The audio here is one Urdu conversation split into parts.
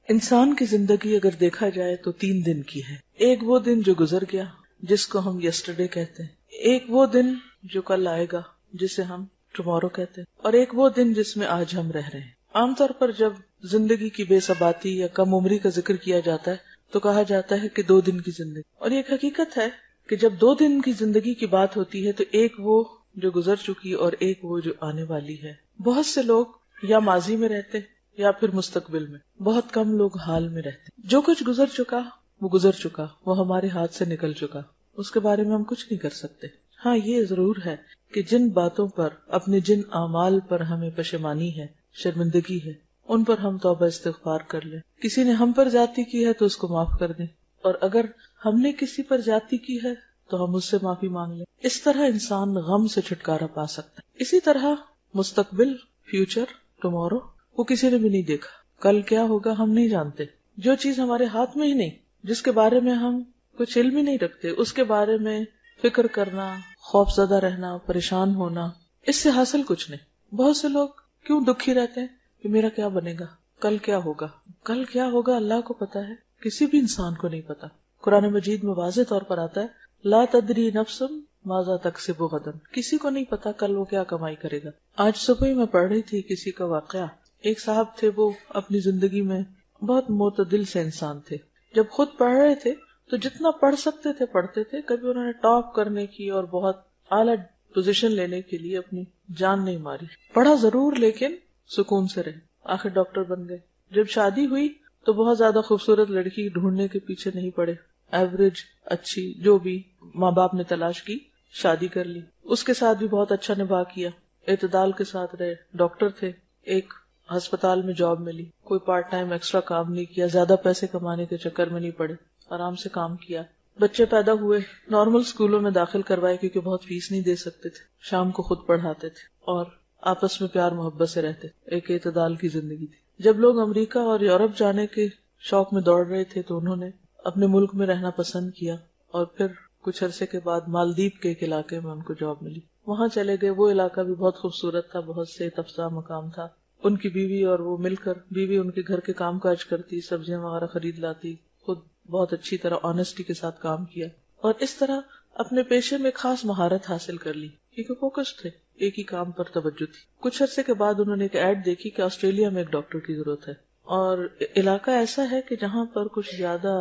انسان کی زندگی اگر دیکھا جائے تو 3 دن کی ہے. ایک وہ دن جو گزر گیا جس کو ہم یسٹرڈے کہتے ہیں، ایک وہ دن جو کل آئے گا جسے ہم ٹمورو کہتے ہیں، اور ایک وہ دن جس میں آج ہم رہ رہے ہیں. عام طور پر جب زندگی کی بے ثباتی یا کم عمری کا ذکر کیا جاتا ہے تو کہا جاتا ہے کہ 2 دن کی زندگی، اور یہ ایک حقیقت ہے کہ جب 2 دن کی زندگی کی بات ہوتی ہے تو ایک وہ جو گزر چکی اور ایک وہ جو آنے والی ہے. بہت سے لوگ یا ماضی میں رہتے یا پھر مستقبل میں، بہت کم لوگ حال میں رہتے. جو کچھ گزر چکا وہ گزر چکا، وہ ہمارے ہاتھ سے نکل چکا، اس کے بارے میں ہم کچھ نہیں کر سکتے. ہاں یہ ضرور ہے کہ جن باتوں پر، اپنے جن اعمال پر ہمیں پشیمانی ہے، شرمندگی ہے، ان پر ہم توبہ استغفار کر لیں. کسی نے ہم پر زیادتی کی ہے تو اس کو معاف کر دیں، اور اگر ہم نے کسی پر زیادتی کی ہے تو ہم اس سے معافی مانگ لیں. اس طرح انسان غم سے چھٹکارا پا سکتا ہے. اسی طرح مستقبل، فیوچر، ٹمورو، وہ کسی نے بھی نہیں دیکھا. کل کیا ہوگا ہم نہیں جانتے. جو چیز ہمارے ہاتھ میں ہی نہیں، جس کے بارے میں ہم کچھ علم ہی نہیں رکھتے، اس کے بارے میں فکر کرنا، خوف زدہ رہنا، پریشان ہونا، اس سے حاصل کچھ نہیں. بہت سے لوگ کیوں دکھی رہتے ہیں کہ میرا کیا بنے گا، کل کیا ہوگا. کل کیا ہوگا اللہ کو پتا ہے، کسی بھی انسان کو نہیں پتا. قرآن مجید میں واضح طور پر آتا ہے لا تدری نفس ماذا تکسب غدا، کسی کو نہیں پتا کل وہ کیا کمائی کرے گا. آج صبح ہی میں پڑھ رہی تھی کسی کا واقعہ. ایک صاحب تھے، وہ اپنی زندگی میں بہت معتدل سے انسان تھے. جب خود پڑھ رہے تھے تو جتنا پڑھ سکتے تھے پڑھتے تھے. کبھی انہوں نے ٹاپ کرنے کی اور بہت اعلیٰ پوزیشن لینے کے لیے اپنی جان نہیں ماری. پڑھا ضرور لیکن سکون سے رہے. آخر ڈاکٹر بن گئے. جب شادی ہوئی تو بہت زیادہ خوبصورت لڑکی ڈھونڈنے کے پیچھے نہیں پڑے. ایوریج اچھی جو بھی ماں باپ نے تلاش کی، شادی کر لی. اس کے ساتھ بھی بہت اچھا نبھا کیا، اعتدال کے ساتھ رہے. ڈاکٹر تھے، ایک ہسپتال میں جاب ملی، کوئی پارٹ ٹائم ایکسٹرا کام نہیں کیا، زیادہ پیسے کمانے کے چکر میں نہیں پڑے، آرام سے کام کیا. بچے پیدا ہوئے، نارمل اسکولوں میں داخل کروائے کیونکہ بہت فیس نہیں دے سکتے تھے. شام کو خود پڑھاتے تھے اور آپس میں پیار محبت سے رہتے. ایک اعتدال کی زندگی تھی. جب لوگ امریکہ اور یورپ جانے کے شوق میں دوڑ رہے تھے تو انہوں نے اپنے ملک میں رہنا پسند کیا، اور پھر کچھ عرصے کے بعد مالدیپ کے ایک علاقے میں ان کو جاب ملی. وہاں چلے گئے. وہ علاقہ بھی بہت خوبصورت تھا، بہت سے افزا مقام تھا. ان کی بیوی اور وہ مل کر، بیوی ان کے گھر کے کام کاج کرتی، سبزیاں وغیرہ خرید لاتی، خود بہت اچھی طرح آنےسٹی کے ساتھ کام کیا، اور اس طرح اپنے پیشے میں خاص مہارت حاصل کر لی کیونکہ فوکس تھے، ایک ہی کام پر توجہ تھی. کچھ عرصے کے بعد انہوں نے ایک ایڈ دیکھی کہ آسٹریلیا میں ایک ڈاکٹر کی ضرورت ہے، اور علاقہ ایسا ہے کہ جہاں پر کچھ زیادہ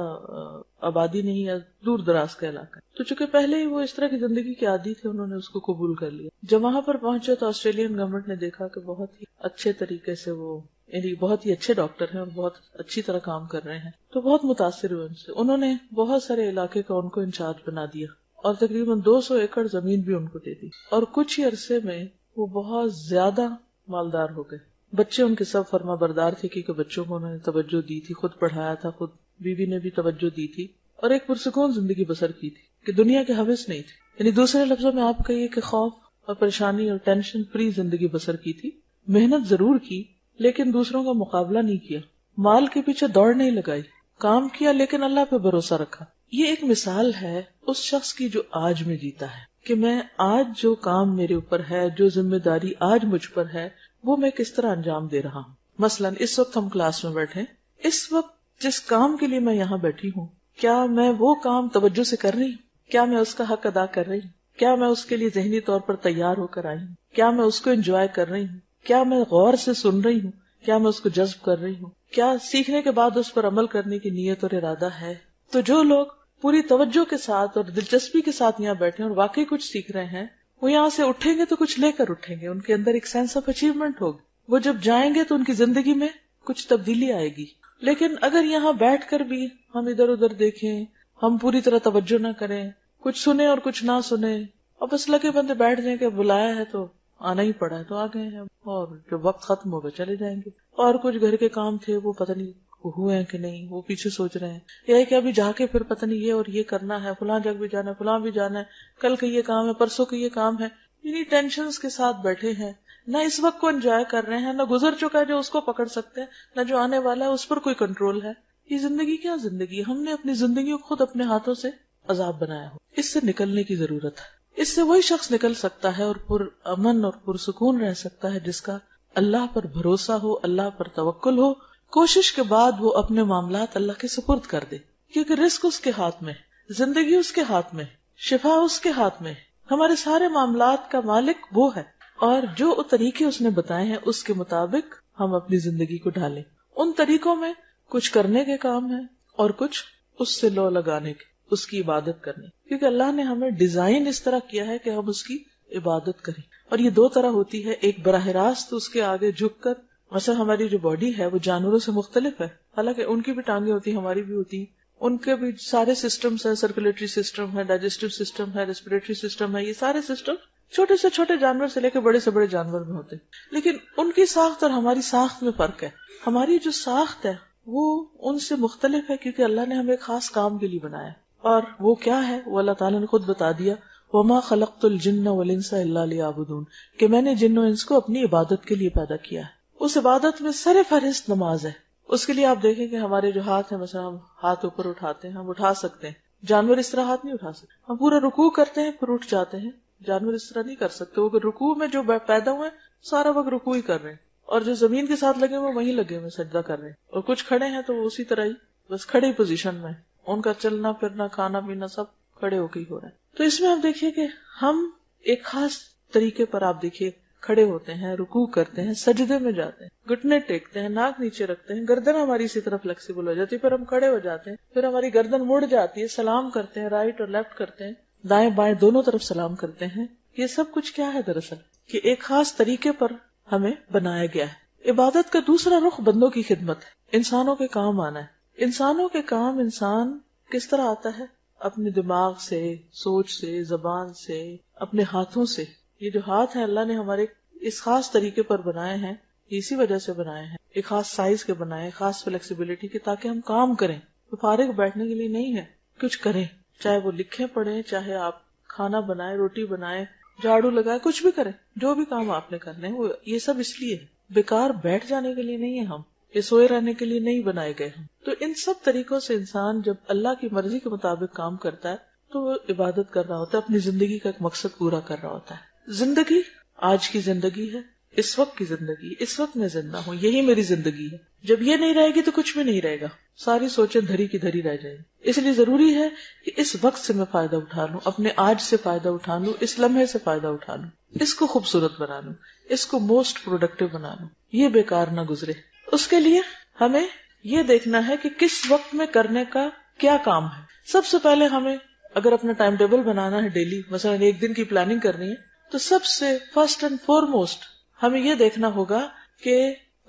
آبادی نہیں ہے، دور دراز کا علاقہ. تو چونکہ پہلے ہی وہ اس طرح کی زندگی کے عادی تھے، انہوں نے اس کو قبول کر لیا. جب وہاں پر پہنچے تو آسٹریلین گورنمنٹ نے دیکھا کہ بہت ہی اچھے طریقے سے وہ، یعنی بہت ہی اچھے ڈاکٹر ہیں اور بہت اچھی طرح کام کر رہے ہیں، تو بہت متاثر ہوئے ان سے. انہوں نے بہت سارے علاقے کا ان کو انچارج بنا دیا اور تقریباً 200 ایکڑ زمین بھی ان کو دے دی، اور کچھ ہی عرصے میں وہ بہت زیادہ مالدار ہو گئے. بچے ان کے سب فرما بردار تھے کیونکہ بچوں کو انہوں نے توجہ دی تھی، خود پڑھایا تھا، خود بیوی نے بھی توجہ دی تھی، اور ایک پرسکون زندگی بسر کی تھی کہ دنیا کے حوث نہیں تھے. یعنی دوسرے لفظوں میں آپ کہیے کہ خوف اور پریشانی اور ٹینشن فری زندگی بسر کی تھی. محنت ضرور کی لیکن دوسروں کا مقابلہ نہیں کیا، مال کے پیچھے دوڑ نہیں لگائی، کام کیا لیکن اللہ پہ بھروسہ رکھا. یہ ایک مثال ہے اس شخص کی جو آج میں جیتا ہے کہ میں آج جو کام میرے اوپر ہے، جو ذمہ داری آج مجھ پر ہے، وہ میں کس طرح انجام دے رہا ہوں. مثلا اس وقت ہم کلاس میں بیٹھے، اس وقت جس کام کے لیے میں یہاں بیٹھی ہوں، کیا میں وہ کام توجہ سے کر رہی ہوں؟ کیا میں اس کا حق ادا کر رہی ہوں؟ کیا میں اس کے لیے ذہنی طور پر تیار ہو کر آئی ہوں؟ کیا میں اس کو انجوائے کر رہی ہوں؟ کیا میں غور سے سن رہی ہوں؟ کیا میں اس کو جذب کر رہی ہوں؟ کیا سیکھنے کے بعد اس پر عمل کرنے کی نیت اور ارادہ ہے؟ تو جو لوگ پوری توجہ کے ساتھ اور دلچسپی کے ساتھ یہاں بیٹھے اور واقعی کچھ سیکھ رہے ہیں، وہ یہاں سے اٹھیں گے تو کچھ لے کر اٹھیں گے، ان کے اندر ایک سینس آف اچیومنٹ ہوگی. وہ جب جائیں گے تو ان کی زندگی میں کچھ تبدیلی آئے گی. لیکن اگر یہاں بیٹھ کر بھی ہم ادھر ادھر دیکھیں، ہم پوری طرح توجہ نہ کریں، کچھ سنیں اور کچھ نہ سنیں، اور بس لگے بندے بیٹھ جائیں کہ بلایا ہے تو آنا ہی پڑا ہے تو آ گئے ہیں، اور جب وقت ختم ہوگا چلے جائیں گے. اور کچھ گھر کے کام تھے وہ پتہ نہیں ہوئے ہیں کہ نہیں، وہ پیچھے سوچ رہے ہیں، یا کہ ابھی جا کے پھر پتہ نہیں یہ اور یہ کرنا ہے، فلاں جگہ بھی جانا ہے، فلاں بھی جانا ہے، کل کا یہ کام ہے، پرسوں کا یہ کام ہے. یعنی ٹینشنز کے ساتھ بیٹھے ہیں، نہ اس وقت کو انجوائے کر رہے ہیں، نہ گزر چکا ہے جو اس کو پکڑ سکتے ہیں، نہ جو آنے والا ہے اس پر کوئی کنٹرول ہے. یہ زندگی کیا زندگی؟ ہم نے اپنی زندگی کو خود اپنے ہاتھوں سے عذاب بنایا ہو. اس سے نکلنے کی ضرورت ہے. اس سے وہی شخص نکل سکتا ہے اور پر امن اور پرسکون رہ سکتا ہے جس کا اللہ پر بھروسہ ہو، اللہ پر توکل ہو، کوشش کے بعد وہ اپنے معاملات اللہ کے سپرد کر دے، کیونکہ رزق اس کے ہاتھ میں، زندگی اس کے ہاتھ میں، شفا اس کے ہاتھ میں، ہمارے سارے معاملات کا مالک وہ ہے، اور جو طریقے اس نے بتائے ہیں اس کے مطابق ہم اپنی زندگی کو ڈھالیں۔ ان طریقوں میں کچھ کرنے کے کام ہیں اور کچھ اس سے لو لگانے کے، اس کی عبادت کرنے، کیونکہ اللہ نے ہمیں ڈیزائن اس طرح کیا ہے کہ ہم اس کی عبادت کریں۔ اور یہ دو طرح ہوتی ہے، ایک براہ راست اس کے آگے جھک کر، مثلا ہماری جو باڈی ہے وہ جانوروں سے مختلف ہے، حالانکہ ان کی بھی ٹانگیں ہوتی ہیں، ہماری بھی ہوتی ہیں، ان کے بھی سارے سسٹمز ہیں، سرکولیٹری سسٹم ہے، ڈائجسٹو سسٹم ہے، ریسپریٹری سسٹم ہے، یہ سارے سسٹم چھوٹے سے چھوٹے جانور سے لے کے بڑے سے بڑے جانور میں ہوتے ہیں، لیکن ان کی ساخت اور ہماری ساخت میں فرق ہے۔ ہماری جو ساخت ہے وہ ان سے مختلف ہے کیونکہ اللہ نے ہمیں ایک خاص کام کے لیے بنایا، اور وہ کیا ہے وہ اللہ تعالیٰ نے خود بتا دیا، وَمَا خَلَقْتُ الْجِنَّ وَالْإِنسَ إِلَّا لِيَعْبُدُونَ، کہ میں نے جن و انس کو اپنی عبادت کے لیے پیدا کیا ہے۔ اس عبادت میں سر فہرست نماز ہے۔ اس کے لیے آپ دیکھیں کہ ہمارے جو ہاتھ ہیں، مثلا ہم ہاتھ اوپر اٹھاتے ہیں، ہم اٹھا سکتے ہیں، جانور اس طرح ہاتھ نہیں اٹھا سکتے، ہم پورا رکوع کرتے ہیں پھر اٹھ جاتے ہیں، جانور اس طرح نہیں کر سکتے، وہ رکوع میں جو پیدا ہوئے سارا وقت رکوع ہی کر رہے ہیں، اور جو زمین کے ساتھ لگے ہوئے وہیں لگے ہوئے سجدہ کر رہے ہیں، اور کچھ کھڑے ہیں تو وہ اسی طرح ہی بس کھڑے ہی پوزیشن میں، ان کا چلنا پھرنا کھانا پینا سب کھڑے ہو کے ہی ہو رہا ہے۔ تو اس میں آپ دیکھیے کہ ہم ایک خاص طریقے پر آپ دیکھیے کھڑے ہوتے ہیں، رکوع کرتے ہیں، سجدے میں جاتے ہیں، گھٹنے ٹیکتے ہیں، ناک نیچے رکھتے ہیں، گردن ہماری اسی طرح فلیکسیبل ہو جاتی ہے، پھر ہم کھڑے ہو جاتے ہیں، پھر ہماری گردن مڑ جاتی ہے، سلام کرتے ہیں، رائٹ اور لیفٹ کرتے ہیں، دائیں بائیں دونوں طرف سلام کرتے ہیں۔ یہ سب کچھ کیا ہے دراصل کہ ایک خاص طریقے پر ہمیں بنایا گیا ہے۔ عبادت کا دوسرا رخ بندوں کی خدمت ہے، انسانوں کے کام آنا ہے۔ انسانوں کے کام انسان کس طرح آتا ہے؟ اپنے دماغ سے، سوچ سے، زبان سے، اپنے ہاتھوں سے۔ یہ جو ہاتھ ہیں اللہ نے ہمارے اس خاص طریقے پر بنائے ہیں، اسی وجہ سے بنائے ہیں، ایک خاص سائز کے بنائے، خاص فلیکسیبلٹی کے، تاکہ ہم کام کریں، تو فارغ بیٹھنے کے لیے نہیں ہے، کچھ کریں، چاہے وہ لکھیں پڑھیں، چاہے آپ کھانا بنائیں، روٹی بنائیں، جھاڑو لگائیں، کچھ بھی کریں، جو بھی کام آپ نے کرنے وہ یہ سب اس لیے ہے، بیکار بیٹھ جانے کے لیے نہیں ہے، ہم یہ سوئے رہنے کے لیے نہیں بنائے گئے ہم۔ تو ان سب طریقوں سے انسان جب اللہ کی مرضی کے مطابق کام کرتا ہے تو وہ عبادت کر رہا ہوتا ہے، اپنی زندگی کا ایک مقصد پورا کر رہا ہوتا ہے۔ زندگی آج کی زندگی ہے، اس وقت کی زندگی، اس وقت میں زندہ ہوں، یہی میری زندگی ہے۔ جب یہ نہیں رہے گی تو کچھ بھی نہیں رہے گا، ساری سوچیں دھری کی دھری رہ جائیں گی۔ اس لیے ضروری ہے کہ اس وقت سے میں فائدہ اٹھا لوں، اپنے آج سے فائدہ اٹھا لوں، اس لمحے سے فائدہ اٹھا لوں، اس کو خوبصورت بنا لوں، اس کو موسٹ پروڈکٹیو بنا لوں، یہ بیکار نہ گزرے۔ اس کے لیے ہمیں یہ دیکھنا ہے کہ کس وقت میں کرنے کا کیا کام ہے۔ سب سے پہلے ہمیں اگر اپنا ٹائم ٹیبل بنانا ہے ڈیلی، مثلا ایک دن کی پلاننگ کرنی ہے، تو سب سے فرسٹ اینڈ فارموسٹ ہمیں یہ دیکھنا ہوگا کہ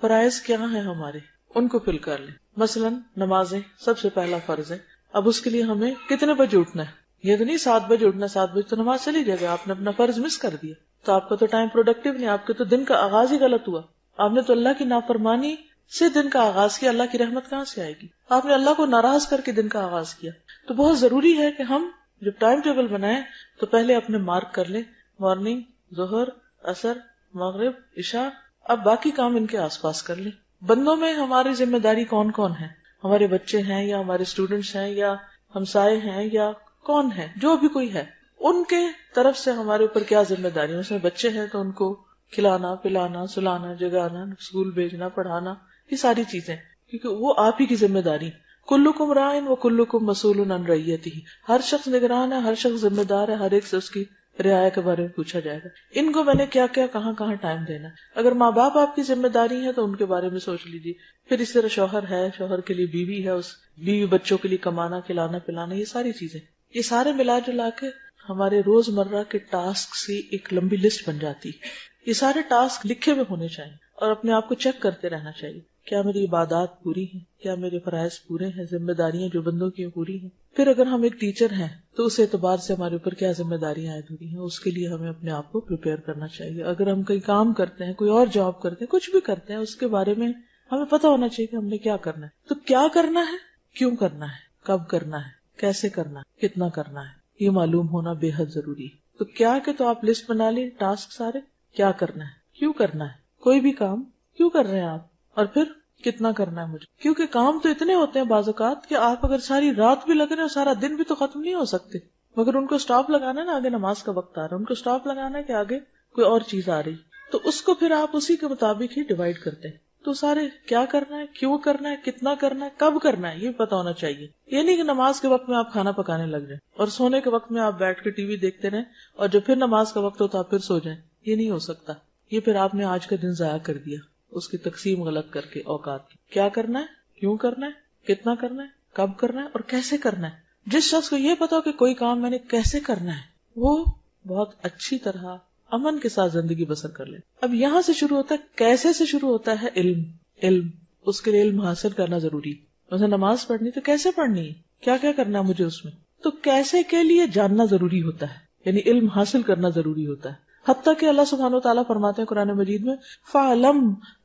فرائض کیا ہیں ہمارے، ان کو فل کر لیں۔ مثلا نمازیں سب سے پہلا فرض ہے، اب اس کے لیے ہمیں کتنے بجے اٹھنا ہے؟ یہ تو نہیں 7 بجے اٹھنا، 7 بجے تو نماز چلی جائے گا، آپ نے اپنا فرض مس کر دیا، تو آپ کا تو ٹائم پروڈکٹیو نہیں، آپ کے تو دن کا آغاز ہی غلط ہوا، آپ نے تو اللہ کی نافرمانی سے دن کا آغاز کیا، اللہ کی رحمت کہاں سے آئے گی؟ آپ نے اللہ کو ناراض کر کے دن کا آغاز کیا۔ تو بہت ضروری ہے کہ ہم جب ٹائم ٹیبل بنائیں تو پہلے اپنے مارک کر لیں، مارننگ، ظہر، عصر، مغرب، عشاء، اب باقی کام ان کے آس پاس کر لیں۔ بندوں میں ہماری ذمہ داری کون کون ہے؟ ہمارے بچے ہیں یا ہمارے اسٹوڈنٹس ہیں یا ہمسائے ہیں یا کون ہے، جو بھی کوئی ہے، ان کے طرف سے ہمارے اوپر کیا ذمہ داری ہے؟ اس میں بچے ہیں تو ان کو کھلانا پلانا سلانا جگانا اسکول بھیجنا پڑھانا، یہ ساری چیزیں، کیونکہ وہ آپ ہی کی ذمہ داری۔ کلکم راعٍ وکلکم مسئول عن رعیتہ، ہر شخص نگران ہے، ہر شخص ذمہ دار ہے، ہر ایک سے اس کی رعایا کے بارے میں پوچھا جائے گا۔ ان کو میں نے کیا کیا کہاں کہاں ٹائم دینا ہے۔ اگر ماں باپ آپ کی ذمہ داری ہے تو ان کے بارے میں سوچ لیجیے، پھر اس طرح شوہر ہے، شوہر کے لیے بیوی ہے، اس بیوی بچوں کے لیے کمانا کھلانا پلانا، یہ ساری چیزیں، یہ سارے ملا جلا کے ہمارے روز مرہ کے ٹاسک سے ایک لمبی لسٹ بن جاتی ہے۔ یہ سارے ٹاسک لکھے ہوئے ہونے چاہیے اور اپنے آپ کو چیک کرتے رہنا چاہیے، کیا میری عبادات پوری ہیں، کیا میرے فرائض پورے ہیں، ذمہ داریاں جو بندوں کی پوری ہیں۔ پھر اگر ہم ایک ٹیچر ہیں تو اس اعتبار سے ہمارے اوپر کیا ذمہ داریاں عائد ہوئی ہیں، اس کے لیے ہمیں اپنے آپ کو پریپیئر کرنا چاہیے۔ اگر ہم کہیں کام کرتے ہیں، کوئی اور جاب کرتے ہیں، کچھ بھی کرتے ہیں، اس کے بارے میں ہمیں پتہ ہونا چاہیے کہ ہم نے کیا کرنا ہے۔ تو کیا کرنا ہے، کیوں کرنا ہے، کب کرنا ہے، کیسے کرنا ہے، کتنا کرنا ہے، یہ معلوم ہونا بے حد ضروری ہے۔ تو کیا کہ تو آپ لسٹ بنا لی، ٹاسک سارے، کیا کرنا ہے، کیوں کرنا ہے، کوئی بھی کام کیوں کر رہے ہیں آپ، اور پھر کتنا کرنا ہے مجھے، کیونکہ کام تو اتنے ہوتے ہیں بعض اوقات کہ آپ اگر ساری رات بھی لگ رہے ہیں، سارا دن بھی تو ختم نہیں ہو سکتے، مگر ان کو سٹاپ لگانا ہے نا، آگے نماز کا وقت آ رہا ہے، ان کو سٹاپ لگانا ہے کہ آگے کوئی اور چیز آ رہی، تو اس کو پھر آپ اسی کے مطابق ہی ڈیوائیڈ کرتے ہیں۔ تو سارے کیا کرنا ہے، کیوں کرنا ہے، کتنا کرنا ہے، کب کرنا ہے، یہ پتا ہونا چاہیے. یہ نہیں کہ نماز کے وقت میں آپ کھانا پکانے لگ جائیں اور سونے کے وقت میں آپ بیٹھ کے ٹی وی دیکھتے رہیں اور جب پھر نماز کا وقت ہو تو آپ پھر سو جائیں. یہ نہیں ہو سکتا. یہ پھر آپ نے آج کا دن ضائع کر دیا اس کی تقسیم غلط کر کے اوقات کی. کیا کرنا ہے، کیوں کرنا ہے، کتنا کرنا ہے، کب کرنا ہے اور کیسے کرنا ہے. جس شخص کو یہ پتا ہو کہ کوئی کام میں نے کیسے کرنا ہے وہ بہت اچھی طرح امن کے ساتھ زندگی بسر کر لے. اب یہاں سے شروع ہوتا ہے، کیسے سے شروع ہوتا ہے علم. اس کے لیے علم حاصل کرنا ضروری. مثلا نماز پڑھنی تو کیسے پڑھنی ہے، کیا کیا کرنا ہے مجھے اس میں، تو کیسے کے لیے جاننا ضروری ہوتا ہے، یعنی علم حاصل کرنا ضروری ہوتا ہے. حتیٰ کہ اللہ سبحانہ و تعالیٰ فرماتے ہیں قرآن مجید میں فَعْلَمْ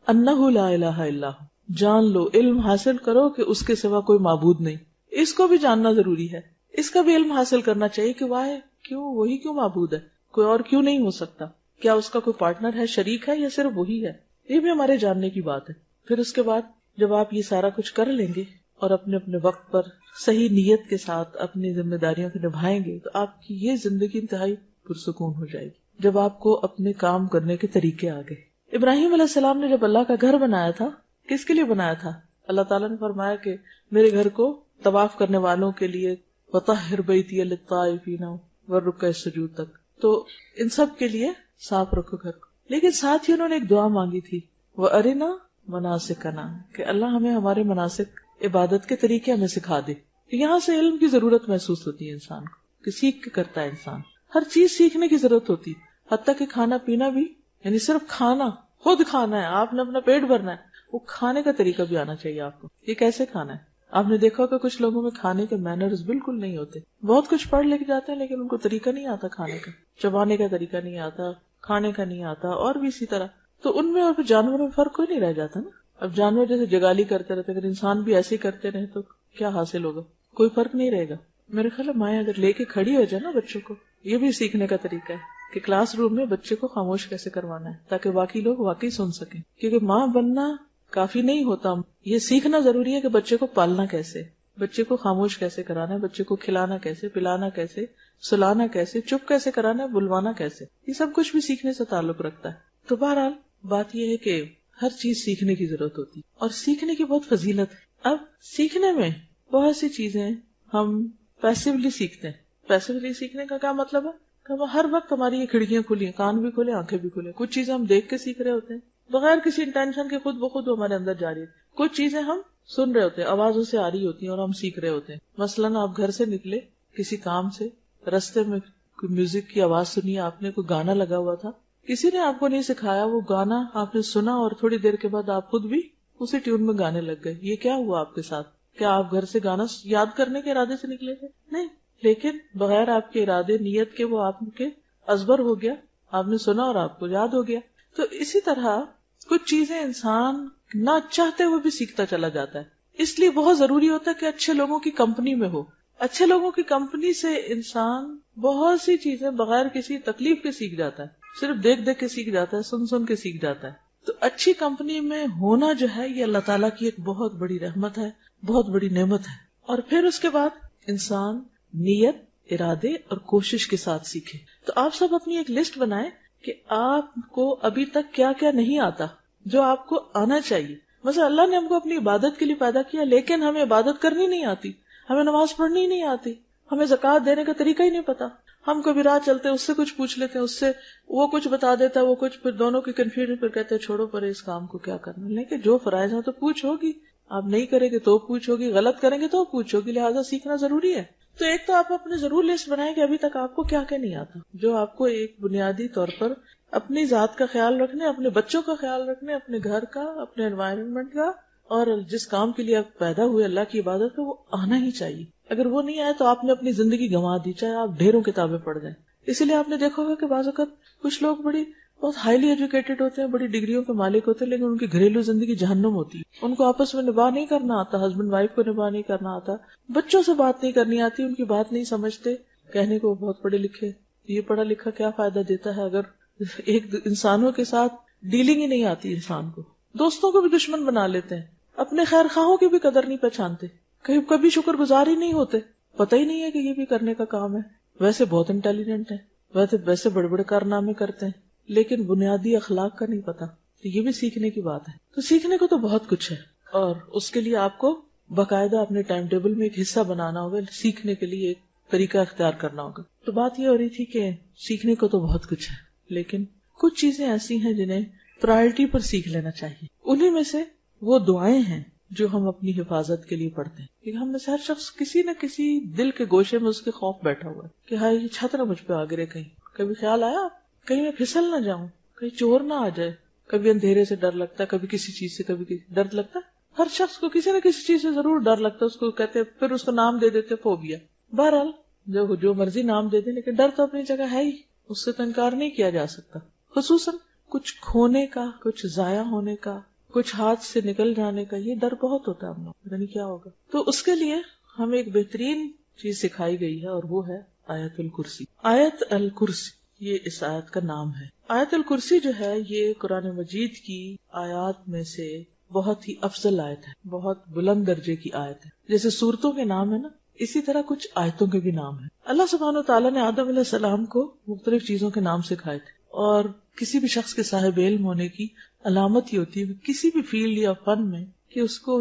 أَنَّهُ لَا إِلَهَ إِلَّا هُوَ. جان لو، علم حاصل کرو کہ اس کے سوا کوئی معبود نہیں. اس کو بھی جاننا ضروری ہے. اس کا بھی علم حاصل کرنا چاہیے کہ واہ کیوں، وہی کیوں معبود ہے، کوئی اور کیوں نہیں ہو سکتا. کیا اس کا کوئی پارٹنر ہے، شریک ہے، یا صرف وہی ہے. یہ بھی ہمارے جاننے کی بات ہے. پھر اس کے بعد جب آپ یہ سارا کچھ کر لیں گے اور اپنے اپنے وقت پر صحیح نیت کے ساتھ اپنی ذمہ داریوں کو نبھائیں گے تو آپ کی یہ زندگی انتہائی پرسکون ہو جائے گی. جب آپ کو اپنے کام کرنے کے طریقے آ گئے. ابراہیم علیہ السلام نے جب اللہ کا گھر بنایا تھا کس کے لیے بنایا تھا؟ اللہ تعالیٰ نے فرمایا کہ میرے گھر کو طواف کرنے والوں کے لیے وطہر بیتی للطائفین والرکع السجود تک، تو ان سب کے لیے صاف رکھو گھر کو. لیکن ساتھ ہی انہوں نے ایک دعا مانگی تھی، وَأَرِنَا مَنَاسِكَنَا، کہ اللہ ہمیں ہمارے مناسک عبادت کے طریقے ہمیں سکھا دے. یہاں سے علم کی ضرورت محسوس ہوتی ہے انسان کو کہ سیکھ کے کرتا ہے انسان. ہر چیز سیکھنے کی ضرورت ہوتی، حتیٰ کہ کھانا پینا بھی، یعنی صرف کھانا، خود کھانا ہے، آپ نے اپنا پیٹ بھرنا ہے، وہ کھانے کا طریقہ بھی آنا چاہیے آپ کو. یہ کیسے کھانا ہے. آپ نے دیکھا کہ کچھ لوگوں میں کھانے کے مینرز بالکل نہیں ہوتے. بہت کچھ پڑھ لے کے جاتے ہیں لیکن ان کو طریقہ نہیں آتا کھانے کا، چبانے کا طریقہ نہیں آتا، کھانے کا نہیں آتا، اور بھی اسی طرح. تو ان میں اور پھر جانوروں میں فرق کوئی نہیں رہ جاتا نا. اب جانور جیسے جگالی کرتے رہتے، اگر انسان بھی ایسے ہی کرتے رہے تو کیا حاصل ہوگا؟ کوئی فرق نہیں رہے گا. میرے خیال ہے مائیں اگر لے کے کھڑی ہو جائے نا بچوں کو، یہ بھی سیکھنے کا طریقہ ہے کہ کلاس روم میں بچے کو خاموش کیسے کروانا ہے تاکہ باقی لوگ واقعی سن سکیں. کیونکہ ماں بننا کافی نہیں ہوتا، یہ سیکھنا ضروری ہے کہ بچے کو پالنا کیسے، بچے کو خاموش کیسے کرانا ہے، بچے کو کھلانا کیسے، پلانا کیسے، سلانا کیسے، چپ کیسے کرانا ہے، بلوانا کیسے. یہ سب کچھ بھی سیکھنے سے تعلق رکھتا ہے. تو بہرحال بات یہ ہے کہ ہر چیز سیکھنے کی ضرورت ہوتی اور سیکھنے کی بہت فضیلت ہے. اب سیکھنے میں بہت سی چیزیں ہم پیسیولی سیکھتے ہیں. پیسیولی سیکھنے کا کیا مطلب ہے کہ ہر وقت ہماری یہ کھڑکیاں کھلی ہیں، کان بھی کھلے، آنکھیں بھی کھلے. کچھ چیزیں ہم دیکھ کے سیکھ رہے ہوتے ہیں بغیر کسی انٹینشن کے، خود بخود ہمارے اندر جاری ہے. کچھ چیزیں ہم سن رہے ہوتے ہیں، آوازوں سے آ رہی ہوتی ہیں اور ہم سیکھ رہے ہوتے ہیں. مثلاً آپ گھر سے نکلے کسی کام سے، رستے میں کوئی میوزک کی آواز سنی، آپ نے کوئی گانا لگا ہوا تھا، کسی نے آپ کو نہیں سکھایا، وہ گانا آپ نے سنا اور تھوڑی دیر کے بعد آپ خود بھی اسی ٹیون میں گانے لگ گئے. یہ کیا ہوا آپ کے ساتھ؟ کیا آپ گھر سے گانا یاد کرنے کے ارادے سے نکلے تھے؟ نہیں، لیکن بغیر آپ کے ارادے، نیت کے، وہ آپ کے ازبر ہو گیا، آپ نے سنا اور آپ کو یاد ہو گیا. تو اسی طرح کچھ چیزیں انسان نہ چاہتے ہوئے بھی سیکھتا چلا جاتا ہے. اس لیے بہت ضروری ہوتا ہے کہ اچھے لوگوں کی کمپنی میں ہو. اچھے لوگوں کی کمپنی سے انسان بہت سی چیزیں بغیر کسی تکلیف کے سیکھ جاتا ہے، صرف دیکھ دیکھ کے سیکھ جاتا ہے، سن سن کے سیکھ جاتا ہے. تو اچھی کمپنی میں ہونا جو ہے یہ اللہ تعالیٰ کی ایک بہت بڑی رحمت ہے، بہت بڑی نعمت ہے. اور پھر اس کے بعد انسان نیت، ارادے اور کوشش کے ساتھ سیکھے. تو آپ سب اپنی ایک لسٹ بنائیں کہ آپ کو ابھی تک کیا کیا نہیں آتا جو آپ کو آنا چاہیے. مثلا اللہ نے ہم کو اپنی عبادت کے لیے پیدا کیا لیکن ہمیں عبادت کرنی نہیں آتی، ہمیں نماز پڑھنی نہیں آتی، ہمیں زکوٰۃ دینے کا طریقہ ہی نہیں پتا. ہم کبھی راہ چلتے اس سے کچھ پوچھ لیتے ہیں، اس سے وہ کچھ بتا دیتا ہے، وہ کچھ، پھر دونوں کی کنفیوژن، پھر کہتے ہیں چھوڑو پر اس کام کو کیا کرنا. لیکن جو فرائض ہیں تو پوچھ ہوگی، آپ نہیں کریں گے تو پوچھ ہوگی، غلط کریں گے تو پوچھ ہوگی، لہٰذا سیکھنا ضروری ہے. تو ایک تو آپ اپنے ضرور لسٹ بنائیں کہ ابھی تک آپ کو کیا کیا نہیں آتا، جو آپ کو ایک بنیادی طور پر اپنی ذات کا خیال رکھنے، اپنے بچوں کا خیال رکھنے، اپنے گھر کا، اپنے انوائرمنٹ کا، اور جس کام کے لیے آپ پیدا ہوئے اللہ کی عبادت کا، وہ آنا ہی چاہیے. اگر وہ نہیں آئے تو آپ نے اپنی زندگی گنوا دی، چاہے آپ ڈھیروں کتابیں پڑھ جائیں. اسی لیے آپ نے دیکھا ہوگا کہ بعض اوقات کچھ لوگ بہت ہائیلی ایجوکیٹڈ ہوتے ہیں، بڑی ڈگریوں کے مالک ہوتے ہیں، لیکن ان کی گھریلو زندگی جہنم ہوتی ہے. ان کو آپس میں نباہ نہیں کرنا آتا، ہسبینڈ وائف کو نباہ نہیں کرنا آتا، بچوں سے بات نہیں کرنی آتی، ان کی بات نہیں سمجھتے. کہنے کو بہت پڑھے لکھے، یہ پڑھا لکھا کیا فائدہ دیتا ہے اگر ایک انسانوں کے ساتھ ڈیلنگ ہی نہیں آتی. انسان کو دوستوں کو بھی دشمن بنا لیتے ہیں، اپنے خیر خواہوں کی بھی قدر نہیں پہچانتے، کبھی شکر گزار ہی نہیں ہوتے، پتہ ہی نہیں ہے کہ یہ بھی کرنے کا کام ہے. ویسے بہت انٹیلیجنٹ ہیں، ویسے بڑے بڑے کارنامے کرتے ہیں، لیکن بنیادی اخلاق کا نہیں پتا. تو یہ بھی سیکھنے کی بات ہے. تو سیکھنے کو تو بہت کچھ ہے، اور اس کے لیے آپ کو باقاعدہ اپنے ٹائم ٹیبل میں ایک حصہ بنانا ہوگا، سیکھنے کے لیے ایک طریقہ اختیار کرنا ہوگا. تو بات یہ ہو رہی تھی کہ سیکھنے کو تو بہت کچھ ہے، لیکن کچھ چیزیں ایسی ہیں جنہیں پرائرٹی پر سیکھ لینا چاہیے. انہی میں سے وہ دعائیں ہیں جو ہم اپنی حفاظت کے لیے پڑھتے ہیں. کیونکہ ہم میں سے ہر شخص کسی نہ کسی دل کے گوشے میں اس کے خوف بیٹھا ہوا ہے کہ ہاں یہ چھت نہ مجھ پہ آ گرے کہیں. کبھی خیال آیا کہیں میں پھسل نہ جاؤں، کہیں چور نہ آ جائے. کبھی اندھیرے سے ڈر لگتا ہے، کبھی کسی چیز سے، کبھی ڈر لگتا ہے. ہر شخص کو کسی نہ کسی چیز سے ضرور ڈر لگتا ہے. اس کو کہتے ہیں، پھر اس کو نام دے دیتے فوبیا. بہرحال جو مرضی نام دے دیں، لیکن ڈر تو اپنی جگہ ہے ہی، اس سے تو انکار نہیں کیا جا سکتا. خصوصاً کچھ کھونے کا، کچھ ضائع ہونے کا، کچھ ہاتھ سے نکل جانے کا، یہ ڈر بہت ہوتا ہے ہم لوگ، پتہ نہیں کیا ہوگا. تو اس کے لیے ہمیں ایک بہترین چیز سکھائی گئی ہے، اور وہ ہے آیت الکرسی. آیت الکرسی یہ اس آیت کا نام ہے. آیت الکرسی جو ہے یہ قرآن مجید کی آیات میں سے بہت ہی افضل آیت ہے، بہت بلند درجے کی آیت ہے. جیسے سورتوں کے نام ہے نا، اسی طرح کچھ آیتوں کے بھی نام ہیں. اللہ سبحانہ وتعالیٰ نے آدم علیہ السلام کو مختلف چیزوں کے نام سکھائے تھے، اور کسی بھی شخص کے صاحب علم ہونے کی علامت ہی ہوتی ہے کسی بھی فیلڈ یا فن میں کہ اس کو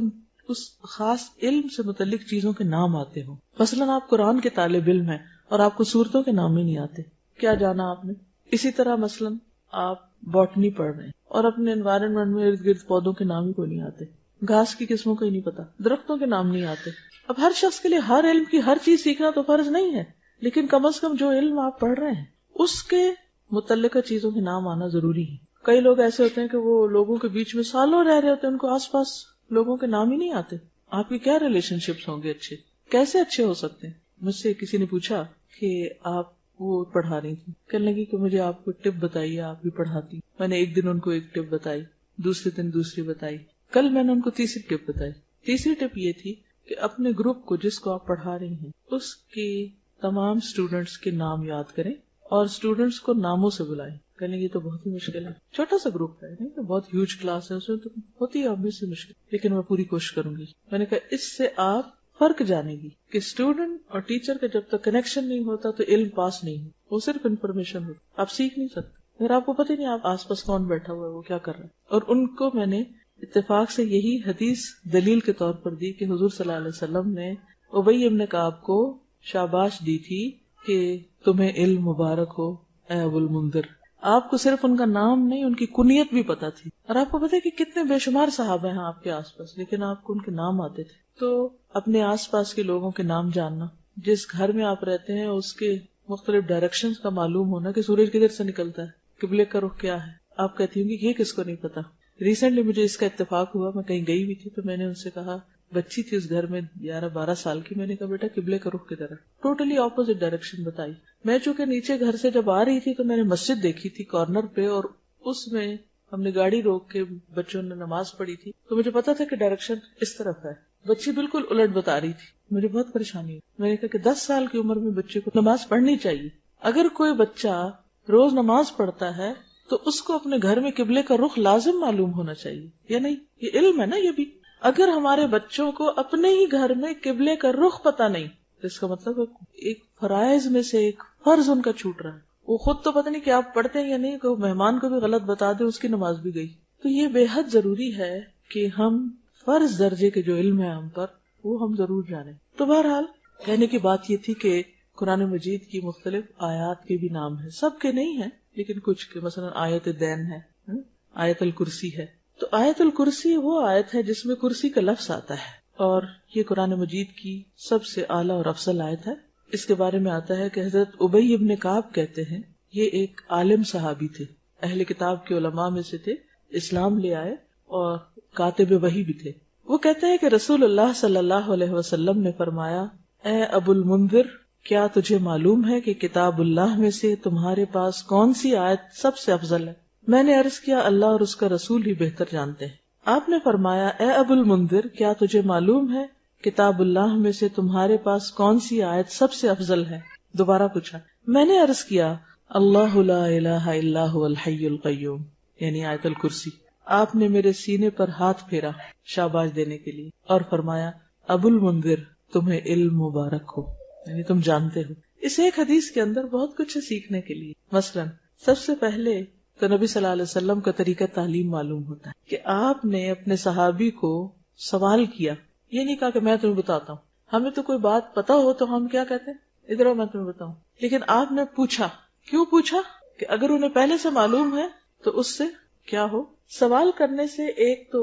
اس خاص علم سے متعلق چیزوں کے نام آتے ہوں. مثلاً آپ قرآن کے طالب علم ہیں اور آپ کو سورتوں کے نام ہی نہیں آتے، کیا جانا آپ نے. اسی طرح مثلاً آپ باٹنی پڑھ رہے ہیں اور اپنے انوائرنمنٹ میں ارد گرد پودوں کے نام ہی کوئی نہیں آتے، گھاس کی قسموں کا ہی نہیں پتا، درختوں کے نام نہیں آتے. اب ہر شخص کے لیے ہر علم کی ہر چیز سیکھنا تو فرض نہیں ہے، لیکن کم از کم جو علم آپ پڑھ رہے ہیں اس کے متعلقہ چیزوں کے نام آنا ضروری ہے. کئی لوگ ایسے ہوتے ہیں کہ وہ لوگوں کے بیچ میں سالوں رہ رہے ہوتے ہیں، ان کو آس پاس لوگوں کے نام ہی نہیں آتے. آپ کی کیا ریلیشن شپس ہوں گے اچھے، کیسے اچھے ہو سکتے ہیں. مجھ سے کسی نے پوچھا کہ آپ وہ پڑھا رہی تھی، کہنے لگی کہ مجھے آپ کو ٹپ بتائیے، آپ بھی پڑھاتی. میں نے ایک دن ان کو ایک ٹپ بتائی، دوسرے دن دوسری بتائی، کل میں نے ان کو تیسری ٹپ بتائی. تیسری ٹپ یہ تھی کہ اپنے گروپ کو جس کو آپ پڑھا رہی ہیں اس کی تمام اسٹوڈینٹس کے نام یاد کریں اور اسٹوڈینٹس کو ناموں سے بلائیں. کہنے یہ تو بہت ہی مشکل ہے، چھوٹا سا گروپ ہے، نہیں تو بہت ہیوج کلاس ہے، اس میں تو ہوتی ہے obviously مشکل، لیکن میں پوری کوشش کروں گی. میں نے کہا اس سے آپ فرق جانے گی کہ اسٹوڈنٹ اور ٹیچر کا جب تک کنیکشن نہیں ہوتا تو علم پاس نہیں ہو، وہ صرف انفارمیشن ہو، آپ سیکھ نہیں سکتے اگر آپ کو پتہ ہی نہیں آپ آس پاس کون بیٹھا ہوا ہے، وہ کیا کر رہا ہے. اور ان کو میں نے اتفاق سے یہی حدیث دلیل کے طور پر دی کہ حضور صلی اللہ علیہ وسلم نے ابی بن کعب کو شاباش دی تھی کہ تمہیں علم مبارک ہو اے ابو المنذر. آپ کو صرف ان کا نام نہیں، ان کی کنیت بھی پتا تھی. اور آپ کو پتا ہے کہ کتنے بے شمار صحابہ ہیں آپ کے آس پاس، لیکن آپ کو ان کے نام آتے تھے. تو اپنے آس پاس کے لوگوں کے نام جاننا، جس گھر میں آپ رہتے ہیں اس کے مختلف ڈائریکشنز کا معلوم ہونا کہ سورج کدھر سے نکلتا ہے، قبلے کا رخ کیا ہے. آپ کہتی ہوں گی یہ کس کو نہیں پتا. ریسنٹلی مجھے اس کا اتفاق ہوا، میں کہیں گئی ہوئی تھی تو میں نے ان سے کہا، بچی تھی اس گھر میں 11-12 سال کی، میں نے کہا بیٹا قبلے کا رخ کدھر ہے، ٹوٹلی اپوزٹ ڈائریکشن بتائی. میں چونکہ نیچے گھر سے جب آ رہی تھی تو میں نے مسجد دیکھی تھی کارنر پہ، اور اس میں ہم نے گاڑی روک کے بچوں نے نماز پڑھی تھی، تو مجھے پتا تھا کہ ڈائریکشن اس طرف ہے. بچی بالکل الٹ بتا رہی تھی، مجھے بہت پریشانی ہوئی. میں نے کہا کہ 10 سال کی عمر میں بچے کو نماز پڑھنی چاہیے. اگر کوئی بچہ روز نماز پڑھتا ہے تو اس کو اپنے گھر میں قبلے کا رخ لازم معلوم ہونا چاہیے، یا نہیں؟ یہ علم ہے نا یہ بھی. اگر ہمارے بچوں کو اپنے ہی گھر میں قبلے کا رخ پتا نہیں تو اس کا مطلب ایک فرائض میں سے ایک فرض ان کا چھوٹ رہا ہے. وہ خود تو پتہ نہیں کہ آپ پڑھتے ہیں یا نہیں، کہ مہمان کو بھی غلط بتا دے اس کی نماز بھی گئی. تو یہ بے حد ضروری ہے کہ ہم فرض درجے کے جو علم ہے ہم پر وہ ہم ضرور جانیں. تو بہرحال کہنے کی بات یہ تھی کہ قرآن مجید کی مختلف آیات کے بھی نام ہیں، سب کے نہیں ہیں لیکن کچھ کے، مثلا آیت دین ہے، آیت الکرسی ہے. تو آیت الکرسی وہ آیت ہے جس میں کرسی کا لفظ آتا ہے، اور یہ قرآن مجید کی سب سے اعلیٰ اور افضل آیت ہے. اس کے بارے میں آتا ہے کہ حضرت ابی بن کعب کہتے ہیں، یہ ایک عالم صحابی تھے، اہل کتاب کے علماء میں سے تھے، اسلام لے آئے اور کاتب وحی بھی تھے. وہ کہتے ہیں کہ رسول اللہ صلی اللہ علیہ وسلم نے فرمایا، اے ابو المنذر، کیا تجھے معلوم ہے کہ کتاب اللہ میں سے تمہارے پاس کون سی آیت سب سے افضل ہے؟ میں نے عرض کیا، اللہ اور اس کا رسول ہی بہتر جانتے ہیں. آپ نے فرمایا، اے ابو المنذر، کیا تجھے معلوم ہے کتاب اللہ میں سے تمہارے پاس کون سی آیت سب سے افضل ہے؟ دوبارہ پوچھا. میں نے عرض کیا، اللہ لا الہ الا هو الحی القیوم، یعنی آیت الکرسی. آپ نے میرے سینے پر ہاتھ پھیرا شاباش دینے کے لیے اور فرمایا، ابو المنذر، تمہیں علم مبارک ہو، یعنی تم جانتے ہو. اس ایک حدیث کے اندر بہت کچھ ہے سیکھنے کے لیے. مثلا سب سے پہلے تو نبی صلی اللہ علیہ وسلم کا طریقہ تعلیم معلوم ہوتا ہے کہ آپ نے اپنے صحابی کو سوال کیا، یہ نہیں کہا کہ میں تمہیں بتاتا ہوں. ہمیں تو کوئی بات پتا ہو تو ہم کیا کہتے ہیں، ادھر میں تمہیں بتاؤں. لیکن آپ نے پوچھا. کیوں پوچھا؟ کہ اگر انہیں پہلے سے معلوم ہے تو اس سے کیا ہو. سوال کرنے سے ایک تو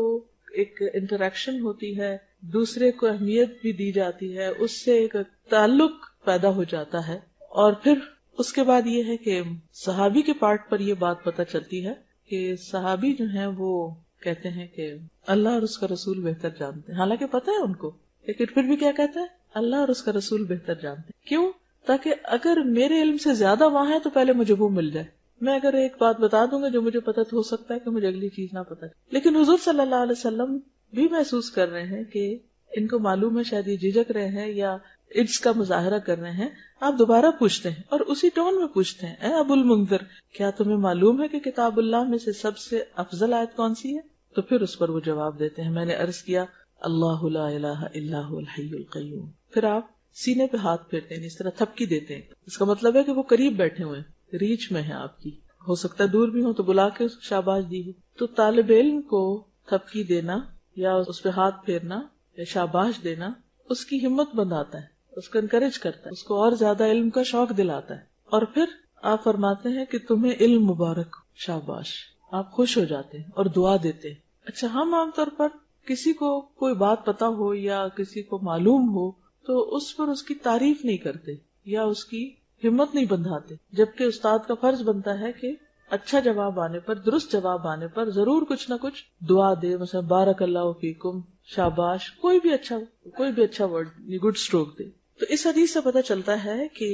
ایک انٹریکشن ہوتی ہے، دوسرے کو اہمیت بھی دی جاتی ہے، اس سے ایک تعلق پیدا ہو جاتا ہے. اور پھر اس کے بعد یہ ہے کہ صحابی کے پارٹ پر یہ بات پتہ چلتی ہے کہ صحابی جو ہیں وہ کہتے ہیں کہ اللہ اور اس کا رسول بہتر جانتے ہیں. حالانکہ پتہ ہے ان کو، لیکن پھر بھی کیا کہتا ہے، اللہ اور اس کا رسول بہتر جانتے ہیں. کیوں؟ تاکہ اگر میرے علم سے زیادہ وہاں ہے تو پہلے مجھے وہ مل جائے. میں اگر ایک بات بتا دوں گا جو مجھے پتہ تو ہو سکتا ہے کہ مجھے اگلی چیز نہ پتہ. لیکن حضور صلی اللہ علیہ وسلم بھی محسوس کر رہے ہیں کہ ان کو معلوم ہے، شاید یہ جھجک رہے ہیں یا اس کا مظاہرہ کر رہے ہیں. آپ دوبارہ پوچھتے ہیں اور اسی ٹون میں پوچھتے ہیں، اے ابو المنذر، کیا تمہیں معلوم ہے کہ کتاب اللہ میں سے سب سے افضل آیت کون سی ہے؟ تو پھر اس پر وہ جواب دیتے ہیں، میں نے عرض کیا اللہ لا الہ الا هو الحی القیوم. پھر آپ سینے پہ ہاتھ پھیرتے ہیں، اس طرح تھپکی دیتے ہیں. اس کا مطلب ہے کہ وہ قریب بیٹھے ہوئے ہیں، ریچ میں ہیں آپ کی. ہو سکتا ہے دور بھی ہو تو بلا کے شاباش دی ہو. تو طالب علم کو تھپکی دینا یا اس پہ ہاتھ پھیرنا یا شاباش دینا اس کی ہمت بندھاتا ہے، اس کو انکریج کرتا ہے، اس کو اور زیادہ علم کا شوق دلاتا ہے. اور پھر آپ فرماتے ہیں کہ تمہیں علم مبارک، شاباش. آپ خوش ہو جاتے ہیں اور دعا دیتے ہیں. اچھا، ہم عام طور پر کسی کو کوئی بات پتا ہو یا کسی کو معلوم ہو تو اس پر اس کی تعریف نہیں کرتے یا اس کی ہمت نہیں بندھاتے، جبکہ استاد کا فرض بنتا ہے کہ اچھا جواب آنے پر، درست جواب آنے پر ضرور کچھ نہ کچھ دعا دے، مثلا بارک اللہ فیکم، شاباش، کوئی بھی اچھا ورڈ، گڈ اسٹروک دے. تو اس حدیث سے پتہ چلتا ہے کہ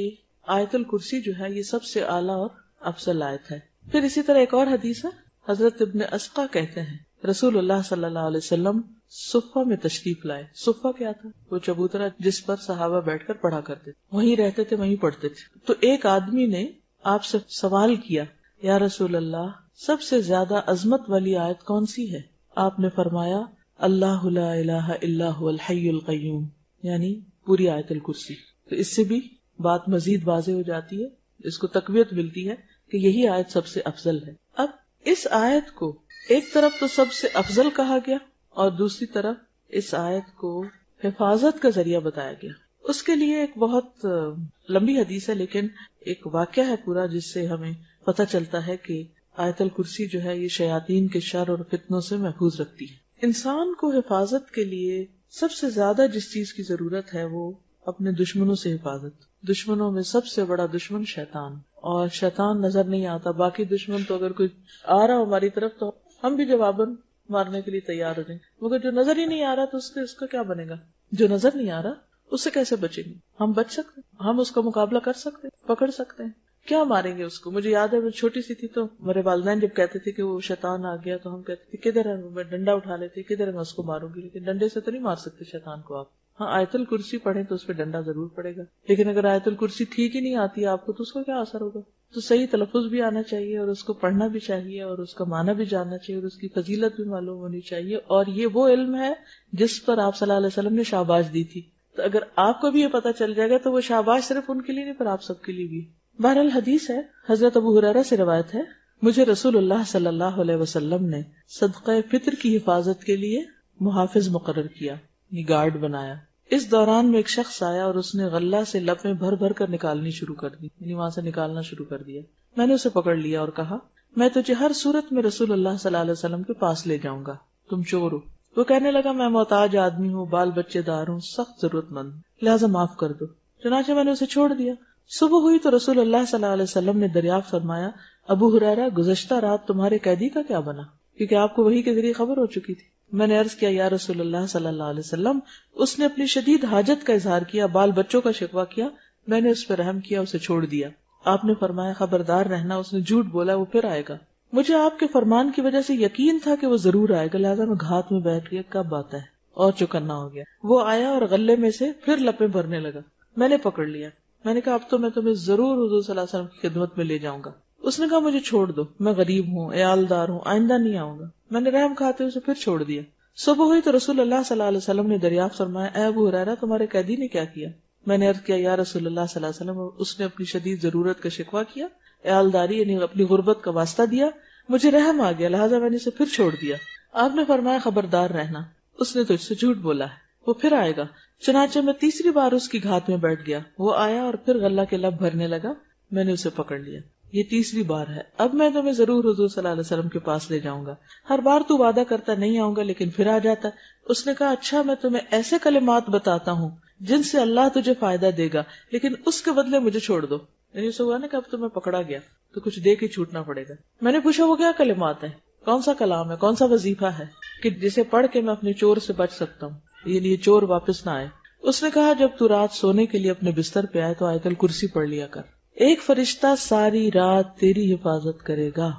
آیت الکرسی جو ہے یہ سب سے اعلیٰ اور افضل آیت ہے. پھر اسی طرح ایک اور حدیث ہے، حضرت ابن اسقا کہتے ہیں رسول اللہ صلی اللہ علیہ وسلم صفہ میں تشریف لائے. صفہ کیا تھا؟ وہ چبوترا جس پر صحابہ بیٹھ کر پڑھا کرتے تھے، وہیں رہتے تھے، وہیں پڑھتے تھے. تو ایک آدمی نے آپ سے سوال کیا، یا رسول اللہ، سب سے زیادہ عظمت والی آیت کون سی ہے؟ آپ نے فرمایا اللہ لا الہ الا هو الحی القیوم، یعنی پوری آیت الکرسی. تو اس سے بھی بات مزید واضح ہو جاتی ہے، اس کو تقویت ملتی ہے کہ یہی آیت سب سے افضل ہے. اب اس آیت کو ایک طرف تو سب سے افضل کہا گیا اور دوسری طرف اس آیت کو حفاظت کا ذریعہ بتایا گیا. اس کے لیے ایک بہت لمبی حدیث ہے، لیکن ایک واقعہ ہے پورا جس سے ہمیں پتہ چلتا ہے کہ آیت الکرسی جو ہے یہ شیاطین کے شر اور فتنوں سے محفوظ رکھتی ہے. انسان کو حفاظت کے لیے سب سے زیادہ جس چیز کی ضرورت ہے وہ اپنے دشمنوں سے حفاظت. دشمنوں میں سب سے بڑا دشمن شیطان، اور شیطان نظر نہیں آتا. باقی دشمن تو اگر کوئی آ رہا ہو ہماری طرف تو ہم بھی جواباً مارنے کے لیے تیار ہو جائیں، مگر جو نظر ہی نہیں آ رہا تو اس کا کیا بنے گا؟ جو نظر نہیں آ رہا اس سے کیسے بچیں گے؟ ہم بچ سکتے ہیں، ہم اس کا مقابلہ کر سکتے ہیں، پکڑ سکتے ہیں. کیا ماریں گے اس کو؟ مجھے یاد ہے میں چھوٹی سی تھی تو میرے والدین جب کہتے تھے کہ وہ شیطان آ گیا تو ہم کہتے تھے کدھر ہے، میں ڈنڈا اٹھا لیتے، کدھر ہے میں اس کو ماروں گی. لیکن ڈنڈے سے تو نہیں مار سکتے شیطان کو آپ. ہاں، آیت الکرسی پڑھیں تو اس پہ ڈنڈا ضرور پڑے گا، لیکن اگر آیت الکرسی ٹھیک ہی نہیں آتی آپ کو تو اس کا کیا اثر ہوگا؟ تو صحیح تلفظ بھی آنا چاہیے اور اس کو پڑھنا بھی چاہیے اور اس کا معنی بھی جاننا چاہیے اور اس کی فضیلت بھی معلوم ہونی چاہیے. اور یہ وہ علم ہے جس پر آپ صلی اللہ علیہ وسلم نے شاباش دی تھی. تو اگر آپ کو بھی یہ پتہ چل جائے گا تو وہ شاباش صرف ان کے لیے نہیں پر آپ سب کے لیے بھی. بہرحال حدیث ہے، حضرت ابو ہریرہ سے روایت ہے، مجھے رسول اللہ صلی اللہ علیہ وسلم نے صدقہ فطر کی حفاظت کے لیے محافظ مقرر کیا، یہ گارڈ بنایا. اس دوران میں ایک شخص آیا اور اس نے غلہ سے لپیں بھر بھر کر نکالنی شروع کر دی، یعنی وہاں سے نکالنا شروع کر دیا. میں نے اسے پکڑ لیا اور کہا میں تجھے ہر صورت میں رسول اللہ صلی اللہ علیہ وسلم کے پاس لے جاؤں گا، تم چور ہو. وہ کہنے لگا میں محتاج آدمی ہوں، بال بچے دار ہوں، سخت ضرورت مند، لہٰذا معاف کر دو. چنانچہ میں نے اسے چھوڑ دیا. صبح ہوئی تو رسول اللہ صلی اللہ علیہ وسلم نے دریافت فرمایا ابو ہریرہ گزشتہ رات تمہارے قیدی کا کیا بنا؟ کیونکہ آپ کو وحی کے ذریعے خبر ہو چکی تھی. میں نے عرض کیا یا رسول اللہ صلی اللہ علیہ وسلم اس نے اپنی شدید حاجت کا اظہار کیا، بال بچوں کا شکوہ کیا، میں نے اس پہ رحم کیا، اسے چھوڑ دیا. آپ نے فرمایا خبردار رہنا، اس نے جھوٹ بولا، وہ پھر آئے گا. مجھے آپ کے فرمان کی وجہ سے یقین تھا کہ وہ ضرور آئے گا، لہٰذا میں گھات میں بیٹھ گیا کب آتا ہے اور چکنا ہو گیا. وہ آیا اور غلے میں سے پھر لپیں بھرنے لگا. میں نے پکڑ لیا. میں نے کہا اب تو میں تمہیں ضرور حضور صلی اللہ علیہ وسلم کی خدمت میں لے جاؤں گا. اس نے کہا مجھے چھوڑ دو، میں غریب ہوں، عیالدار ہوں، آئندہ نہیں آؤں گا. میں نے رحم کھاتے اسے پھر چھوڑ دیا. صبح ہوئی تو رسول اللہ صلی اللہ علیہ وسلم نے دریافت فرمایا اے ابو ہریرہ تمہارے قیدی نے کیا کیا؟ میں نے عرض کیا یا رسول اللہ صلی اللہ علیہ وسلم اس نے اپنی شدید ضرورت کا شکوہ کیا، عیالداری یعنی اپنی غربت کا واسطہ دیا، مجھے رحم آ گیا، لہٰذا میں نے اسے پھر چھوڑ دیا۔ آپ نے فرمایا خبردار رہنا، اس نے تجھ سے جھوٹ بولا ہے، وہ پھر آئے گا۔ چنانچہ میں تیسری بار اس کی گھات میں بیٹھ گیا، وہ آیا اور پھر غلہ کے لب بھرنے لگا، میں نے اسے پکڑ لیا۔ یہ تیسری بار ہے، اب میں تمہیں ضرور حضور صلی اللہ علیہ وسلم کے پاس لے جاؤں گا، ہر بار تو وعدہ کرتا نہیں آؤں گا لیکن پھر آ جاتا۔ اس نے کہا اچھا، میں تمہیں ایسے کلمات بتاتا ہوں جن سے اللہ تجھے فائدہ دے گا، لیکن اس کے بدلے مجھے چھوڑ دو۔ یعنی اسے ہوا نا کہ اب تمہیں پکڑا گیا تو کچھ دے کے چھوٹنا پڑے گا۔ میں نے پوچھا وہ کیا کلمات ہیں، کون سا کلام ہے، کون سا وظیفہ ہے کہ جسے پڑھ کے میں اپنے چور سے بچ سکتا ہوں، یعنی یہ چور واپس نہ آئے۔ اس نے کہا جب تو رات سونے کے لیے اپنے بستر پہ آئے تو آیت الکرسی پڑھ لیا کر، ایک فرشتہ ساری رات تیری حفاظت کرے گا،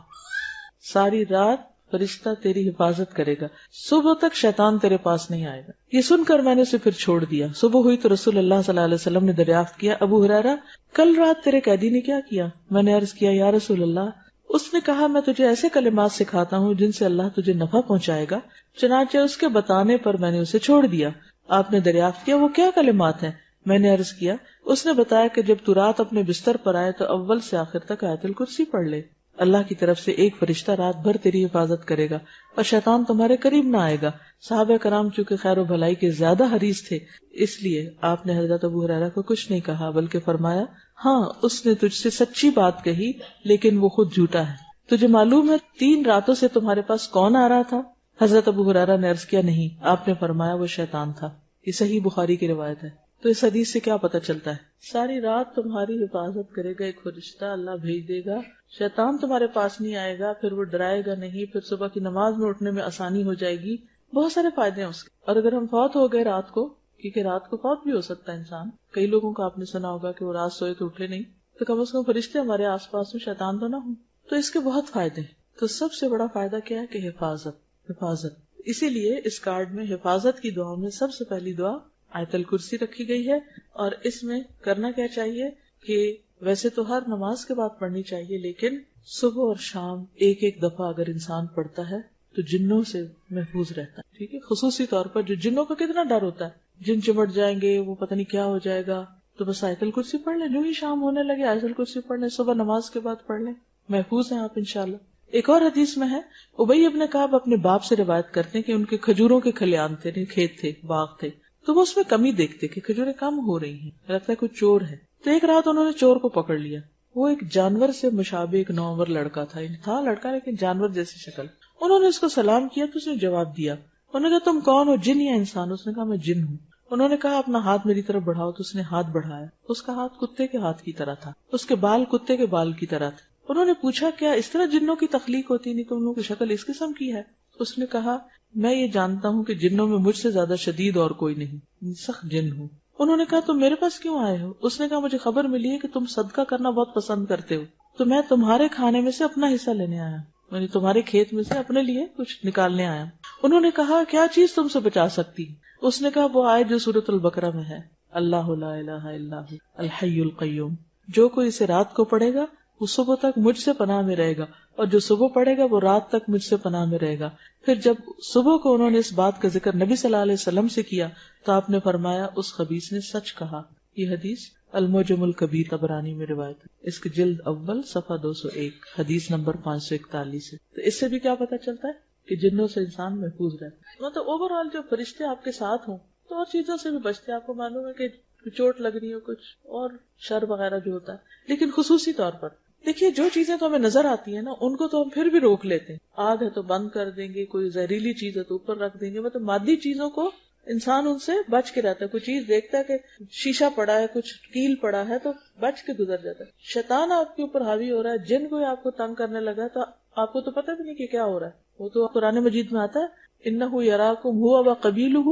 ساری رات فرشتہ تیری حفاظت کرے گا، صبح تک شیطان تیرے پاس نہیں آئے گا۔ یہ سن کر میں نے اسے پھر چھوڑ دیا۔ صبح ہوئی تو رسول اللہ صلی اللہ علیہ وسلم نے دریافت کیا، ابو ہریرہ کل رات تیرے قیدی نے کیا کیا؟ میں نے عرض کیا یا رسول اللہ، اس نے کہا میں تجھے ایسے کلمات سکھاتا ہوں جن سے اللہ تجھے نفع پہنچائے گا، چنانچہ اس کے بتانے پر میں نے اسے چھوڑ دیا۔ آپ نے دریافت کیا وہ کیا کلمات ہیں؟ میں نے عرض کیا، اس نے بتایا کہ جب تو رات اپنے بستر پر آئے تو اول سے آخر تک آیت الکرسی پڑھ لے، اللہ کی طرف سے ایک فرشتہ رات بھر تیری حفاظت کرے گا اور شیطان تمہارے قریب نہ آئے گا۔ صحابہ کرام چونکہ خیر و بھلائی کے زیادہ حریص تھے، اس لیے آپ نے حضرت ابو ہریرہ کو کچھ نہیں کہا، بلکہ فرمایا ہاں اس نے تجھ سے سچی بات کہی لیکن وہ خود جھوٹا ہے۔ تجھے معلوم ہے 3 راتوں سے تمہارے پاس کون آ رہا تھا؟ حضرت ابو ہریرہ نے عرض کیا نہیں۔ آپ نے فرمایا وہ شیطان تھا۔ یہ صحیح بخاری کی روایت ہے۔ تو اس حدیث سے کیا پتہ چلتا ہے؟ ساری رات تمہاری حفاظت کرے گا ایک فرشتہ، اللہ بھیج دے گا، شیطان تمہارے پاس نہیں آئے گا، پھر وہ ڈرائے گا نہیں، پھر صبح کی نماز میں اٹھنے میں آسانی ہو جائے گی، بہت سارے فائدے ہیں اس کے۔ اور اگر ہم فوت ہو گئے رات کو، کیونکہ رات کو فوت بھی ہو سکتا ہے انسان، کئی لوگوں کو آپ نے سنا ہوگا کہ وہ رات سوئے تو اٹھے نہیں، تو کم از کم فرشتے ہمارے آس پاس میں، شیطان تو نہ ہوں، تو اس کے بہت فائدے ہیں۔ تو سب سے بڑا فائدہ کیا ہے کہ حفاظت۔ اسی لیے اس کارڈ میں حفاظت کی دعا میں سب سے پہلی دعا آیت الکرسی رکھی گئی ہے۔ اور اس میں کرنا کیا چاہیے کہ ویسے تو ہر نماز کے بعد پڑھنی چاہیے، لیکن صبح اور شام ایک ایک دفعہ اگر انسان پڑھتا ہے تو جنوں سے محفوظ رہتا ہے۔ ٹھیک ہے، خصوصی طور پر جو جنوں کا کتنا ڈر ہوتا ہے، جن چمٹ جائیں گے، وہ پتہ نہیں کیا ہو جائے گا، تو بس آیت الکرسی پڑھ لیں، جو ہی شام ہونے لگے آیت الکرسی پڑھ لیں، صبح نماز کے بعد پڑھ لیں، محفوظ ہیں آپ انشاءاللہ۔ ایک اور حدیث میں ہے، ابی ابن کعب اپنے باپ سے روایت کرتے ہیں کہ ان کے کھجوروں کے کھلیان تھے، کھیت تھے، باغ تھے، تو وہ اس میں کمی دیکھتے کہ کھجوریں کم ہو رہی ہیں، لگتا ہے کوئی چور ہے۔ تو ایک رات انہوں نے چور کو پکڑ لیا، وہ ایک جانور سے مشابہ ایک نوعمر لڑکا تھا لڑکا لیکن جانور جیسی شکل۔ انہوں نے اس کو سلام کیا تو اس نے جواب دیا، انہوں نے کہا تم کون ہو، جن یا انسان؟ اس نے کہا میں جن ہوں۔ انہوں نے کہا اپنا ہاتھ میری طرف بڑھاؤ، تو اس نے ہاتھ بڑھایا، اس کا ہاتھ کتے کے ہاتھ کی طرح تھا، اس کے بال کتے کے بال کی طرح تھے۔ انہوں نے پوچھا کیا اس طرح جنوں کی تخلیق ہوتی؟ نہیں تم لوگوں کی شکل اس قسم کی ہے۔ اس نے کہا میں یہ جانتا ہوں کہ جنوں میں مجھ سے زیادہ شدید اور کوئی نہیں، سخت جن ہوں۔ انہوں نے کہا تم میرے پاس کیوں آئے ہو؟ اس نے کہا مجھے خبر ملی ہے کہ تم صدقہ کرنا بہت پسند کرتے ہو، تو میں تمہارے کھانے میں سے اپنا حصہ لینے آیا، یعنی تمہارے کھیت میں سے اپنے لیے کچھ نکالنے آیا۔ انہوں نے کہا کیا چیز تم سے بچا سکتی؟ اس نے کہا وہ آیت جو سورۃ البقرہ میں ہے، اللہ لا الہ الا هو الحی القیوم، جو کوئی اسے رات کو پڑھے گا وہ صبح تک مجھ سے پناہ میں رہے گا، اور جو صبح پڑھے گا وہ رات تک مجھ سے پناہ میں رہے گا۔ پھر جب صبح کو انہوں نے اس بات کا ذکر نبی صلی اللہ علیہ وسلم سے کیا تو آپ نے فرمایا اس خبیث نے سچ کہا۔ یہ حدیث المعجم الکبیر طبرانی میں روایت ہے، اس کی جلد اول صفحہ 201، حدیث نمبر 541 ہے۔ تو اس سے بھی کیا پتہ چلتا ہے کہ جنوں سے انسان محفوظ رہتا ہے۔ مطلب اوور آل جو فرشتے آپ کے ساتھ ہوں تو اور چیزوں سے بھی بچتے ہیں۔ آپ کو معلوم ہے کہ چوٹ لگ رہی ہو، کچھ اور شر وغیرہ جو ہوتا ہے، لیکن خصوصی طور پر دیکھیے جو چیزیں تو ہمیں نظر آتی ہیں نا ان کو تو ہم پھر بھی روک لیتے ہیں، آگ ہے تو بند کر دیں گے، کوئی زہریلی چیز ہے تو اوپر رکھ دیں گے، مطلب مادی چیزوں کو انسان ان سے بچ کے رہتا ہے۔ کوئی چیز دیکھتا ہے کہ شیشہ پڑا ہے، کچھ کیل پڑا ہے تو بچ کے گزر جاتا ہے۔ شیطان آپ کے اوپر حاوی ہو رہا ہے، جن کوئی آپ کو تنگ کرنے لگا ہے تو آپ کو تو پتہ بھی نہیں کہ کیا ہو رہا ہے۔ وہ تو قرآن مجید میں آتا ہے انہ یراکم ھو وقبیلہ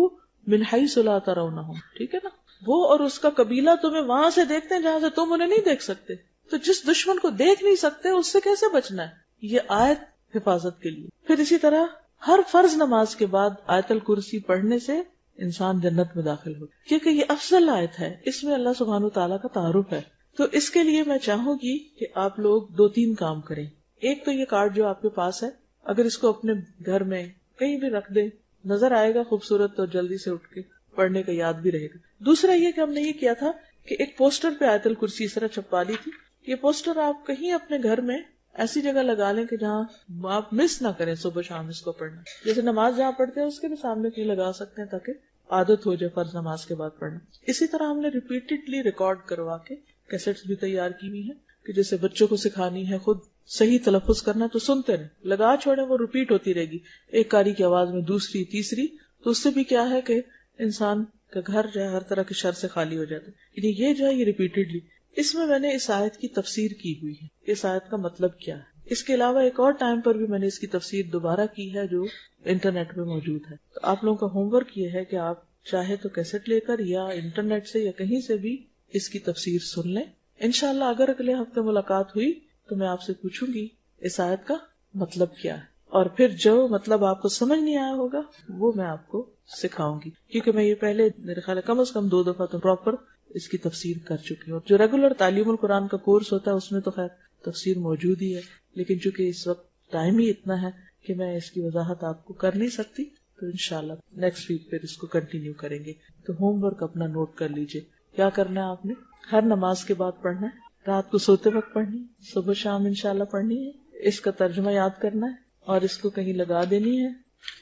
من حیث لا ترونہم، ٹھیک ہے نا، وہ اور اس کا قبیلہ تمہیں وہاں سے دیکھتے ہیں جہاں سے تم انہیں نہیں دیکھ سکتے۔ تو جس دشمن کو دیکھ نہیں سکتے اس سے کیسے بچنا ہے؟ یہ آیت حفاظت کے لیے۔ پھر اسی طرح ہر فرض نماز کے بعد آیت الکرسی پڑھنے سے انسان جنت میں داخل ہو، کیونکہ یہ افضل آیت ہے، اس میں اللہ سبحانہ وتعالیٰ کا تعارف ہے۔ تو اس کے لیے میں چاہوں گی کہ آپ لوگ 2-3 کام کریں۔ ایک تو یہ کارڈ جو آپ کے پاس ہے، اگر اس کو اپنے گھر میں کہیں بھی رکھ دیں، نظر آئے گا خوبصورت، تو جلدی سے اٹھ کے پڑھنے کا یاد بھی رہے گا۔ دوسرا یہ کہ ہم نے یہ کیا تھا کہ ایک پوسٹر پہ آیت الکرسی اس طرح چھپا لی تھی۔ یہ پوسٹر آپ کہیں اپنے گھر میں ایسی جگہ لگا لیں کہ جہاں آپ مس نہ کریں صبح شام اس کو پڑھنا. جیسے نماز جہاں پڑھتے ہیں اس کے بھی سامنے کہیں لگا سکتے ہیں تاکہ عادت ہو جائے فرض نماز کے بعد پڑھنا. اسی طرح ہم نے ریپیٹڈلی ریکارڈ کروا کے کیسٹس بھی تیار کی ہوئی ہیں کہ جیسے بچوں کو سکھانی ہے خود صحیح تلفظ کرنا تو سنتے رہیں, لگا چھوڑیں وہ ریپیٹ ہوتی رہے گی ایک قاری کی آواز میں دوسری تیسری, تو اس سے بھی کیا ہے کہ انسان کا گھر جو ہے ہر طرح کی شر سے خالی ہو جاتا ہے. یعنی یہ جو ہے یہ ریپیٹڈلی. اس میں نے اس آیت کی تفسیر کی ہوئی ہے, اس آیت کا مطلب کیا ہے. اس کے علاوہ ایک اور ٹائم پر بھی میں نے اس کی تفسیر دوبارہ کی ہے جو انٹرنیٹ میں موجود ہے. تو آپ لوگوں کا ہوم ورک یہ ہے کہ آپ چاہے تو کیسٹ لے کر یا انٹرنیٹ سے یا کہیں سے بھی اس کی تفسیر سن لیں. انشاءاللہ اگر اگلے ہفتے ملاقات ہوئی تو میں آپ سے پوچھوں گی اس آیت کا مطلب کیا ہے, اور پھر جو مطلب آپ کو سمجھ نہیں آیا ہوگا وہ میں آپ کو سکھاؤں گی, کیونکہ میں یہ پہلے میرے خیال ہے کم از کم 2 دفعہ تو پراپر اس کی تفسیر کر چکی ہوں. جو ریگولر تعلیم القرآن کا کورس ہوتا ہے اس میں تو خیر تفسیر موجود ہی ہے, لیکن چونکہ اس وقت ٹائم ہی اتنا ہے کہ میں اس کی وضاحت آپ کو کر نہیں سکتی, تو انشاءاللہ نیکسٹ ویک پھر اس کو کنٹینیو کریں گے. تو ہوم ورک اپنا نوٹ کر لیجئے. کیا کرنا ہے آپ نے, ہر نماز کے بعد پڑھنا ہے, رات کو سوتے وقت پڑھنی ہے, صبح شام انشاءاللہ پڑھنی ہے. اس کا ترجمہ یاد کرنا ہے اور اس کو کہیں لگا دینی ہے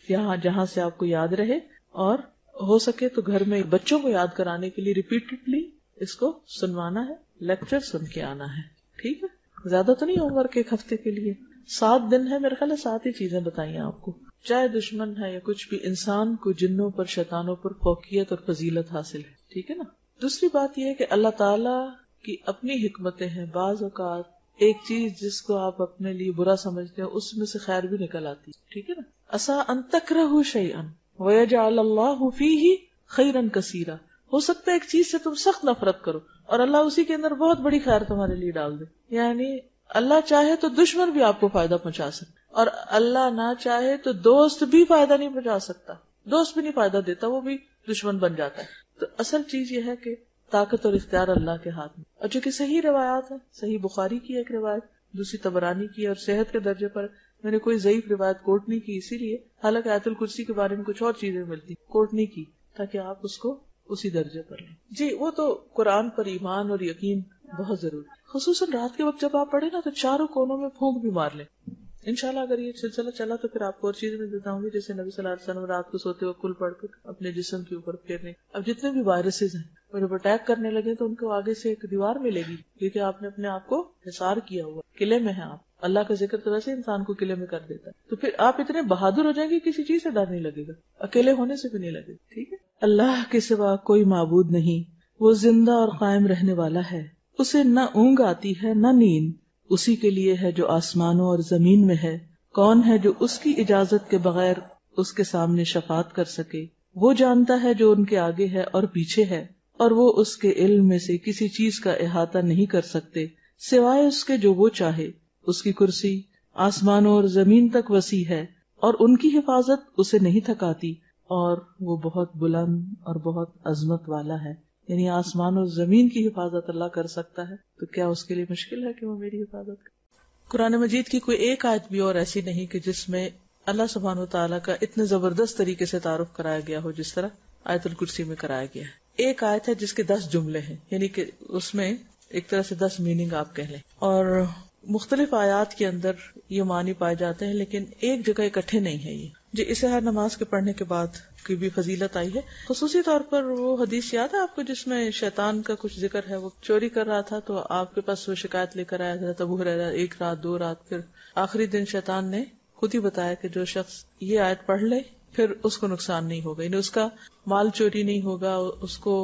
یہاں جہاں سے آپ کو یاد رہے, اور ہو سکے تو گھر میں بچوں کو یاد کرانے کے لیے ریپیٹڈلی اس کو سنوانا ہے, لیکچر سن کے آنا ہے. ٹھیک ہے, زیادہ تو نہیں ہوم ورک ایک ہفتے کے لیے, 7 دن ہے میرے خیال ہے. 7 ہی چیزیں بتائیں آپ کو, چاہے دشمن ہے یا کچھ بھی, انسان کو جنوں پر شیطانوں پر فوقیت اور فضیلت حاصل ہے. ٹھیک ہے نا. دوسری بات یہ ہے کہ اللہ تعالی کی اپنی حکمتیں ہیں. بعض اوقات ایک چیز جس کو آپ اپنے لیے برا سمجھتے ہیں اس میں سے خیر بھی نکل آتی. ٹھیک ہے نا. عسیٰ ان تکرہوا شیئا ویجعل اللہ فیہ خیرا کثیرا. ہو سکتا ہے ایک چیز سے تم سخت نفرت کرو اور اللہ اسی کے اندر بہت بڑی خیر تمہارے لیے ڈال دے. یعنی اللہ چاہے تو دشمن بھی آپ کو فائدہ پہنچا سکتا, اور اللہ نہ چاہے تو دوست بھی فائدہ نہیں پہنچا سکتا. دوست بھی نہیں فائدہ دیتا, وہ بھی دشمن بن جاتا ہے. تو اصل چیز یہ ہے کہ طاقت اور اختیار اللہ کے ہاتھ میں. اور جو کہ صحیح روایات ہیں, صحیح بخاری کی ایک روایت, دوسری طبرانی کی, اور صحت کے درجے پر میں نے کوئی ضعیف روایت کوٹ نہیں کی اسی لیے, حالانکہ آیت الکرسی کے بارے میں کچھ اور چیزیں ملتی, کوٹ نہیں کی تاکہ آپ اس کو اسی درجے پر لیں. جی وہ تو قرآن پر ایمان اور یقین بہت ضروری, خصوصاً رات کے وقت جب آپ پڑھیں نا تو چاروں کونوں میں پھونک بھی مار لیں. انشاءاللہ اگر یہ سلسلہ چلا تو پھر آپ کو اور چیزیں میں بتاؤں گی, جیسے نبی صلی اللہ علیہ وسلم رات کو سوتے وقت کل پڑھ کر اپنے جسم کے اوپر پھیرنے. اب جتنے بھی وائرسز ہیں وہ جب اٹیک کرنے لگے تو ان کو آگے سے ایک دیوار ملے گی, کیونکہ آپ نے اپنے آپ کو حصار کیا ہوا, قلعے میں ہیں آپ. اللہ کا ذکر تو ویسے انسان کو قلعے میں کر دیتا ہے, تو پھر آپ اتنے بہادر ہو جائیں گے کسی چیز سے ڈر نہیں لگے گا, اکیلے ہونے سے بھی نہیں لگے. ٹھیک ہے. اللہ کے سوا کوئی معبود نہیں, وہ زندہ اور قائم رہنے والا ہے, اسے نہ اونگ آتی ہے نہ نیند, اسی کے لیے ہے جو آسمانوں اور زمین میں ہے. کون ہے جو اس کی اجازت کے بغیر اس کے سامنے شفاعت کر سکے؟ وہ جانتا ہے جو ان کے آگے ہے اور پیچھے ہے, اور وہ اس کے علم میں سے کسی چیز کا احاطہ نہیں کر سکتے سوائے اس کے جو وہ چاہے. اس کی کرسی آسمانوں اور زمین تک وسیع ہے, اور ان کی حفاظت اسے نہیں تھکاتی, اور وہ بہت بلند اور بہت عظمت والا ہے. یعنی آسمان اور زمین کی حفاظت اللہ کر سکتا ہے, تو کیا اس کے لیے مشکل ہے کہ وہ میری حفاظت کرے؟ قرآن مجید کی کوئی ایک آیت بھی اور ایسی نہیں کہ جس میں اللہ سبحانہ و تعالیٰ کا اتنے زبردست طریقے سے تعارف کرایا گیا ہو جس طرح آیت الکرسی میں کرایا گیا ہے. ایک آیت ہے جس کے 10 جملے ہیں, یعنی کہ اس میں ایک طرح سے 10 میننگ آپ کہہ لیں, اور مختلف آیات کے اندر یہ معنی پائے جاتے ہیں, لیکن ایک جگہ اکٹھے نہیں ہے یہ. جی اسے ہر نماز کے پڑھنے کے بعد کی بھی فضیلت آئی ہے. خصوصی طور پر وہ حدیث یاد ہے آپ کو جس میں شیطان کا کچھ ذکر ہے, وہ چوری کر رہا تھا تو آپ کے پاس وہ شکایت لے کر آیا حضرت ابو ہریرہ, 1 رات 2 رات, پھر آخری دن شیطان نے خود ہی بتایا کہ جو شخص یہ آیت پڑھ لے پھر اس کو نقصان نہیں ہوگا, یعنی اس کا مال چوری نہیں ہوگا, اس کو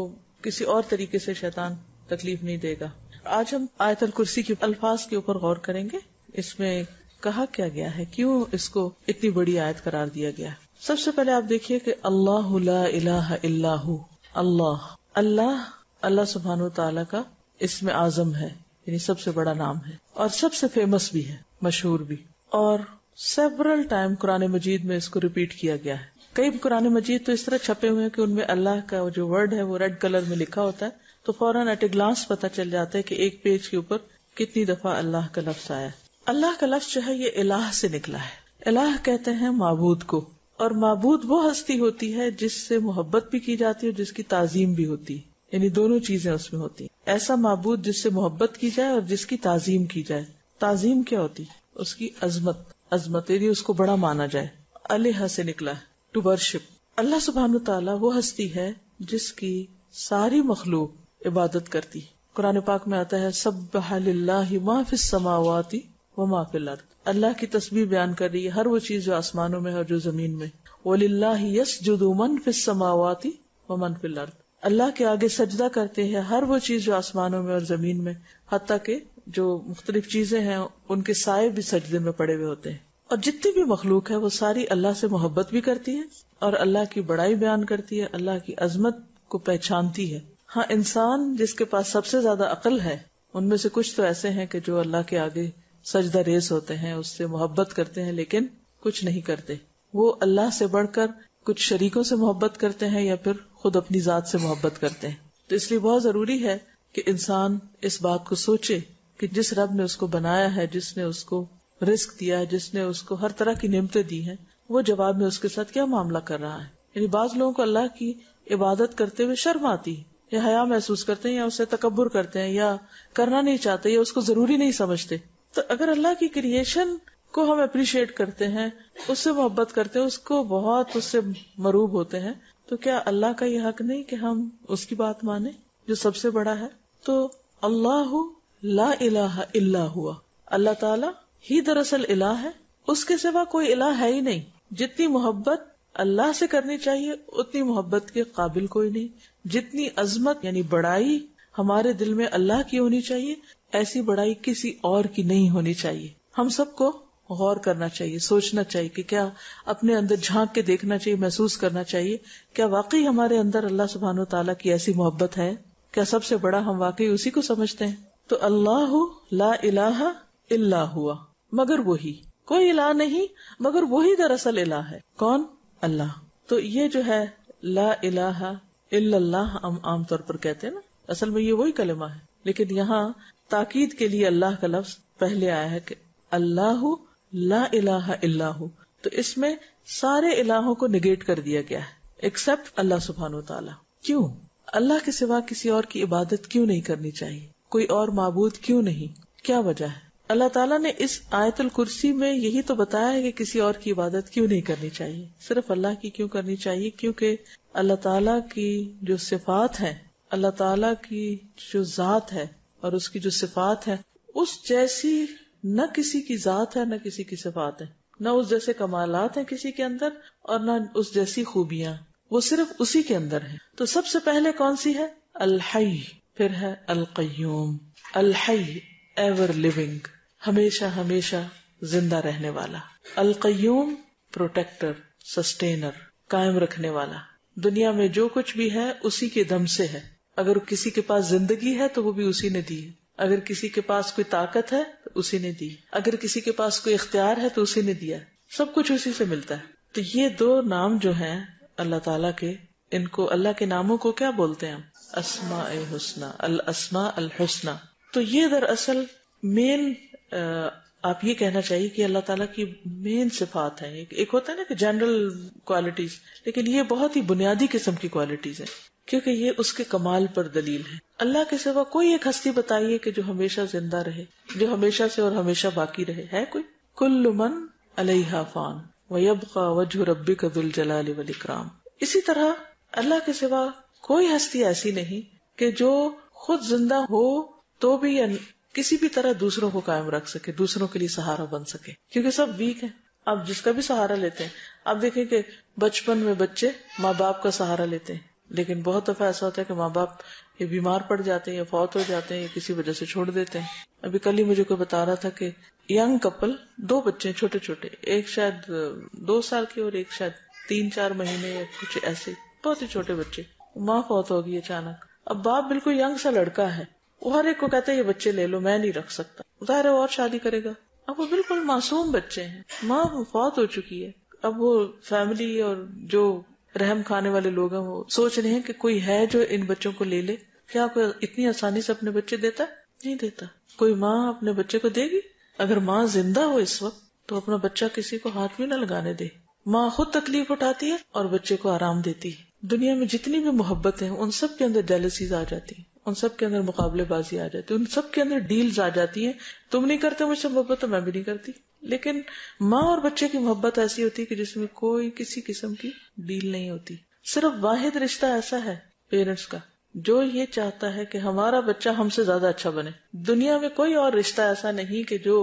کسی اور طریقے سے شیطان تکلیف نہیں دے گا. آج ہم آیت الکرسی کے الفاظ کے اوپر غور کریں گے. اس میں کہا کیا گیا ہے, کیوں اس کو اتنی بڑی آیت قرار دیا گیا ہے. سب سے پہلے آپ دیکھیے کہ اللہ لا الہ الا ہو, اللہ سبحانہ و تعالیٰ کا اسم اعظم ہے, یعنی سب سے بڑا نام ہے, اور سب سے فیمس بھی ہے, مشہور بھی, اور سیورل ٹائم قرآن مجید میں اس کو ریپیٹ کیا گیا ہے. کئی قرآن مجید تو اس طرح چھپے ہوئے ہیں کہ ان میں اللہ کا جو ورڈ ہے وہ ریڈ کلر میں لکھا ہوتا ہے, تو فوراً ایٹ اے گلانس پتہ چل جاتا ہے کہ ایک پیج کے اوپر کتنی دفعہ اللہ کا لفظ آیا. اللہ کا لفظ جو ہے یہ الہ سے نکلا ہے. الہ کہتے ہیں معبود کو, اور معبود وہ ہستی ہوتی ہے جس سے محبت بھی کی جاتی ہے اور جس کی تعظیم بھی ہوتی ہے, یعنی دونوں چیزیں اس میں ہوتی ہیں. ایسا معبود جس سے محبت کی جائے اور جس کی تعظیم کی جائے. تعظیم کیا ہوتی؟ اس کی عظمت یعنی اس کو بڑا مانا جائے. الہ سے نکلا ہے, ٹو ورشپ. اللہ سبحانہ وتعالی وہ ہستی ہے جس کی ساری مخلوق عبادت کرتی. قرآن پاک میں آتا ہے سبح للہ ما فی السماوات وما فی الارض. اللہ کی تسبیح بیان کر رہی ہے ہر وہ چیز جو آسمانوں میں ہے اور جو زمین میں. وَلِلَّهِ يَسْجُدُ مَن فِي السَّمَاوَاتِ وَمَن فِي الْأَرْضِ. اللہ کے آگے سجدہ کرتے ہیں ہر وہ چیز جو آسمانوں میں اور زمین میں, حتیٰ کہ جو مختلف چیزیں ہیں ان کے سائے بھی سجدے میں پڑے ہوئے ہوتے ہیں. اور جتنی بھی مخلوق ہے وہ ساری اللہ سے محبت بھی کرتی ہے اور اللہ کی بڑائی بیان کرتی ہے, اللہ کی عظمت کو پہچانتی ہے. ہاں, انسان جس کے پاس سب سے زیادہ عقل ہے ان میں سے کچھ تو ایسے ہیں کہ جو اللہ کے آگے سجدہ ریز ہوتے ہیں, اس سے محبت کرتے ہیں لیکن کچھ نہیں کرتے. وہ اللہ سے بڑھ کر کچھ شریکوں سے محبت کرتے ہیں یا پھر خود اپنی ذات سے محبت کرتے ہیں. تو اس لیے بہت ضروری ہے کہ انسان اس بات کو سوچے کہ جس رب نے اس کو بنایا ہے, جس نے اس کو رزق دیا ہے, جس نے اس کو ہر طرح کی نعمتیں دی ہیں, وہ جواب میں اس کے ساتھ کیا معاملہ کر رہا ہے. یعنی بعض لوگوں کو اللہ کی عبادت کرتے ہوئے شرم آتی ہے یا حیا محسوس کرتے ہیں یا اسے تکبر کرتے ہیں یا کرنا نہیں چاہتے یا اس کو ضروری نہیں سمجھتے. تو اگر اللہ کی کریشن کو ہم اپریشیٹ کرتے ہیں, اس سے محبت کرتے ہیں, اس کو بہت اس سے مروب ہوتے ہیں, تو کیا اللہ کا یہ حق نہیں کہ ہم اس کی بات مانیں جو سب سے بڑا ہے؟ تو اللہ لا الہ الا ہوا, اللہ تعالی ہی دراصل الہ ہے, اس کے سوا کوئی الہ ہے ہی نہیں. جتنی محبت اللہ سے کرنی چاہیے اتنی محبت کے قابل کوئی نہیں. جتنی عظمت یعنی بڑائی ہمارے دل میں اللہ کی ہونی چاہیے, ایسی بڑائی کسی اور کی نہیں ہونی چاہیے. ہم سب کو غور کرنا چاہیے, سوچنا چاہیے کہ کیا اپنے اندر جھانک کے دیکھنا چاہیے, محسوس کرنا چاہیے کیا واقعی ہمارے اندر اللہ سبحانہ وتعالیٰ کی ایسی محبت ہے, کیا سب سے بڑا ہم واقعی اسی کو سمجھتے ہیں. تو اللہ لا الہ الا ہوا, مگر وہی, کوئی الہ نہیں مگر وہی دراصل الہ ہے. کون؟ اللہ. تو یہ جو ہے لا الہ الا اللہ ہم عام طور پر کہتے ہیں نا, اصل میں یہ وہی کلمہ ہے, لیکن یہاں تاکید کے لیے اللہ کا لفظ پہلے آیا ہے کہ اللہ لا الہ الا ہو. تو اس میں سارے الہوں کو نگیٹ کر دیا گیا ہے ایکسپٹ اللہ سبحانہ وتعالی. کیوں؟ اللہ کے سوا کسی اور کی عبادت کیوں نہیں کرنی چاہیے, کوئی اور معبود کیوں نہیں, کیا وجہ ہے؟ اللہ تعالیٰ نے اس آیت الکرسی میں یہی تو بتایا ہے کہ کسی اور کی عبادت کیوں نہیں کرنی چاہیے, صرف اللہ کی کیوں کرنی چاہیے. کیونکہ اللہ تعالیٰ کی جو صفات ہیں, اللہ تعالیٰ کی جو ذات ہے اور اس کی جو صفات ہے, اس جیسی نہ کسی کی ذات ہے نہ کسی کی صفات ہے, نہ اس جیسے کمالات ہیں کسی کے اندر اور نہ اس جیسی خوبیاں, وہ صرف اسی کے اندر ہیں. تو سب سے پہلے کون سی ہے؟ الحی, پھر ہے القیوم. الحی ایور لیونگ, ہمیشہ ہمیشہ زندہ رہنے والا. القیوم پروٹیکٹر, سسٹینر, قائم رکھنے والا. دنیا میں جو کچھ بھی ہے اسی کے دم سے ہے. اگر کسی کے پاس زندگی ہے تو وہ بھی اسی نے دی ہے, اگر کسی کے پاس کوئی طاقت ہے تو اسی نے دی, اگر کسی کے پاس کوئی اختیار ہے تو اسی نے دیا. سب کچھ اسی سے ملتا ہے. تو یہ دو نام جو ہیں اللہ تعالیٰ کے, ان کو اللہ کے ناموں کو کیا بولتے ہیں ہم؟ اسماء حسنہ, الاسماء الحسنہ. تو یہ دراصل مین آپ یہ کہنا چاہیے کہ اللہ تعالیٰ کی مین صفات ہیں. ایک ہوتا ہے نا کہ جنرل کوالٹیز, لیکن یہ بہت ہی بنیادی قسم کی کوالٹیز ہیں کیونکہ یہ اس کے کمال پر دلیل ہے. اللہ کے سوا کوئی ایک ہستی بتائیے کہ جو ہمیشہ زندہ رہے, جو ہمیشہ سے اور ہمیشہ باقی رہے, ہے کوئی؟ کل من علیہا فان ویبقى وجہ ربک ذو الجلال والاکرام. اسی طرح اللہ کے سوا کوئی ہستی ایسی نہیں کہ جو خود زندہ ہو تو بھی یا کسی بھی طرح دوسروں کو قائم رکھ سکے, دوسروں کے لیے سہارا بن سکے, کیونکہ سب ویک ہیں. آپ جس کا بھی سہارا لیتے ہیں, آپ دیکھیں کہ بچپن میں بچے ماں باپ کا سہارا لیتے ہیں, لیکن بہت دفعہ ایسا ہوتا ہے کہ ماں باپ یہ بیمار پڑ جاتے ہیں یا فوت ہو جاتے ہیں یا کسی وجہ سے چھوڑ دیتے ہیں. ابھی کل ہی مجھے کوئی بتا رہا تھا کہ ینگ کپل, 2 بچے چھوٹے چھوٹے, ایک شاید 2 سال کے اور ایک شاید 3-4 مہینے یا کچھ ایسے, بہت ہی چھوٹے بچے, ماں فوت ہوگی اچانک. اب باپ بالکل ینگ سا لڑکا ہے, وہ ہر ایک کو کہتا ہے یہ بچے لے لو, میں نہیں رکھ سکتا. ظاہر ہے اور شادی کرے گا. اب وہ بالکل معصوم بچے ہیں, ماں فوت ہو چکی ہے. اب وہ فیملی اور جو رحم کھانے والے لوگ ہیں وہ سوچ رہے ہیں کہ کوئی ہے جو ان بچوں کو لے لے. کیا کوئی اتنی آسانی سے اپنے بچے دیتا؟ نہیں دیتا. کوئی ماں اپنے بچے کو دے گی؟ اگر ماں زندہ ہو اس وقت تو اپنا بچہ کسی کو ہاتھ بھی نہ لگانے دے. ماں خود تکلیف اٹھاتی ہے اور بچے کو آرام دیتی ہے. دنیا میں جتنی بھی محبت ہیں ان سب کے اندر جیلسیز آ جاتی ہیں, ان سب کے اندر مقابلے بازی آ جاتی ہے، ان سب کے اندر ڈیلز آ جاتی ہیں. تم نہیں کرتے مجھ سے محبت تو میں بھی نہیں کرتی. لیکن ماں اور بچے کی محبت ایسی ہوتی ہے کہ جس میں کوئی کسی قسم کی ڈیل نہیں ہوتی. صرف واحد رشتہ ایسا ہے پیرنٹس کا جو یہ چاہتا ہے کہ ہمارا بچہ ہم سے زیادہ اچھا بنے. دنیا میں کوئی اور رشتہ ایسا نہیں کہ جو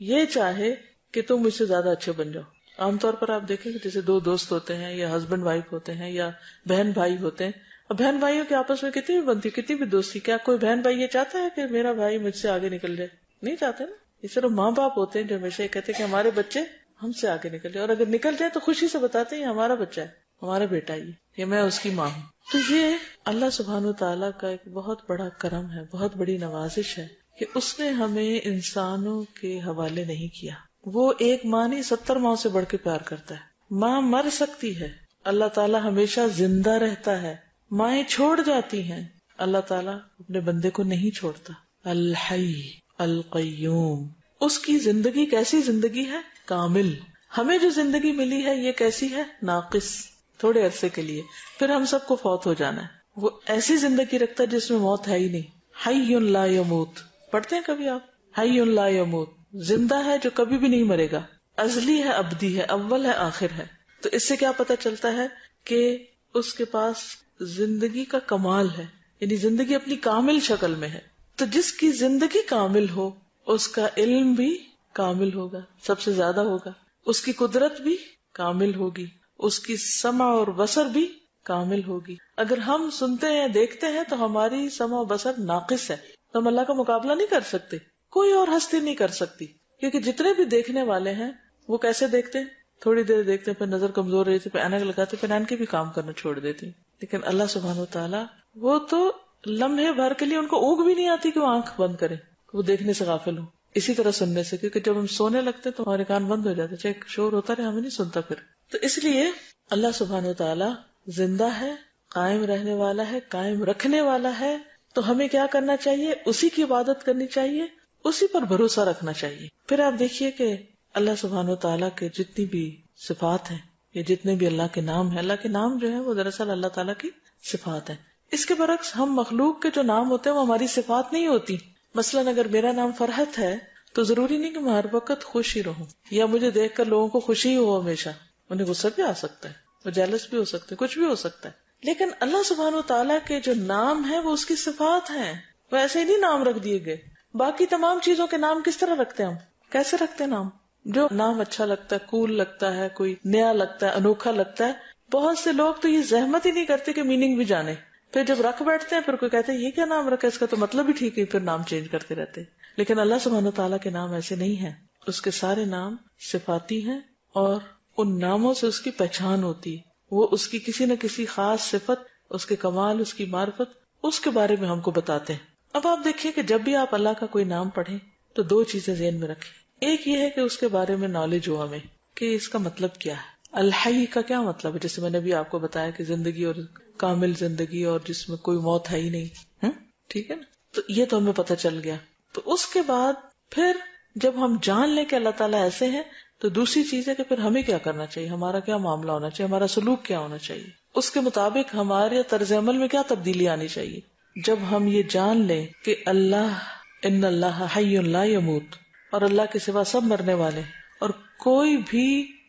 یہ چاہے کہ تم مجھ سے زیادہ اچھے بن جاؤ. عام طور پر آپ دیکھیں کہ جیسے دو دوست ہوتے ہیں یا ہسبینڈ وائف ہوتے ہیں یا بہن بھائی ہوتے ہیں، اور بہن بھائیوں کے آپس میں کتنی بھی بنتی، کتنی بھی دوستی، کیا کوئی بہن بھائی یہ چاہتا ہے کہ میرا بھائی مجھ سے آگے نکل جائے؟ نہیں چاہتے نا. یہ صرف ماں باپ ہوتے ہیں جو ہمیشہ یہ کہتے ہیں کہ ہمارے بچے ہم سے آگے نکل جائے، اور اگر نکل جائے تو خوشی سے بتاتے ہیں یہ ہمارا بچہ ہے، ہمارا بیٹا یہ میں اس کی ماں ہوں. تو یہ اللہ سبحانہ و تعالیٰ کا ایک بہت بڑا کرم ہے، بہت بڑی نوازش ہے کہ اس نے ہمیں انسانوں کے حوالے نہیں کیا. وہ ایک ماں نہیں 70 ماں سے بڑھ کے پیار کرتا ہے. ماں مر سکتی ہے، اللہ تعالیٰ ہمیشہ زندہ رہتا ہے. مائیں چھوڑ جاتی ہیں، اللہ تعالیٰ اپنے بندے کو نہیں چھوڑتا. الحی القیوم. اس کی زندگی کیسی زندگی ہے؟ کامل. ہمیں جو زندگی ملی ہے یہ کیسی ہے؟ ناقص، تھوڑے عرصے کے لیے، پھر ہم سب کو فوت ہو جانا ہے. وہ ایسی زندگی رکھتا ہے جس میں موت ہے ہی نہیں. حی لا یموت پڑھتے ہیں کبھی آپ؟ حی لا یموت، زندہ ہے جو کبھی بھی نہیں مرے گا، ازلی ہے، ابدی ہے، اول ہے، آخر ہے. تو اس سے کیا پتا چلتا ہے کہ اس کے پاس زندگی کا کمال ہے، یعنی زندگی اپنی کامل شکل میں ہے. تو جس کی زندگی کامل ہو اس کا علم بھی کامل ہوگا، سب سے زیادہ ہوگا. اس کی قدرت بھی کامل ہوگی، اس کی سمع اور بصر بھی کامل ہوگی. اگر ہم سنتے ہیں دیکھتے ہیں تو ہماری سمع و بصر ناقص ہے، تو ہم اللہ کا مقابلہ نہیں کر سکتے. کوئی اور ہستی نہیں کر سکتی، کیونکہ جتنے بھی دیکھنے والے ہیں وہ کیسے دیکھتے ہیں؟ تھوڑی دیر دیکھتے ہیں، پھر نظر کمزور رہتی، پھر اینک لگاتے، پھر اینک بھی کام کرنا چھوڑ دیتی. لیکن اللہ سبحانہ و تعالیٰ وہ تو لمحے بھر کے لیے ان کو اونگ بھی نہیں آتی کہ وہ آنکھ بند کرے، وہ دیکھنے سے غافل ہو. اسی طرح سننے سے، کیونکہ جب ہم سونے لگتے تو ہمارے کان بند ہو جاتے، چاہے شور ہوتا رہے ہمیں نہیں سنتا پھر. تو اس لیے اللہ سبحانہ و تعالیٰ زندہ ہے، قائم رہنے والا ہے، قائم رکھنے والا ہے. تو ہمیں کیا کرنا چاہیے؟ اسی کی عبادت کرنی چاہیے، اسی پر بھروسہ رکھنا چاہیے. پھر آپ دیکھیے کہ اللہ سبحانہ و تعالیٰ کے جتنی بھی صفات ہیں یا جتنے بھی اللہ کے نام ہیں، اللہ کے نام جو ہیں وہ دراصل اللہ تعالیٰ کی صفات ہیں. اس کے برعکس ہم مخلوق کے جو نام ہوتے ہیں وہ ہماری صفات نہیں ہوتی. مثلاً اگر میرا نام فرحت ہے تو ضروری نہیں کہ میں ہر وقت خوش ہی رہوں، یا مجھے دیکھ کر لوگوں کو خوشی ہو ہمیشہ. انہیں غصہ بھی آ سکتا ہے، وہ جیلس بھی ہو سکتے، کچھ بھی ہو سکتا ہے. لیکن اللہ سبحانہ و تعالیٰ کے جو نام ہیں وہ اس کی صفات ہیں، وہ ایسے ہی نہیں نام رکھ دیے گئے. باقی تمام چیزوں کے نام کس طرح رکھتے ہیں ہم؟ کیسے رکھتے ہیں نام؟ جو نام اچھا لگتا ہے، کول لگتا ہے، کوئی نیا لگتا ہے، انوکھا لگتا ہے. بہت سے لوگ تو یہ زحمت ہی نہیں کرتے کہ میننگ بھی جانے، پھر جب رکھ بیٹھتے ہیں پھر کوئی کہتے ہیں یہ کیا نام رکھا، اس کا تو مطلب ہی ٹھیک ہے، پھر نام چینج کرتے رہتے ہیں. لیکن اللہ سبحانہ تعالیٰ کے نام ایسے نہیں ہیں، اس کے سارے نام صفاتی ہیں، اور ان ناموں سے اس کی پہچان ہوتی ہے. وہ اس کی کسی نہ کسی خاص صفت، اس کے کمال، اس کی معرفت، اس کے بارے میں ہم کو بتاتے ہیں. اب آپ دیکھیے کہ جب بھی آپ اللہ کا کوئی نام پڑھیں تو دو چیزیں ذہن میں رکھیں. ایک یہ ہے کہ اس کے بارے میں نالج ہو ہمیں کہ اس کا مطلب کیا ہے. الحی کا کیا مطلب ہے؟ جیسے میں نے بھی آپ کو بتایا کہ زندگی اور کامل زندگی اور جس میں کوئی موت ہے ہی نہیں. ٹھیک ہے نا؟ تو یہ تو ہمیں پتہ چل گیا. تو اس کے بعد پھر جب ہم جان لیں کہ اللہ تعالیٰ ایسے ہیں تو دوسری چیز ہے کہ پھر ہمیں کیا کرنا چاہیے، ہمارا کیا معاملہ ہونا چاہیے، ہمارا سلوک کیا ہونا چاہیے، اس کے مطابق ہمارے طرز عمل میں کیا تبدیلی آنی چاہیے. جب ہم یہ جان لیں کہ اللہ ان اللہ حی لا یموت، اور اللہ کے سوا سب مرنے والے، اور کوئی بھی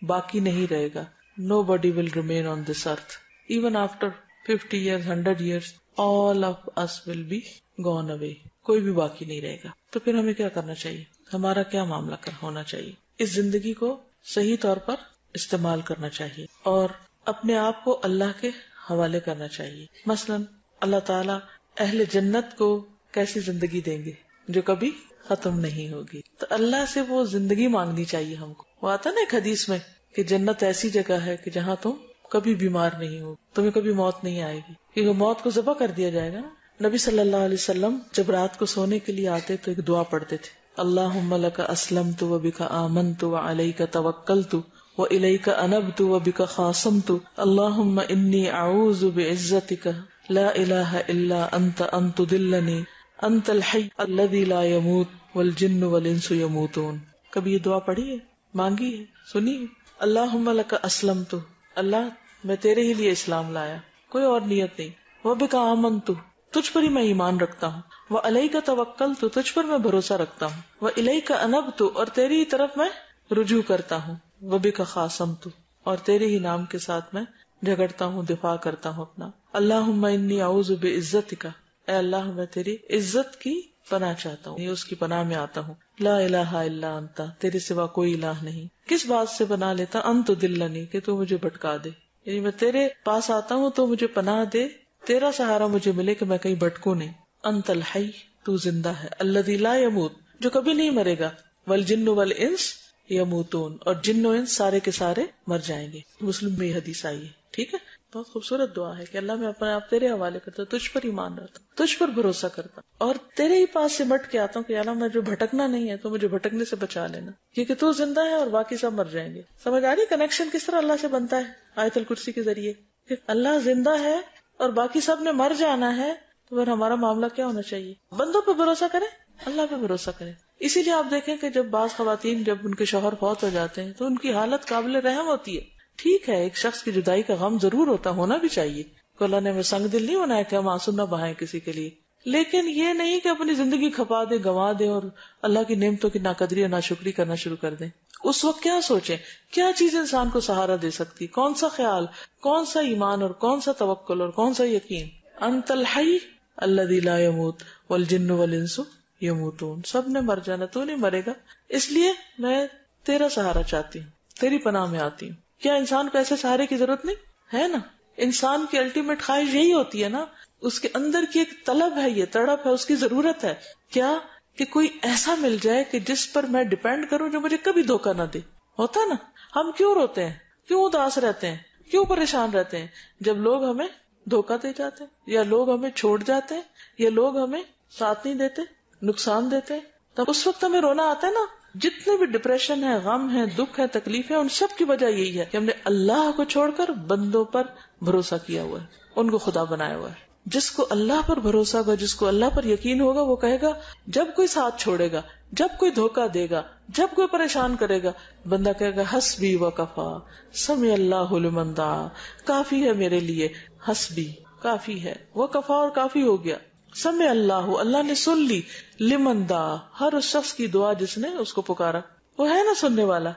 باقی نہیں رہے گا. Nobody will remain on this earth. Even after 50 years, 100 years, all of us will be gone away. کوئی بھی باقی نہیں رہے گا. تو پھر ہمیں کیا کرنا چاہیے، ہمارا کیا معاملہ ہونا چاہیے. اس زندگی کو صحیح طور پر استعمال کرنا چاہیے اور اپنے آپ کو اللہ کے حوالے کرنا چاہیے. مثلا اللہ تعالیٰ اہل جنت کو کیسی زندگی دیں گے جو کبھی ختم نہیں ہوگی. تو اللہ سے وہ زندگی مانگنی چاہیے ہم کو. وہ آتا نا ایک حدیث میں کہ جنت ایسی جگہ ہے کہ جہاں تم کبھی بیمار نہیں ہو، تمہیں کبھی موت نہیں آئے گی، کیونکہ موت کو ذبح کر دیا جائے گا نا. نبی صلی اللہ علیہ وسلم جب رات کو سونے کے لیے آتے تو ایک دعا پڑھتے تھے، اللہم لک اسلمت وبک آمنت وعلیک توکلت وإلیک انبت وبک خاصمت اللہم انی اعوذ بعزتک لا الہ الا انت ان تضلنی انت الحی الذی لا یموت والجن والانس یموتون. کبھی یہ دعا پڑھی ہے، مانگی ہے، سنی ہے؟ اللہم لک اسلمت، اللہ میں تیرے ہی لیے اسلام لایا، کوئی اور نیت نہیں. وبک آمنت، تجھ پر ہی میں ایمان رکھتا ہوں. وعلیک توکلت، تجھ پر میں بھروسہ رکھتا ہوں. والیک انبت، اور تیری ہی طرف میں رجوع کرتا ہوں. وبک خاصمت، اور تیرے ہی نام کے ساتھ میں جھگڑتا ہوں، دفاع کرتا ہوں اپنا. اللہم انی اعوذ بعزتک، اے اللہ میں تیری عزت کی پناہ چاہتا ہوں، اس کی پناہ میں آتا ہوں. لا الہ الا انت، تیرے سوا کوئی الہ نہیں. کس بات سے پناہ لیتا؟ ان تضلنی، کہ تو مجھے بھٹکا دے. یعنی میں تیرے پاس آتا ہوں تو مجھے پناہ دے، تیرا سہارا مجھے ملے کہ میں کہیں بھٹکوں نہیں. انت الحی، تو زندہ ہے. الذی لا یموت، جو کبھی نہیں مرے گا. والجن والانس یموتون، اور جن و انس سارے کے سارے مر جائیں گے. مسلم میں یہ حدیث آئی ہے. ٹھیک ہے، بہت خوبصورت دعا ہے کہ اللہ میں اپنے آپ تیرے حوالے کرتا ہوں، تجھ پر ایمان رکھتا ہوں، تجھ پر بھروسہ کرتا ہوں، اور تیرے ہی پاس سے مٹ کے آتا ہوں کہ اللہ میں جو بھٹکنا نہیں ہے تو مجھے بھٹکنے سے بچا لینا، کیونکہ تو زندہ ہے اور باقی سب مر جائیں گے. سمجھ آ رہی کنیکشن کس طرح اللہ سے بنتا ہے آیت الکرسی کے ذریعے؟ کہ اللہ زندہ ہے اور باقی سب نے مر جانا ہے، تو پھر ہمارا معاملہ کیا ہونا چاہیے؟ بندوں پہ بھروسہ کریں، اللہ پہ بھروسہ کریں. اسی لیے آپ دیکھیں کہ جب بعض خواتین جب ان کے شوہر فوت ہو جاتے ہیں تو ان کی حالت قابل رحم ہوتی ہے. ٹھیک ہے، ایک شخص کی جدائی کا غم ضرور ہونا بھی چاہیے. تو اللہ نے ہمیں سنگ دل نہیں بنایا کہ ہم آنسو نہ بہائیں کسی کے لیے، لیکن یہ نہیں کہ اپنی زندگی کھپا دیں، گنوا دیں اور اللہ کی نعمتوں کی ناقدری اور ناشکری کرنا شروع کر دیں. اس وقت کیا سوچیں، کیا چیز انسان کو سہارا دے سکتی، کون سا خیال، کون سا ایمان اور کون سا توکل اور کون سا یقین. انت الحی الذی لا یموت والجن والانس یموتون، سب نے مر جانا، تو نہیں مرے گا، اس لیے میں تیرا سہارا چاہتی ہوں، تیری پناہ میں آتی ہوں. کیا انسان کو ایسے سہارے کی ضرورت نہیں ہے؟ نا، انسان کی الٹیمیٹ خواہش یہی ہوتی ہے نا، اس کے اندر کی ایک طلب ہے، یہ تڑپ ہے، اس کی ضرورت ہے کیا کہ کوئی ایسا مل جائے کہ جس پر میں ڈیپینڈ کروں، جو مجھے کبھی دھوکہ نہ دے. ہوتا نا، ہم کیوں روتے ہیں، کیوں اداس رہتے ہیں، کیوں پریشان رہتے ہیں؟ جب لوگ ہمیں دھوکہ دے جاتے ہیں، یا لوگ ہمیں چھوڑ جاتے ہیں، یا لوگ ہمیں ساتھ نہیں دیتے، نقصان دیتے، تب اس وقت ہمیں رونا آتا ہے نا. جتنے بھی ڈپریشن ہے، غم ہے، دکھ ہے، تکلیف ہے، ان سب کی وجہ یہی ہے کہ ہم نے اللہ کو چھوڑ کر بندوں پر بھروسہ کیا ہوا ہے، ان کو خدا بنایا ہوا ہے. جس کو اللہ پر بھروسہ ہوگا، جس کو اللہ پر یقین ہوگا، وہ کہے گا جب کوئی ساتھ چھوڑے گا، جب کوئی دھوکہ دے گا، جب کوئی پریشان کرے گا، بندہ کہے گا حسبی وکفا سمع اللہ لمن دعا، کافی ہے میرے لیے، حسبی کافی ہے، وکفا اور کافی ہو گیا، سمع اللہ اللہ نے سن لی، لمن دعا ہر اس شخص کی دعا جس نے اس کو پکارا، وہ ہے نا سننے والا.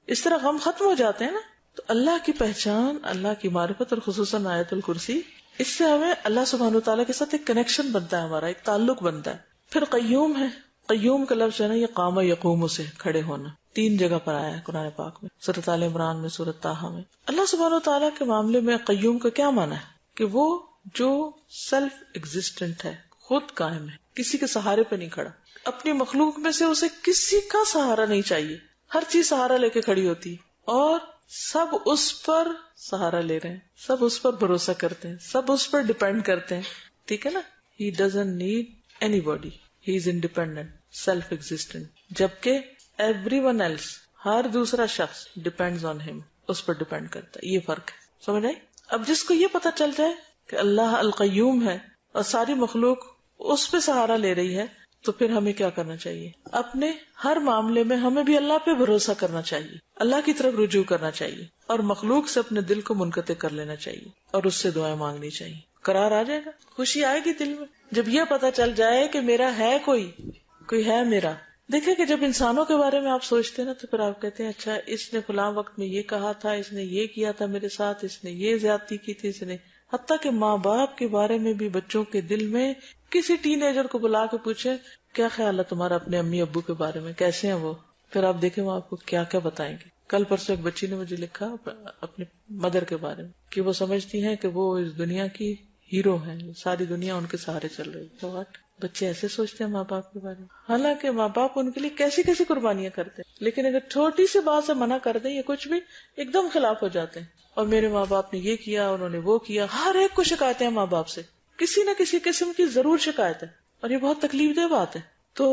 اس طرح غم ختم ہو جاتے ہیں نا. تو اللہ کی پہچان، اللہ کی معرفت، اور خصوصاً آیت الکرسی، اس سے ہمیں اللہ سبحانہ وتعالیٰ کے ساتھ ایک کنیکشن بنتا ہے، ہمارا ایک تعلق بنتا ہے. پھر قیوم ہے، قیوم کا لفظ ہے نا، یہ قام یقوم سے کھڑے ہونا، 3 جگہ پر آیا ہے قرآن پاک میں، سورۃ آل عمران میں، سورۃ طٰہٰ میں. اللہ سبحانہ وتعالیٰ کے معاملے میں قیوم کا کیا معنی ہے؟ کہ وہ جو سیلف ایگزسٹنٹ ہے، خود قائم ہے، کسی کے سہارے پہ نہیں کھڑا. اپنی مخلوق میں سے اسے کسی کا سہارا نہیں چاہیے، ہر چیز سہارا لے کے کھڑی ہوتی ہے، اور سب اس پر سہارا لے رہے ہیں، سب اس پر بھروسہ کرتے ہیں، سب اس پر ڈیپینڈ کرتے ہیں. ٹھیک ہے نا. He doesn't need anybody. He is independent, self-existent. جبکہ everyone else، ہر دوسرا شخص depends on him، اس پر ڈیپینڈ کرتا ہے. یہ فرق ہے، سمجھ آئی؟ اب جس کو یہ پتا چل جائے کہ اللہ القیوم ہے اور ساری مخلوق اس پہ سہارا لے رہی ہے، تو پھر ہمیں کیا کرنا چاہیے؟ اپنے ہر معاملے میں ہمیں بھی اللہ پہ بھروسہ کرنا چاہیے، اللہ کی طرف رجوع کرنا چاہیے، اور مخلوق سے اپنے دل کو منقطع کر لینا چاہیے، اور اس سے دعائیں مانگنی چاہیے. قرار آ جائے گا، خوشی آئے گی دل میں جب یہ پتا چل جائے کہ میرا ہے، کوئی ہے میرا. دیکھیں کہ جب انسانوں کے بارے میں آپ سوچتے ہیں نا، تو پھر آپ کہتے ہیں اچھا اس نے فلاں وقت میں یہ کہا تھا، اس نے یہ کیا تھا میرے ساتھ، اس نے یہ زیادتی کی تھی، اس نے، حتیٰ کہ ماں باپ کے بارے میں بھی بچوں کے دل میں کسی ٹین ایجر کو بلا کے پوچھے کیا خیال ہے تمہارا اپنے امی ابو کے بارے میں، کیسے ہیں وہ، پھر آپ دیکھیں وہ آپ کو کیا کیا بتائیں گے. کل پرسوں ایک بچی نے مجھے لکھا اپنے مدر کے بارے میں کہ وہ سمجھتی ہیں کہ وہ اس دنیا کی ہیرو ہیں، ساری دنیا ان کے سہارے چل رہی. تو بچے ایسے سوچتے ہیں ماں باپ کے بارے میں، حالانکہ ماں باپ ان کے لیے کیسی کیسی قربانیاں کرتے ہیں، لیکن اگر چھوٹی سی بات سے منع کر دیں یا کچھ بھی، ایک دم خلاف ہو جاتے ہیں. اور میرے ماں باپ نے یہ کیا، انہوں نے وہ کیا. ہر ایک کو شکایتیں ماں باپ سے، کسی نہ کسی قسم کی ضرور شکایت ہے، اور یہ بہت تکلیف دہ بات ہے. تو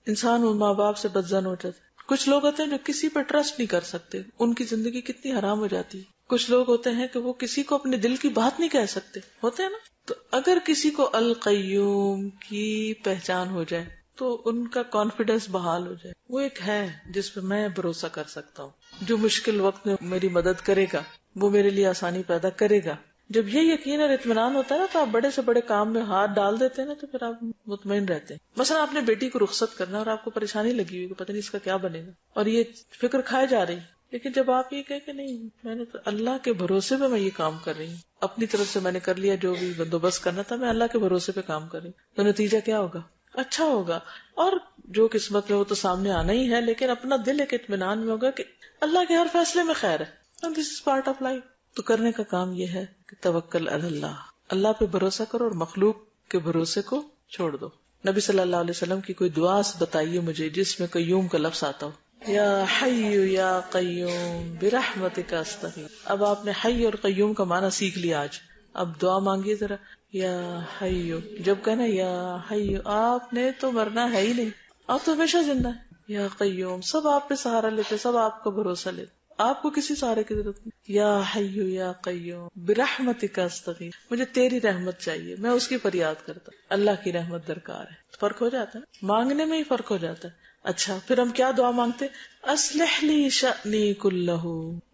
انسان ان ماں باپ سے بدظن ہو جاتا ہے. کچھ لوگ ہوتے ہیں جو کسی پر ٹرسٹ نہیں کر سکتے، ان کی زندگی کتنی حرام ہو جاتی ہے. کچھ لوگ ہوتے ہیں کہ وہ کسی کو اپنے دل کی بات نہیں کہہ سکتے، ہوتے ہیں نا. تو اگر کسی کو القیوم کی پہچان ہو جائے تو ان کا کانفیڈنس بحال ہو جائے، وہ ایک ہے جس پہ میں بھروسہ کر سکتا ہوں، جو مشکل وقت میں میری مدد کرے گا، وہ میرے لیے آسانی پیدا کرے گا. جب یہ یقین اور اطمینان ہوتا ہے نا تو آپ بڑے سے بڑے کام میں ہاتھ ڈال دیتے ہیں نا تو پھر آپ مطمئن رہتے ہیں. مثلا آپ نے بیٹی کو رخصت کرنا اور آپ کو پریشانی لگی ہوئی کہ پتہ نہیں اس کا کیا بنے گا اور یہ فکر کھائے جا رہی، لیکن جب آپ یہ کہیں کہ نہیں میں نے تو اللہ کے بھروسے پہ میں یہ کام کر رہی ہوں، اپنی طرف سے میں نے کر لیا جو بھی بندوبست کرنا تھا، میں اللہ کے بھروسے پہ کام کر رہی ہوں، تو نتیجہ کیا ہوگا؟ اچھا ہوگا. اور جو قسمت میں وہ تو سامنے آنا ہی ہے، لیکن اپنا دل ایک اطمینان میں ہوگا کہ اللہ کے ہر فیصلے میں خیر ہے. دس از پارٹ آف لائف. تو کرنے کا کام یہ ہے کہ توکل علی اللہ، اللہ پہ بھروسہ کرو اور مخلوق کے بھروسے کو چھوڑ دو. نبی صلی اللہ علیہ وسلم کی کوئی دعا بتائیے مجھے جس میں قیوم کا لفظ آتا ہو. یا حی یا قیوم برحمتک استغیث. اب آپ نے حی اور قیوم کا معنی سیکھ لیا آج. اب دعا مانگیے ذرا، یا حی. جب کہنا یا حی، آپ نے تو مرنا ہے ہی نہیں، آپ تو ہمیشہ زندہ ہے. یا قیوم، سب آپ پہ سہارا لیتے، سب آپ کا بھروسہ لیتے، آپ کو کسی سہارے کی ضرورت نہیں. یا حی یا قیوم برحمتک استغیث، مجھے تیری رحمت چاہیے، میں اس کی فریاد کرتا ہوں، اللہ کی رحمت درکار ہے. فرق ہو جاتا ہے، مانگنے میں ہی فرق ہو جاتا ہے. اچھا پھر ہم کیا دعا مانگتے؟ اصلح لی شأنی کلہ،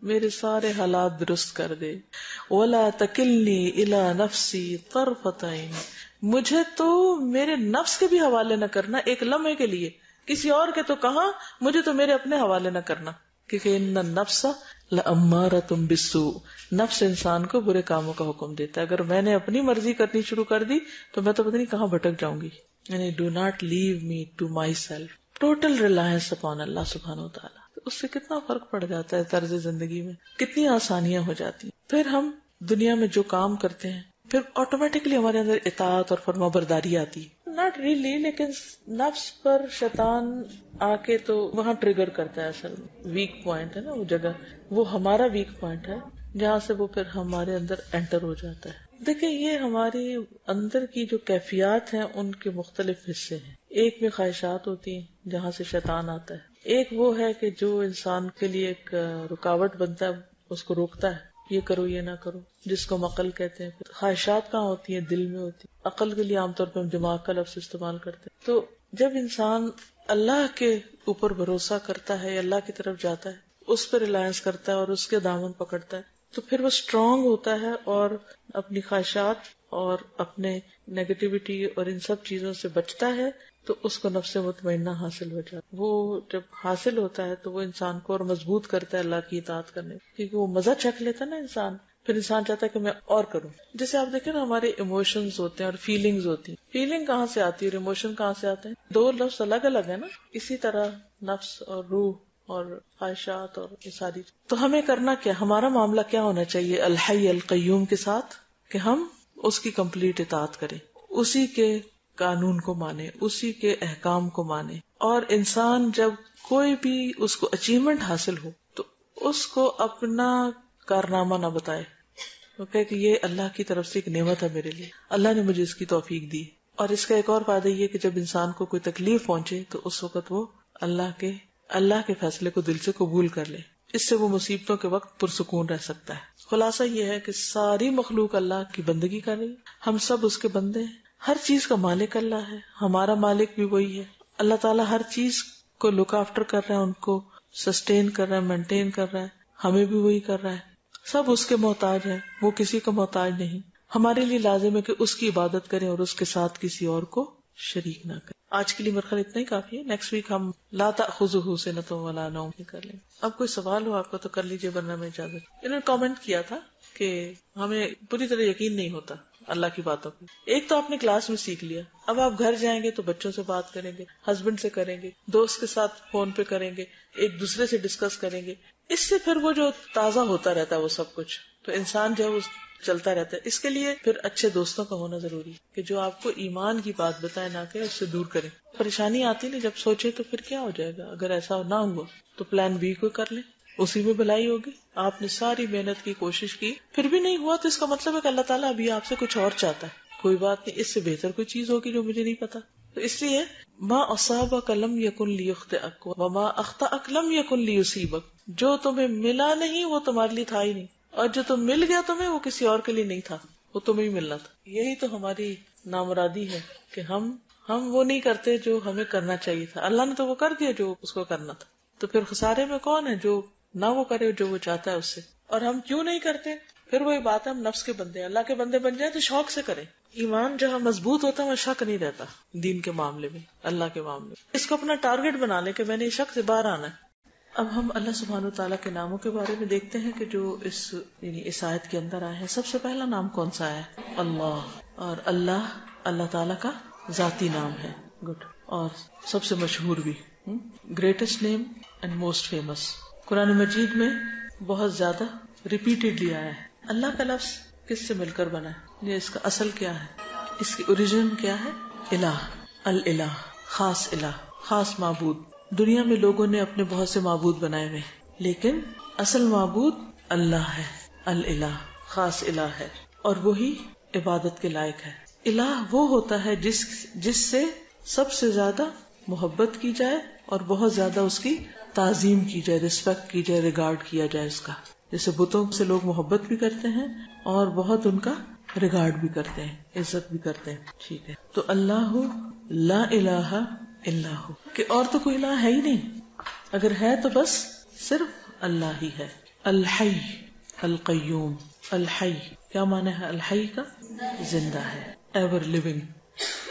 میرے سارے حالات درست کر دے. ولا تکلنی الی نفسی طرفۃ عین، مجھے تو میرے نفس کے بھی حوالے نہ کرنا ایک لمحے کے لیے، کسی اور کے تو کہاں، مجھے تو میرے اپنے حوالے نہ کرنا. کیونکہ ان النفس لامارۃ بالسوء، نفس انسان کو برے کاموں کا حکم دیتا ہے. اگر میں نے اپنی مرضی کرنی شروع کر دی تو میں تو پتہ نہیں کہاں بھٹک جاؤں گی. یعنی do not leave me to myself, total reliance upon اللہ سبحانہ و تعالیٰ. اس سے کتنا فرق پڑ جاتا ہے طرز زندگی میں، کتنی آسانیاں ہو جاتی ہیں. پھر ہم دنیا میں جو کام کرتے ہیں پھر آٹومیٹکلی ہمارے اندر اطاعت اور فرما برداری آتی ہے. ناٹ ریئلی، لیکن نفس پر شیطان آ کے تو وہاں ٹریگر کرتا ہے. اصل ویک پوائنٹ ہے نا وہ جگہ، وہ ہمارا ویک پوائنٹ ہے جہاں سے وہ پھر ہمارے اندر انٹر ہو جاتا ہے. دیکھیں یہ ہماری اندر کی جو کیفیات ہیں ان کے مختلف حصے ہیں. ایک میں خواہشات ہوتی ہیں جہاں سے شیطان آتا ہے، ایک وہ ہے کہ جو انسان کے لیے ایک رکاوٹ بنتا ہے، اس کو روکتا ہے یہ کرو یہ نہ کرو، جس کو ہم عقل کہتے ہیں. پھر خواہشات کہاں ہوتی ہیں؟ دل میں ہوتی ہیں. عقل کے لیے عام طور پہ ہم دماغ کا لفظ استعمال کرتے ہیں. تو جب انسان اللہ کے اوپر بھروسہ کرتا ہے، اللہ کی طرف جاتا ہے، اس پہ ریلائنس کرتا ہے اور اس کے دامن پکڑتا ہے، تو پھر وہ اسٹرانگ ہوتا ہے اور اپنی خواہشات اور اپنے نیگیٹیوٹی اور ان سب چیزوں سے بچتا ہے. تو اس کو نفس مطمئنہ حاصل ہو جاتا ہے. وہ جب حاصل ہوتا ہے تو وہ انسان کو اور مضبوط کرتا ہے اللہ کی اطاعت کرنے، کیونکہ وہ مزہ چکھ لیتا ہے نا انسان. پھر انسان چاہتا ہے کہ میں اور کروں. جیسے آپ دیکھیں نا ہمارے ایموشنز ہوتے ہیں اور فیلنگز ہوتی ہیں. فیلنگ کہاں سے آتی ہے اور ایموشن کہاں سے آتے ہیں؟ دو لفظ الگ الگ ہے نا. اسی طرح نفس اور روح اور خواہشات اور یہ ساری. تو ہمیں کرنا کیا، ہمارا معاملہ کیا ہونا چاہیے الحی القیوم کے ساتھ؟ کہ ہم اس کی کمپلیٹ اطاعت کریں، اسی کے قانون کو مانے، اسی کے احکام کو مانے. اور انسان جب کوئی بھی اس کو اچیومنٹ حاصل ہو تو اس کو اپنا کارنامہ نہ بتائے، وہ کہے کہ یہ اللہ کی طرف سے ایک نعمت ہے میرے لیے، اللہ نے مجھے اس کی توفیق دی. اور اس کا ایک اور فائدہ یہ کہ جب انسان کو کوئی تکلیف پہنچے تو اس وقت وہ اللہ کے فیصلے کو دل سے قبول کر لے. اس سے وہ مصیبتوں کے وقت پرسکون رہ سکتا ہے. خلاصہ یہ ہے کہ ساری مخلوق اللہ کی بندگی کر رہی، ہم سب اس کے بندے ہیں. ہر چیز کا مالک اللہ ہے، ہمارا مالک بھی وہی ہے. اللہ تعالیٰ ہر چیز کو لک آفٹر کر رہا ہے، ان کو سسٹین کر رہا ہے، مینٹین کر رہا ہے. ہمیں بھی وہی کر رہا ہے. سب اس کے محتاج ہیں، وہ کسی کا محتاج نہیں. ہمارے لیے لازم ہے کہ اس کی عبادت کریں اور اس کے ساتھ کسی اور کو شریک نہ کریں. آج کے لیے میرے خیال اتنا ہی کافی ہے. نیکسٹ ویک ہم لا تأخذہ سنۃ ولا نوم کر لیں. اب کوئی سوال ہو آپ کو تو کر لیجیے، ورنہ میں اجازت. انہوں نے کامنٹ کیا تھا کہ ہمیں پوری طرح یقین نہیں ہوتا اللہ کی باتوں پہ. ایک تو آپ نے کلاس میں سیکھ لیا، اب آپ گھر جائیں گے تو بچوں سے بات کریں گے، ہسبینڈ سے کریں گے، دوست کے ساتھ فون پہ کریں گے، ایک دوسرے سے ڈسکس کریں گے. اس سے پھر وہ جو تازہ ہوتا رہتا ہے وہ سب کچھ، تو انسان جو ہے وہ چلتا رہتا ہے. اس کے لیے پھر اچھے دوستوں کا ہونا ضروری ہے کہ جو آپ کو ایمان کی بات بتائے، نہ کہ اس سے دور کریں. پریشانی آتی نہیں جب سوچے تو پھر کیا ہو جائے گا. اگر ایسا نہ ہوا تو پلان بی کو کر لیں، اسی میں بھلائی ہوگی. آپ نے ساری محنت کی، کوشش کی، پھر بھی نہیں ہوا تو اس کا مطلب ہے کہ اللہ تعالیٰ ابھی آپ سے کچھ اور چاہتا ہے. کوئی بات نہیں، اس سے بہتر کوئی چیز ہوگی جو مجھے نہیں پتا. تو اس لیے ما اصابک لم یکن لیخطئک وما اخطأک لم یکن لیصیبک، جو تمہیں ملا نہیں وہ تمہارے لیے تھا ہی نہیں، اور جو تم مل گیا تمہیں وہ کسی اور کے لیے نہیں تھا، وہ تمہیں ہی ملنا تھا. یہی تو ہماری نامرادی ہے کہ ہم وہ نہیں کرتے جو ہمیں کرنا چاہیے تھا. اللہ نے تو وہ کر دیا جو اس کو کرنا تھا. تو پھر خسارے میں کون ہے؟ جو نہ وہ کرے جو وہ چاہتا ہے اس سے. اور ہم کیوں نہیں کرتے؟ پھر وہی بات ہے، ہم نفس کے بندے ہیں. اللہ کے بندے بن جائیں تو شوق سے کریں. ایمان جہاں مضبوط ہوتا ہے وہاں شک نہیں رہتا دین کے معاملے میں، اللہ کے معاملے میں. اس کو اپنا ٹارگٹ بنا لے کہ میں نے شک سے باہر آنا ہے. اب ہم اللہ سبحانہ وتعالیٰ کے ناموں کے بارے میں دیکھتے ہیں کہ جو اس آیت کے اندر آئے ہیں. سب سے پہلا نام کون سا ہے؟ اللہ. اور اللہ تعالیٰ کا ذاتی نام ہے. گڈ. اور سب سے مشہور بھی، greatest name and most famous. قرآن مجید میں بہت زیادہ ریپیٹڈلی آیا ہے. اللہ کا لفظ کس سے مل کر بنا ہے؟ یہ اس کا اصل کیا ہے؟ اس کی اوریجن کیا ہے؟ الہ، الالہ، خاص الہ، خاص معبود. دنیا میں لوگوں نے اپنے بہت سے معبود بنائے ہوئے، لیکن اصل معبود اللہ ہے. الالہ، خاص الہ ہے، اور وہی عبادت کے لائق ہے. الہ وہ ہوتا ہے جس سے سب سے زیادہ محبت کی جائے اور بہت زیادہ اس کی تعظیم کی جائے، ریسپیکٹ کی جائے، ریگارڈ کیا جائے اس کا. جیسے بتوں سے لوگ محبت بھی کرتے ہیں اور بہت ان کا ریگارڈ بھی کرتے ہیں، عزت بھی کرتے ہیں. ٹھیک ہے، تو اللہ لا الہ الا ہو، کہ اور تو کوئی الہ ہے ہی نہیں. اگر ہے تو بس صرف اللہ ہی ہے. الحی، القیوم. الحی کیا معنی ہے؟ الحی کا زندہ ہے، ایور لیونگ،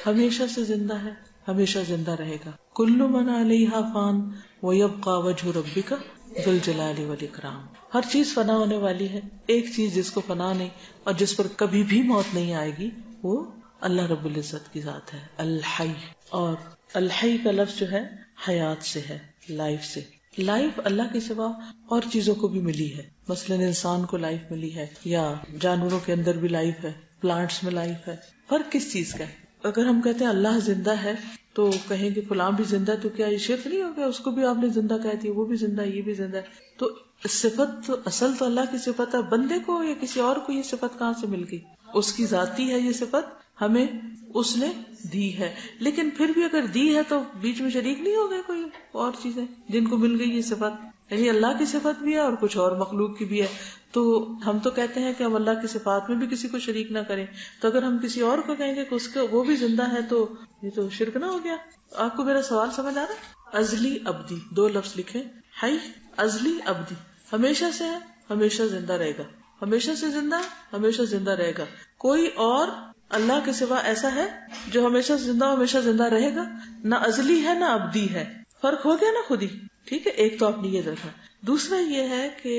ہمیشہ سے زندہ ہے، ہمیشہ زندہ رہے گا. کل من علیہا فان ویبقى وجہ ربک ذو الجلال والاکرام. ہر چیز فنا ہونے والی ہے، ایک چیز جس کو فنا نہیں اور جس پر کبھی بھی موت نہیں آئے گی وہ اللہ رب العزت کی ذات ہے، الحی. اور الحی کا لفظ جو ہے حیات سے ہے، لائف سے. لائف اللہ کے سوا اور چیزوں کو بھی ملی ہے. مثلا انسان کو لائف ملی ہے، یا جانوروں کے اندر بھی لائف ہے، پلانٹس میں لائف ہے. فرق کس چیز کا ہے؟ اگر ہم کہتے ہیں اللہ زندہ ہے تو کہیں گے فلاں بھی زندہ ہے، تو کیا یہ شرک نہیں ہو گیا؟ اس کو بھی آپ نے زندہ کہہ دیا، وہ بھی زندہ ہے، یہ بھی زندہ ہے. تو صفت تو اصل تو اللہ کی صفت ہے. بندے کو یا کسی اور کو یہ صفت کہاں سے مل گئی؟ اس کی ذاتی ہے یہ صفت، ہمیں اس نے دی ہے. لیکن پھر بھی اگر دی ہے تو بیچ میں شریک نہیں ہو گئے کوئی اور چیزیں جن کو مل گئی یہ صفت. یعنی اللہ کی صفت بھی ہے اور کچھ اور مخلوق کی بھی ہے. تو ہم تو کہتے ہیں کہ ہم اللہ کی صفات میں بھی کسی کو شریک نہ کریں. تو اگر ہم کسی اور کو کہیں گے کہ اس کا وہ بھی زندہ ہے تو یہ تو شرک نہ ہو گیا. آپ کو میرا سوال سمجھ آ رہا ہے؟ ازلی ابدی، دو لفظ لکھیں. حی، ازلی، ابدی. ہمیشہ سے ہے، ہمیشہ زندہ رہے گا. ہمیشہ سے زندہ، ہمیشہ زندہ رہے گا. کوئی اور اللہ کے سوا ایسا ہے جو ہمیشہ زندہ ہمیشہ زندہ رہے گا؟ نہ ازلی ہے نہ ابدی ہے. فرق ہو گیا نا خود ہی. ٹھیک ہے، ایک تو آپ نے یہ دیکھا. دوسرا یہ ہے کہ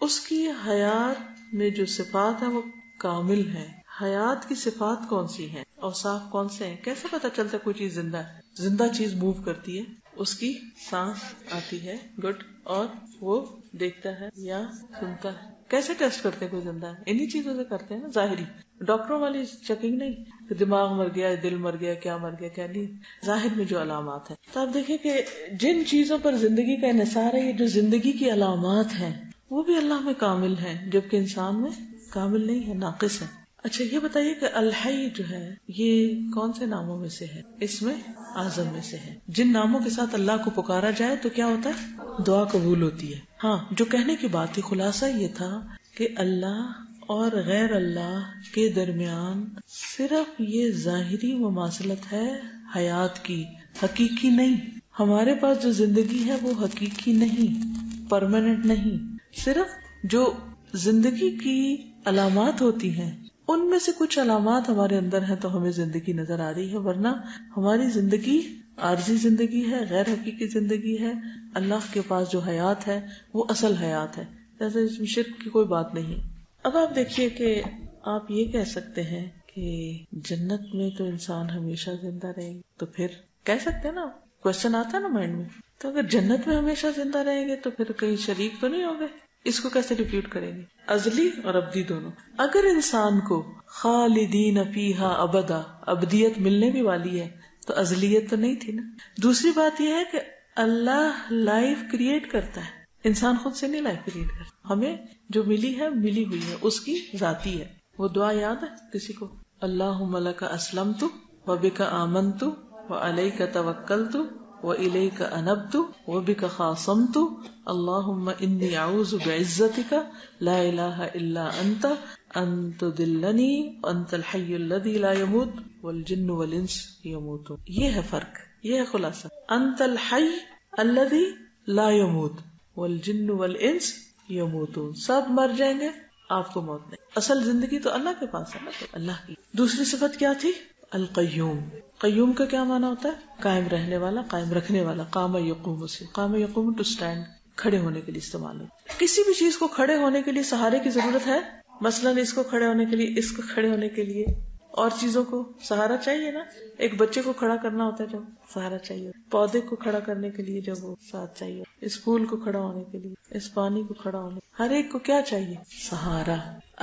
اس کی حیات میں جو صفات ہیں وہ کامل ہیں. حیات کی صفات کون سی ہیں، اوصاف کون سے ہیں؟ کیسے پتا چلتا ہے کوئی چیز زندہ ہے؟ زندہ چیز موو کرتی ہے، اس کی سانس آتی ہے، گڈ، اور وہ دیکھتا ہے یا سنتا ہے. کیسے ٹیسٹ کرتے ہیں کوئی زندہ ہے؟ انہی چیزوں سے کرتے ہیں نا، ظاہری. ڈاکٹروں والی چیکنگ نہیں کہ دماغ مر گیا، دل مر گیا، کیا مر گیا کیا نہیں. ظاہر میں جو علامات ہیں. تو آپ دیکھیں کہ جن چیزوں پر زندگی کا انحصار ہے، یہ جو زندگی کی علامات ہیں وہ بھی اللہ میں کامل ہیں، جبکہ انسان میں کامل نہیں ہے، ناقص ہے. اچھا یہ بتائیے کہ الحی جو ہے یہ کون سے ناموں میں سے ہے؟ اس میں اعظم میں سے ہے. جن ناموں کے ساتھ اللہ کو پکارا جائے تو کیا ہوتا ہے؟ دعا قبول ہوتی ہے. ہاں، جو کہنے کی بات تھی خلاصہ یہ تھا کہ اللہ اور غیر اللہ کے درمیان صرف یہ ظاہری مماثلت ہے حیات کی، حقیقی نہیں. ہمارے پاس جو زندگی ہے وہ حقیقی نہیں، پرماننٹ نہیں. صرف جو زندگی کی علامات ہوتی ہیں ان میں سے کچھ علامات ہمارے اندر ہیں تو ہمیں زندگی نظر آ رہی ہے، ورنہ ہماری زندگی عارضی زندگی ہے، غیر حقیقی زندگی ہے. اللہ کے پاس جو حیات ہے وہ اصل حیات ہے، جیسے اس میں شرک کی کوئی بات نہیں. اب آپ دیکھیے کہ آپ یہ کہہ سکتے ہیں کہ جنت میں تو انسان ہمیشہ زندہ رہے گا، تو پھر کہہ سکتے ہیں نا، کوشچن آتا ہے نا مائنڈ میں، تو اگر جنت میں ہمیشہ زندہ رہیں گے تو پھر کہیں شریک تو نہیں ہوگے؟ اس کو کیسے ریپیٹ کریں گے؟ ازلی اور ابدی دونوں. اگر انسان کو خالدین فیہا ابدا، ابدیت ملنے بھی والی ہے تو ازلیت تو نہیں تھی نا. دوسری بات یہ ہے کہ اللہ لائف کریٹ کرتا ہے، انسان خود سے نہیں لائف کریٹ کرتا. ہمیں جو ملی ہے ملی ہوئی ہے، اس کی ذاتی ہے. وہ دعا یاد ہے کسی کو؟ اللہم لک اسلمت وبک آمنت وعلیک توکلت وإلیک انبت وبک خاصمت اللہم انی اعوذ بعزتک لا الہ الا انت ان تضلنی وانت الحی الذی لا یموت والجن والانس یموتون. یہ ہے فرق، یہ ہے خلاصہ. انت الحی الذی لا یموت والجن والانس یموتون، سب مر جائیں گے، آپ کو موت نہیں. اصل زندگی تو اللہ کے پاس ہے نا، تو اللہ کی. دوسری صفت کیا تھی؟ القیوم. قیوم کا کیا معنی ہوتا ہے؟ قائم رہنے والا، قائم رکھنے والا. قام یقوم سے، قام یقوم ٹو اسٹینڈ، کھڑے ہونے کے لیے استعمال ہوتا ہے. کسی بھی چیز کو کھڑے ہونے کے لیے سہارے کی ضرورت ہے. مثلاً اس کو کھڑے ہونے کے لیے، اس کو کھڑے ہونے کے لیے، اور چیزوں کو سہارا چاہیے نا. ایک بچے کو کھڑا کرنا ہوتا ہے جب سہارا چاہیے، پودے کو کھڑا کرنے کے لیے جب وہ ساتھ چاہیے، اس پھول کو کھڑا ہونے کے لیے، اس پانی کو کھڑا ہونے، ہر ایک کو کیا چاہیے؟ سہارا.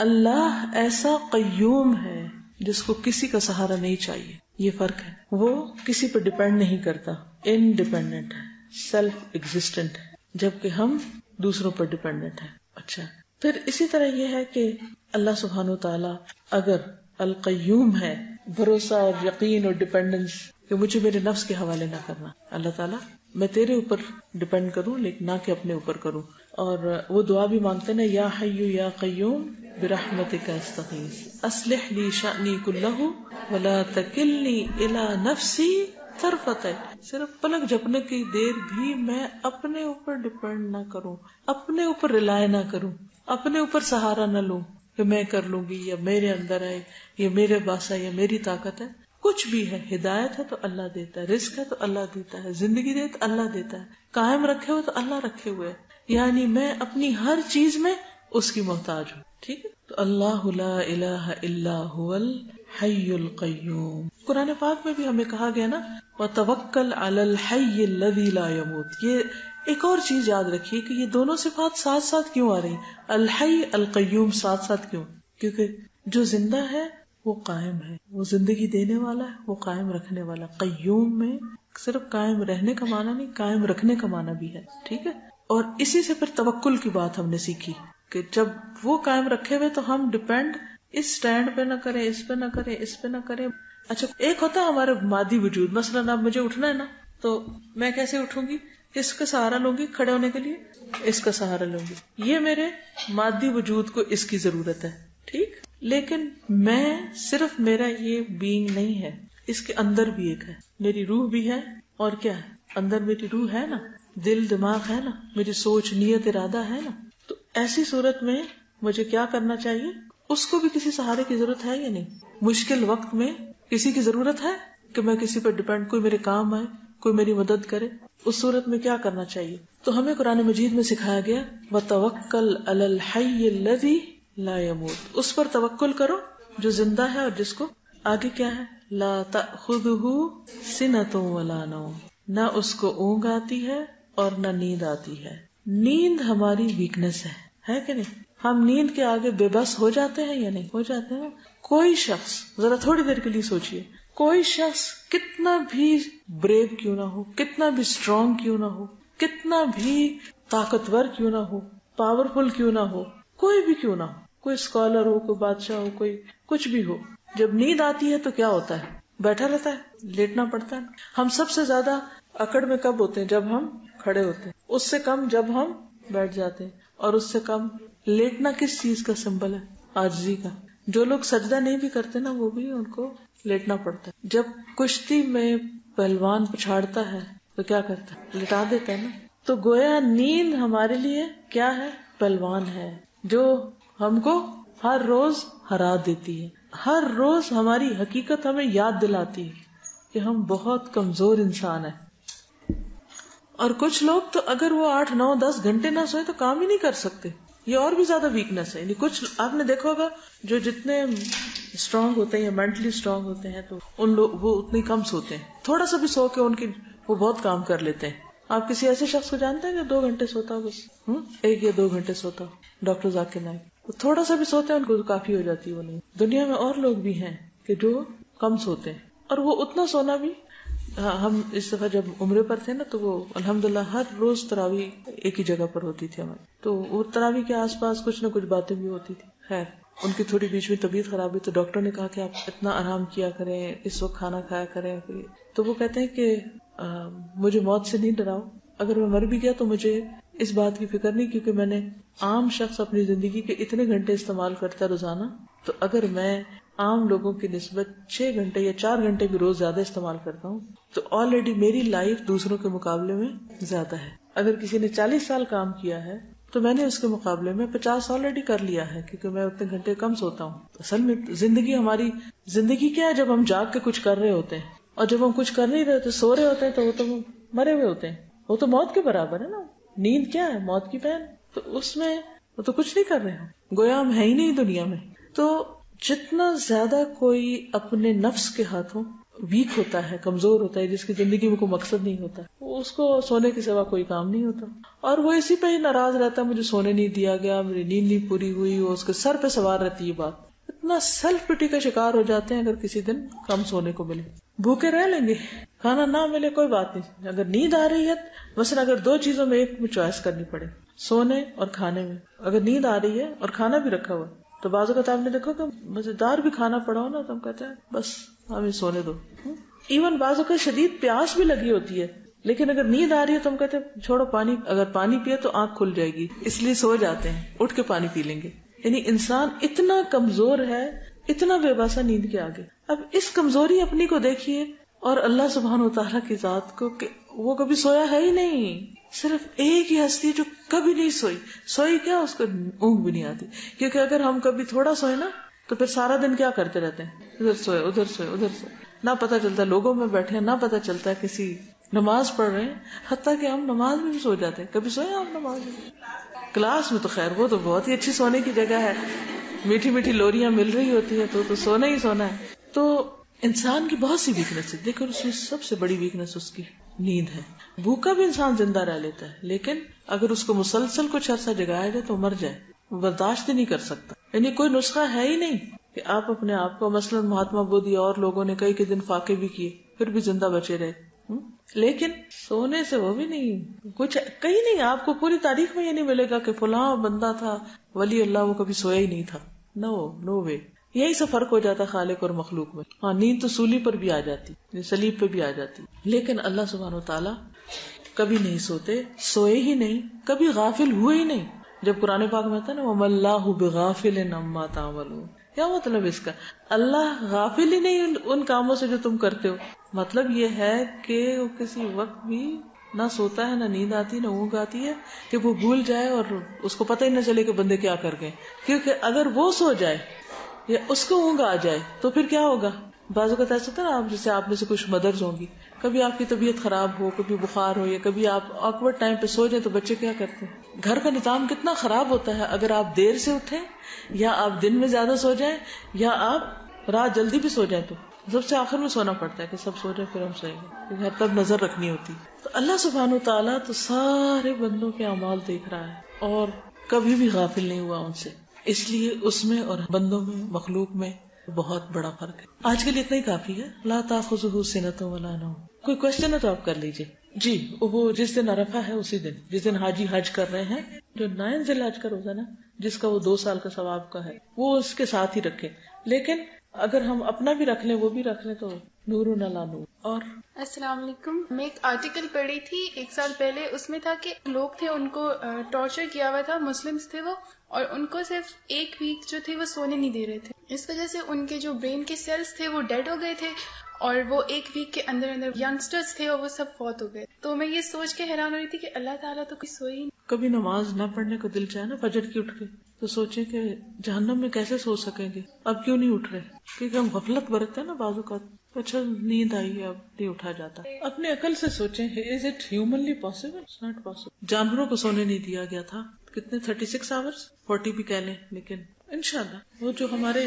اللہ ایسا قیوم ہے جس کو کسی کا سہارا نہیں چاہیے. یہ فرق ہے. وہ کسی پر ڈپینڈ نہیں کرتا، انڈیپینڈنٹ ہے، سیلف ایگزسٹنٹ ہے، جبکہ ہم دوسروں پر ڈپینڈنٹ ہیں. اچھا، پھر اسی طرح یہ ہے کہ اللہ سبحانہ وتعالی اگر القیوم ہے، بھروسہ اور یقین اور ڈپینڈنس کہ مجھے میرے نفس کے حوالے نہ کرنا. اللہ تعالیٰ میں تیرے اوپر ڈپینڈ کروں لیکن نہ کہ اپنے اوپر کروں. اور وہ دعا بھی مانگتے نا، یا حی یا قیوم برحمتک استغیث اصلح لی شأنی کلہ ولا تکلنی الی نفسی طرفۃ عین. صرف پلک جھپنے کی دیر بھی میں اپنے اوپر ڈپینڈ نہ کروں، اپنے اوپر ریلائے نہ کروں، اپنے اوپر سہارا نہ لوں کہ میں کر لوں گی یا میرے اندر ہے یا میرے پاس ہے یا میری طاقت ہے. کچھ بھی ہے، ہدایت ہے تو اللہ دیتا ہے، رزق ہے تو اللہ دیتا ہے، زندگی دے تو اللہ دیتا ہے، قائم رکھے ہوئے تو اللہ رکھے ہوئے. یعنی میں اپنی ہر چیز میں اس کی محتاج ہوں. ٹھیک ہے، تو اللہ لا الہ الا هو الحی القیوم. قرآن پاک میں بھی ہمیں کہا گیا نا، وتوکل علی الحی الذی لا یموت. یہ ایک اور چیز یاد رکھیے کہ یہ دونوں صفات ساتھ ساتھ کیوں آ رہی؟ الحی القیوم ساتھ ساتھ کیوں؟ کیونکہ جو زندہ ہے وہ قائم ہے، وہ زندگی دینے والا ہے، وہ قائم رکھنے والا. قیوم میں صرف قائم رہنے کا معنی نہیں، قائم رکھنے کا معنی بھی ہے. ٹھیک ہے، اور اسی سے پھر توکل کی بات ہم نے سیکھی کہ جب وہ قائم رکھے ہوئے تو ہم ڈپینڈ اس سٹینڈ پہ نہ کریں، اس پہ نہ کریں، اس پہ نہ کریں. اچھا، ایک ہوتا ہے ہمارے مادی وجود. مثلاً اب مجھے اٹھنا ہے نا، تو میں کیسے اٹھوں گی؟ اس کا سہارا لوں گی کھڑے ہونے کے لیے، اس کا سہارا لوں گی. یہ میرے مادی وجود کو اس کی ضرورت ہے. ٹھیک، لیکن میں صرف میرا یہ بینگ نہیں ہے، اس کے اندر بھی ایک ہے، میری روح بھی ہے. اور کیا ہے؟ اندر میری روح ہے نا، دل دماغ ہے نا، میری سوچ نیت ارادہ ہے نا. تو ایسی صورت میں مجھے کیا کرنا چاہیے؟ اس کو بھی کسی سہارے کی ضرورت ہے یا نہیں؟ مشکل وقت میں کسی کی ضرورت ہے کہ میں کسی پر ڈپینڈ، کوئی میرے کام آئے، کوئی میری مدد کرے. اس صورت میں کیا کرنا چاہیے؟ تو ہمیں قرآن مجید میں سکھایا گیا وَتَوَكَّلْ عَلَى الْحَيِّ الَّذِي لَا يَمُوتُ. اس پر توکل کرو جو زندہ ہے اور جس کو آگے کیا ہے؟ لَا تَأْخُذُهُ سِنَةٌ وَلَا نَوْمٌ. نہ اس کو اونگ آتی ہے اور نہ نیند آتی ہے. نیند ہماری ویکنس ہے کہ نہیں؟ ہم نیند کے آگے بے بس ہو جاتے ہیں یا نہیں ہو جاتے ہیں؟ کوئی شخص ذرا تھوڑی دیر کے لیے سوچئے، کوئی شخص کتنا بھی بریو کیوں نہ ہو، کتنا بھی اسٹرانگ کیوں نہ ہو، کتنا بھی طاقتور کیوں نہ ہو، پاورفل کیوں نہ ہو، کوئی بھی کیوں نہ ہو، کوئی اسکالر ہو، کوئی بادشاہ ہو، کوئی کچھ بھی ہو، جب نیند آتی ہے تو کیا ہوتا ہے؟ بیٹھا رہتا ہے، لیٹنا پڑتا ہے. ہم سب سے زیادہ اکڑ میں کب ہوتے ہیں؟ جب ہم کھڑے ہوتے ہیں. اس سے کم جب ہم بیٹھ جاتے ہیں، اور اس سے کم لیٹنا کس چیز کا سمبل ہے؟ عاجزی کا. جو لوگ سجدہ نہیں بھی کرتے نا، وہ بھی ان کو لیٹنا پڑتا ہے. جب کشتی میں پہلوان پچھاڑتا ہے تو کیا کرتا ہے؟ لٹا دیتا ہے نا. تو گویا نیند ہمارے لیے کیا ہے؟ پہلوان ہے جو ہم کو ہر روز ہرا دیتی ہے. ہر روز ہماری حقیقت ہمیں یاد دلاتی ہے کہ ہم بہت کمزور انسان ہیں. اور کچھ لوگ تو اگر وہ 8, 9, 10 گھنٹے نہ سوئے تو کام ہی نہیں کر سکتے. یہ اور بھی زیادہ ویکنس ہے. یعنی کچھ آپ نے دیکھا ہوگا جو جتنے اسٹرانگ ہوتے ہیں یا مینٹلی اسٹرانگ ہوتے ہیں تو ان لوگ وہ اتنے کم سوتے ہیں. تھوڑا سا بھی سو کے ان کی وہ بہت کام کر لیتے ہیں. آپ کسی ایسے شخص کو جانتے ہیں کہ 2 گھنٹے سوتا ہو، بس 1 یا 2 گھنٹے سوتا ہو؟ ڈاکٹر ذاکر نائک تھوڑا سا بھی سوتے ہیں ان کو کافی ہو جاتی ہے. وہ نہیں. دنیا میں اور لوگ بھی ہیں کہ جو کم سوتے ہیں، اور وہ اتنا سونا بھی. ہم اس دفعہ جب عمرے پر تھے نا تو وہ الحمدللہ ہر روز تراویح ایک ہی جگہ پر ہوتی تھی ہماری. تو وہ تراویح کے آس پاس کچھ نہ کچھ باتیں بھی ہوتی تھی. خیر، ان کی تھوڑی بیچ میں طبیعت خراب ہوئی تو ڈاکٹر نے کہا کہ آپ اتنا آرام کیا کریں، اس وقت کھانا کھایا کریں. تو وہ کہتے ہیں کہ مجھے موت سے نہیں ڈراؤ، اگر میں مر بھی گیا تو مجھے اس بات کی فکر نہیں، کیونکہ میں نے عام شخص اپنی زندگی کے اتنے گھنٹے استعمال کرتا روزانہ، تو اگر میں عام لوگوں کی نسبت 6 گھنٹے یا 4 گھنٹے بھی روز زیادہ استعمال کرتا ہوں تو آلریڈی میری لائف دوسروں کے مقابلے میں زیادہ ہے. اگر کسی نے 40 سال کام کیا ہے تو میں نے اس کے مقابلے میں 50 آلریڈی کر لیا ہے، کیونکہ میں اتنے گھنٹے کم سوتا ہوں. اصل میں ہماری زندگی کیا ہے؟ جب ہم جاگ کے کچھ کر رہے ہوتے ہیں، اور جب ہم کچھ کر نہیں رہے ہوتے، سو رہے ہوتے ہیں، تو وہ تو مرے ہوئے ہوتے ہیں. وہ تو موت کے برابر ہے نا. نیند کیا ہے؟ موت کی بہن. تو اس میں وہ تو کچھ نہیں کر رہے ہیں، گویا ہم ہے ہی نہیں دنیا میں. تو جتنا زیادہ کوئی اپنے نفس کے ہاتھوں ویک ہوتا ہے، کمزور ہوتا ہے، جس کی زندگی میں کوئی مقصد نہیں ہوتا، اس کو سونے کے سوا کوئی کام نہیں ہوتا، اور وہ اسی پہ ہی ناراض رہتا ہے، مجھے سونے نہیں دیا گیا، میری نیند نہیں پوری ہوئی. وہ اس کے سر پہ سوار رہتی ہے بات. اتنا سیلف پٹی کا شکار ہو جاتے ہیں اگر کسی دن کم سونے کو ملے. بھوکے رہ لیں گے، کھانا نہ ملے کوئی بات نہیں. اگر نیند آ رہی ہے، مثلا اگر 2 چیزوں میں ایک میں چوائس کرنی پڑے، سونے اور کھانے میں، اگر نیند آ رہی ہے اور کھانا بھی رکھا ہوا، تو بعض اوقات آپ نے دیکھو کہ مزیدار بھی کھانا پڑا ہو نا، تو ہم کہتے ہیں بس ہمیں سونے دو. ایون بعض اوقات شدید پیاس بھی لگی ہوتی ہے، لیکن اگر نیند آ رہی ہے تو ہم کہتے ہیں چھوڑو پانی، اگر پانی پیے تو آنکھ کھل جائے گی، اس لیے سو جاتے ہیں، اٹھ کے پانی پی لیں گے. یعنی انسان اتنا کمزور ہے، اتنا بے باسا نیند کے آگے. اب اس کمزوری اپنی کو دیکھیے اور اللہ سبحانہ وتعالیٰ کی ذات کو کہ وہ کبھی سویا ہے ہی نہیں. صرف ایک ہی ہستی جو کبھی نہیں سوئی کیا اس کو اونگ بھی نہیں آتی. کیونکہ اگر ہم کبھی تھوڑا سوئے نا تو پھر سارا دن کیا کرتے رہتے ہیں، ادھر سوئے ادھر سوئے ادھر سوئے، نہ پتہ چلتا لوگوں میں بیٹھے ہیں، نہ پتہ چلتا کسی نماز پڑھ رہے ہیں. حتیٰ کہ ہم نماز میں بھی سو جاتے ہیں. کبھی سوئے آپ نماز میں؟ کلاس میں تو خیر وہ تو بہت ہی اچھی سونے کی جگہ ہے، میٹھی میٹھی لوریاں مل رہی ہوتی ہیں تو سونا ہی سونا ہے. تو انسان کی بہت سی ویکنیس ہے، لیکن اس میں سب سے بڑی ویکنیس اس کی نیند ہے. بھوکا بھی انسان زندہ رہ لیتا ہے، لیکن اگر اس کو مسلسل کچھ عرصہ جگایا جائے تو مر جائے، وہ برداشت ہی نہیں کر سکتا. یعنی کوئی نسخہ ہے ہی نہیں کہ آپ اپنے آپ کو، مثلا مہاتما بدھ اور لوگوں نے کئی دن فاقے بھی کیے پھر بھی زندہ بچے رہے، لیکن سونے سے وہ بھی نہیں، کچھ کہیں نہیں. آپ کو پوری تاریخ میں یہ نہیں ملے گا کہ فلاں بندہ تھا ولی اللہ، وہ کبھی سویا ہی نہیں تھا. نو وے. یہی سے فرق ہو جاتا خالق اور مخلوق میں. ہاں، نیند تو سولی پر بھی آ جاتی، سلیب پہ بھی آ جاتی، لیکن اللہ سبحانہ وتعالیٰ کبھی نہیں سوتے، سوئے ہی نہیں، کبھی غافل ہوئے ہی نہیں. جب قرآن پاک میں آتا ہے نا وَمَا اللَّهُ بِغَافِلٍ عَمَّا تَعْمَلُونَ، کیا مطلب اس کا؟ اللہ غافل ہی نہیں ان کاموں سے جو تم کرتے ہو. مطلب یہ ہے کہ وہ کسی وقت بھی نہ سوتا ہے، نہ نیند آتی، نہ اونگ آتی ہے کہ وہ بھول جائے اور اس کو پتہ ہی نہ چلے کہ بندے کیا کر گئے. کیونکہ اگر وہ سو جائے یا اس کو اونگ آ جائے تو پھر کیا ہوگا؟ بعض اوقات ایسا ہوتا ہے نا، آپ جیسے آپ میں سے کچھ مدرز ہوں گی، کبھی آپ کی طبیعت خراب ہو، کبھی بخار ہو، یا کبھی آپ آکورڈ ٹائم پہ سو جائیں تو بچے کیا کرتے ہیں؟ گھر کا نظام کتنا خراب ہوتا ہے اگر آپ دیر سے اٹھیں، یا آپ دن میں زیادہ سو جائیں، یا آپ رات جلدی بھی سو جائیں. تو سب سے آخر میں سونا پڑتا ہے کہ سب سو جائیں پھر ہم سوئیں گے، کیونکہ ہر طرف نظر رکھنی ہوتی. تو اللہ سبحانہ وتعالیٰ تو سارے بندوں کے اعمال دیکھ رہا ہے اور کبھی بھی غافل نہیں ہوا ان سے. اس لیے اس میں اور بندوں میں، مخلوق میں بہت بڑا فرق ہے. آج کے لیے اتنا ہی کافی ہے. لا تاخذہ سنۃ ولا نوم. کوئی کوشچن ہے تو آپ کر لیجیے. جی، وہ جس دن عرفہ ہے اسی دن، جس دن حاجی حج کر رہے ہیں، جو 9 ذی الحج کا روزہ نا، جس کا وہ 2 سال کا ثواب کا ہے، وہ اس کے ساتھ ہی رکھے. لیکن اگر ہم اپنا بھی رکھ لیں، وہ بھی رکھ لیں تو نور علی نور. اور السلام علیکم. میں ایک آرٹیکل پڑھی تھی 1 سال پہلے، اس میں تھا کہ لوگ تھے، ان کو ٹارچر کیا ہوا تھا، مسلمز تھے وہ، اور ان کو صرف 1 ویک جو تھے وہ سونے نہیں دے رہے تھے. اس وجہ سے ان کے جو برین کے سیلز تھے وہ ڈیڈ ہو گئے تھے، اور وہ 1 ویک کے اندر اندر ینگسٹرز تھے اور وہ سب فوت ہو گئے. تو میں یہ سوچ کے حیران ہو رہی تھی کہ اللہ تعالیٰ تو کوئی سوئی نہیں. کبھی نماز نہ پڑھنے کو دل چاہے نا فجر کی اٹھ کے، تو سوچیں کہ جہنم میں کیسے سو سکیں گے. اب کیوں نہیں اٹھ رہے؟ کیونکہ ہم غفلت برتتے ہیں نا بعض اوقات. اچھا نیند آئی ہے اب نہیں اٹھا جاتا. اپنے عقل سے سوچیں، is it humanly possible? It's not possible. جانوروں کو سونے نہیں دیا گیا تھا کتنے 36 آورس، 40 بھی کہہ لیں، لیکن انشاءاللہ وہ جو ہمارے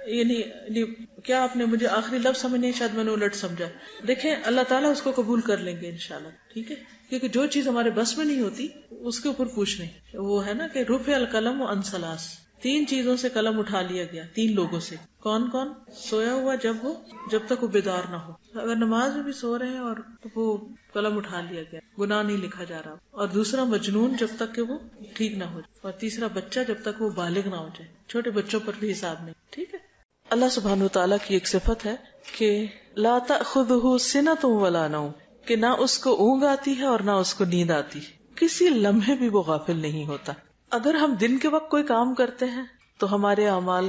یعنی کیا آپ نے مجھے آخری لفظ سمجھ نہیں، شاید میں نے الٹ سمجھا. دیکھیں اللہ تعالیٰ اس کو قبول کر لیں گے انشاءاللہ، ٹھیک ہے. کیونکہ جو چیز ہمارے بس میں نہیں ہوتی اس کے اوپر پوچھ نہیں. وہ ہے نا کہ رفع القلم عن 3، 3 چیزوں سے قلم اٹھا لیا گیا، 3 لوگوں سے. کون کون؟ سویا ہوا جب تک وہ بیدار نہ ہو. اگر نماز میں بھی سو رہے ہیں اور وہ قلم اٹھا لیا گیا، گناہ نہیں لکھا جا رہا. اور دوسرا مجنون جب تک کہ وہ ٹھیک نہ ہو جائے. اور تیسرا بچہ جب تک وہ بالغ نہ ہو جائے. چھوٹے بچوں پر بھی حساب نہیں، ٹھیک ہے. اللہ سبحانہ وتعالیٰ کی ایک صفت ہے کہ لا تأخذہ سنۃ ولا نوم، کہ نہ اس کو اونگ آتی ہے اور نہ اس کو نیند آتی، کسی لمحے بھی وہ غافل نہیں ہوتا. اگر ہم دن کے وقت کوئی کام کرتے ہیں تو ہمارے اعمال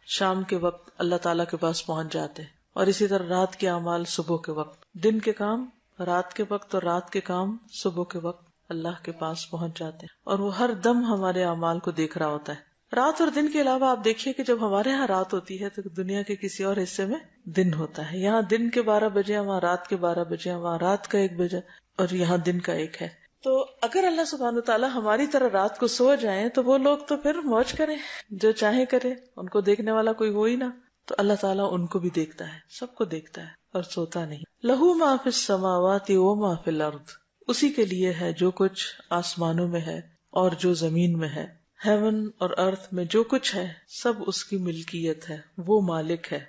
شام کے وقت اللہ تعالیٰ کے پاس پہنچ جاتے ہیں، اور اسی طرح رات کے اعمال صبح کے وقت. دن کے کام رات کے وقت اور رات کے کام صبح کے وقت. اللہ کے پاس پہنچ جاتے ہیں، اور وہ ہر دم ہمارے اعمال کو دیکھ رہا ہوتا ہے. رات اور دن کے علاوہ آپ دیکھیے کہ جب ہمارے ہاں رات ہوتی ہے تو دنیا کے کسی اور حصے میں دن ہوتا ہے. یہاں دن کے 12 بجے، وہاں رات کے 12 بجے، وہاں رات کا 1 بجے، اور یہاں دن کا 1 ہے. تو اگر اللہ سبحانہ وتعالیٰ ہماری طرح رات کو سو جائیں تو وہ لوگ تو پھر موج کریں، جو چاہیں کریں، ان کو دیکھنے والا کوئی ہو ہی نہ. تو اللہ تعالیٰ ان کو بھی دیکھتا ہے، سب کو دیکھتا ہے اور سوتا نہیں. لہو ما فی السماوات و ما فی الارض، اسی کے لیے ہے جو کچھ آسمانوں میں ہے اور جو زمین میں ہے. ہیون اور ارتھ میں جو کچھ ہے سب اس کی ملکیت ہے، وہ مالک ہے،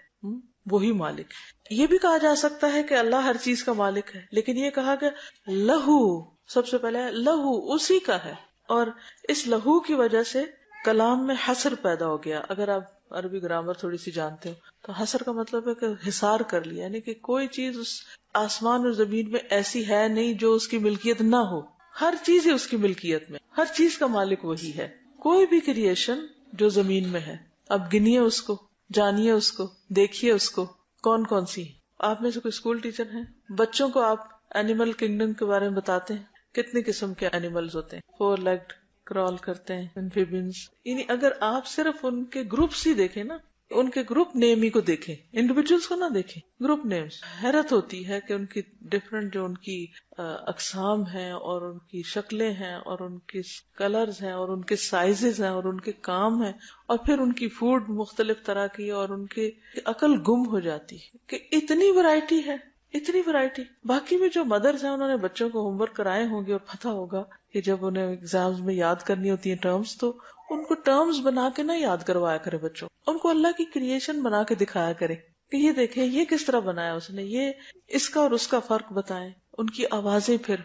وہی مالک. یہ بھی کہا جا سکتا ہے کہ اللہ ہر چیز کا مالک ہے، لیکن یہ کہا کہ لہو، سب سے پہلے لہو، اسی کا ہے. اور اس لہو کی وجہ سے کلام میں حصر پیدا ہو گیا. اگر آپ عربی گرامر تھوڑی سی جانتے ہو تو حصر کا مطلب ہے کہ حصار کر لیا، یعنی کہ کوئی چیز اس آسمان اور زمین میں ایسی ہے نہیں جو اس کی ملکیت نہ ہو. ہر چیز ہی اس کی ملکیت میں، ہر چیز کا مالک وہی ہے. کوئی بھی کریشن جو زمین میں ہے، اب گنیے اس کو، جانیے اس کو، دیکھیے اس کو، کون کون سی. آپ میں سے کوئی اسکول ٹیچر ہیں، بچوں کو آپ اینیمل کنگڈم کے بارے میں بتاتے ہیں، کتنے قسم کے اینیملز ہوتے ہیں، 4 لیگڈ، کرال کرتے ہیں، ایمفیبینز. یعنی اگر آپ صرف ان کے گروپس ہی دیکھیں نا، ان کے گروپ نیم ہی کو دیکھیں، انڈیویجولس کو نہ دیکھیں، گروپ نیمز. حیرت ہوتی ہے کہ ان کی ڈفرنٹ جو ان کی اقسام ہیں اور ان کی شکلیں ہیں اور ان کی کلرز ہیں اور ان کے سائزز ہیں اور ان کے کام ہیں، اور پھر ان کی فوڈ مختلف طرح کی، اور ان کی عقل گم ہو جاتی ہے کہ اتنی ورائٹی ہے، اتنی ورائٹی. باقی میں جو مدرز ہیں انہوں نے بچوں کو ہوم ورک کرائے ہوں گے اور پتہ ہوگا کہ جب انہیں ایگزامز میں یاد کرنی ہوتی ہیں ٹرمز، تو ان کو ٹرمز بنا کے نہ یاد کروایا کرے بچوں، ان کو اللہ کی کریشن بنا کے دکھایا کرے کہ یہ دیکھیں یہ کس طرح بنایا اس نے، یہ اس کا اور اس کا فرق بتائیں. ان کی آوازیں پھر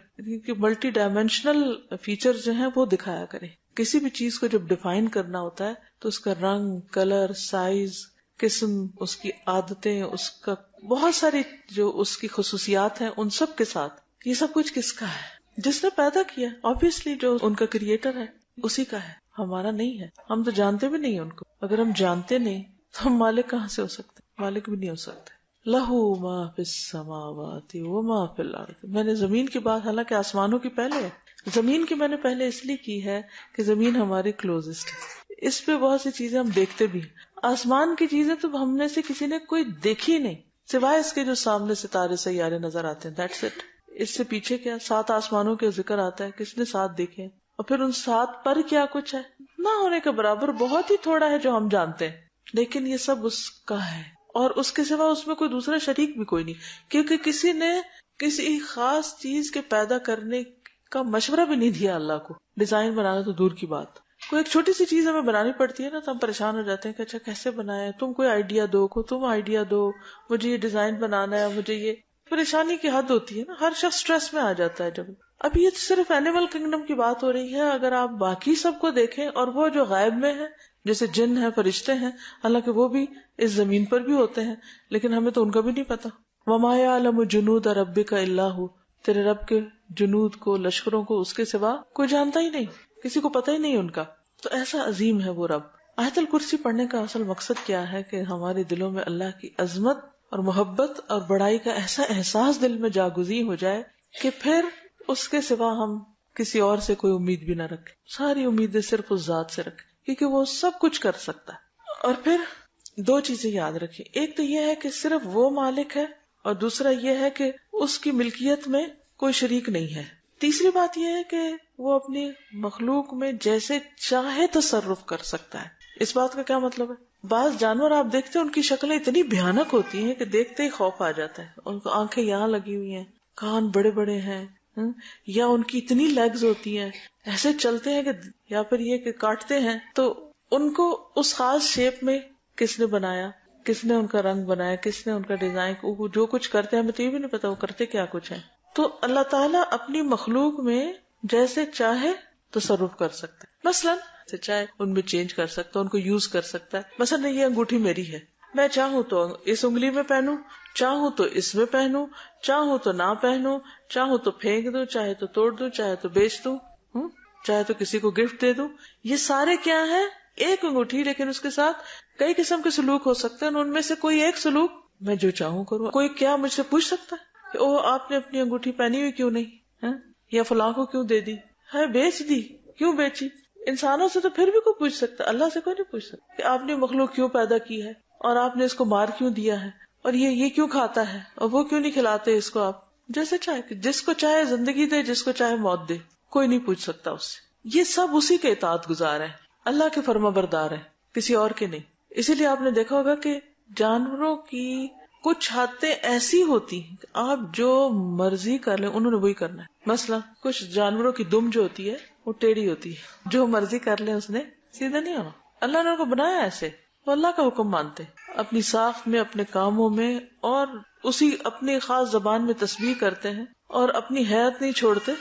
ملٹی ڈائمینشنل فیچر جو ہیں وہ دکھایا کرے. کسی بھی چیز کو جب ڈیفائن کرنا ہوتا ہے تو اس کا رنگ، کلر، سائز، قسم، اس کی عادتیں، اس کا بہت ساری جو اس کی خصوصیات ہیں، ان سب کے ساتھ یہ سب کچھ کس کا ہے؟ جس نے پیدا کیا. obviously جو ان کا کریٹر ہے اسی کا ہے، ہمارا نہیں ہے. ہم تو جانتے بھی نہیں ان کو. اگر ہم جانتے نہیں تو ہم مالک کہاں سے ہو سکتے؟ مالک بھی نہیں ہو سکتے. لہو ما فی السماوات و ما فی الارض. میں نے زمین کی بات حالانکہ آسمانوں کی پہلے ہے، زمین کی میں نے پہلے اس لیے کی ہے کہ زمین ہماری کلوزسٹ ہے، اس پہ بہت سی چیزیں ہم دیکھتے بھی. آسمان کی چیزیں تو ہم میں سے کسی نے کوئی دیکھی نہیں سوائے اس کے جو سامنے ستارے سیارے نظر آتے ہیں، دیٹس اٹ. اس سے پیچھے کیا 7 آسمانوں کے ذکر آتا ہے، کس نے 7 دیکھے؟ اور پھر ان 7 پر کیا کچھ ہے؟ نہ ہونے کے برابر بہت ہی تھوڑا ہے جو ہم جانتے ہیں، لیکن یہ سب اس کا ہے. اور اس کے سوا اس میں کوئی دوسرا شریک بھی کوئی نہیں، کیونکہ کسی نے کسی خاص چیز کے پیدا کرنے کا مشورہ بھی نہیں دیا اللہ کو. ڈیزائن بنانا تو دور کی بات، کوئی ایک چھوٹی سی چیز ہمیں بنانی پڑتی ہے نا تو ہم پریشان ہو جاتے ہیں کہ اچھا کیسے بنائے، تم کوئی آئیڈیا دو، تم آئیڈیا دو، مجھے یہ ڈیزائن بنانا ہے، مجھے یہ. پریشانی کی حد ہوتی ہے نا، ہر شخص سٹریس میں آ جاتا ہے. جب اب یہ صرف اینیمل کنگڈم کی بات ہو رہی ہے، اگر آپ باقی سب کو دیکھیں اور وہ جو غائب میں ہے جیسے جن ہیں، فرشتے ہیں، حالانکہ وہ بھی اس زمین پر بھی ہوتے ہیں لیکن ہمیں تو ان کا بھی نہیں پتا. وما یعلم جنود ربک الا ھو. تیرے رب کے جنود کو، لشکروں کو اس کے سوا کوئی جانتا ہی نہیں، کسی کو پتہ ہی نہیں ان کا. تو ایسا عظیم ہے وہ رب. آیت الکرسی پڑھنے کا اصل مقصد کیا ہے کہ ہمارے دلوں میں اللہ کی عظمت اور محبت اور بڑائی کا ایسا احساس دل میں جاگزیں ہو جائے کہ پھر اس کے سوا ہم کسی اور سے کوئی امید بھی نہ رکھیں، ساری امیدیں صرف اس ذات سے رکھیں کیونکہ وہ سب کچھ کر سکتا ہے. اور پھر 2 چیزیں یاد رکھیں، ایک تو یہ ہے کہ صرف وہ مالک ہے، اور دوسرا یہ ہے کہ اس کی ملکیت میں کوئی شریک نہیں ہے. تیسری بات یہ ہے کہ وہ اپنی مخلوق میں جیسے چاہے تصرف کر سکتا ہے. اس بات کا کیا مطلب ہے؟ بعض جانور آپ دیکھتے ہیں ان کی شکلیں اتنی بھیانک ہوتی ہیں کہ دیکھتے ہی خوف آ جاتا ہے. ان کو آنکھیں یہاں لگی ہوئی ہیں، کان بڑے بڑے ہیں، یا ان کی اتنی لیگز ہوتی ہیں، ایسے چلتے ہیں کہ، یا پھر یہ کہ کاٹتے ہیں. تو ان کو اس خاص شیپ میں کس نے بنایا، کس نے ان کا رنگ بنایا، کس نے ان کا ڈیزائن، جو کچھ کرتے ہیں ہمیں تو یہ بھی نہیں پتا وہ کرتے کیا کچھ ہے. تو اللہ تعالیٰ اپنی مخلوق میں جیسے چاہے تصرف کر سکتا ہے. مثلاً چاہے ان میں چینج کر سکتا ہے، ان کو یوز کر سکتا ہے. مثلاً یہ انگوٹھی میری ہے، میں چاہوں تو اس انگلی میں پہنوں، چاہوں تو اس میں پہنوں، چاہوں تو نہ پہنوں، چاہوں تو پھینک دوں، چاہے تو توڑ دوں، چاہے تو بیچ دوں، چاہے تو کسی کو گفٹ دے دوں. یہ سارے کیا ہیں؟ ایک انگوٹھی، لیکن اس کے ساتھ کئی قسم کے سلوک ہو سکتے ہیں. ان میں سے کوئی ایک سلوک میں جو چاہوں کروں. کوئی کیا مجھ سے پوچھ سکتا ہے کہ او آپ نے اپنی انگوٹھی پہنی ہوئی کیوں نہیں، یا فلاں کو کیوں دے دی؟ ہے بیچ دی. کیوں بیچی؟ انسانوں سے تو پھر بھی کوئی پوچھ سکتا، اللہ سے کوئی نہیں پوچھ سکتا کہ آپ نے مخلوق کیوں پیدا کی ہے، اور آپ نے اس کو مار کیوں دیا ہے، اور یہ کیوں کھاتا ہے، اور وہ کیوں نہیں کھلاتے اس کو. آپ جیسے چاہے، جس کو چاہے زندگی دے، جس کو چاہے موت دے، کوئی نہیں پوچھ سکتا اس سے. یہ سب اسی کے اطاعت گزار ہیں، اللہ کے فرما بردار ہیں، کسی اور کے نہیں. اسی لیے آپ نے دیکھا ہوگا کہ جانوروں کی کچھ حادثے ایسی ہوتی ہیں کہ آپ جو مرضی کر لیں انہوں نے وہی کرنا ہے. مثلا کچھ جانوروں کی دم جو ہوتی ہے وہ ٹیڑھی ہوتی ہے، جو مرضی کر لیں اس نے سیدھا نہیں ہونا. اللہ نے ان کو بنایا ایسے، وہ اللہ کا حکم مانتے اپنی ساخت میں، اپنے کاموں میں، اور اسی اپنی خاص زبان میں تسبیح کرتے ہیں، اور اپنی حیات نہیں چھوڑتے،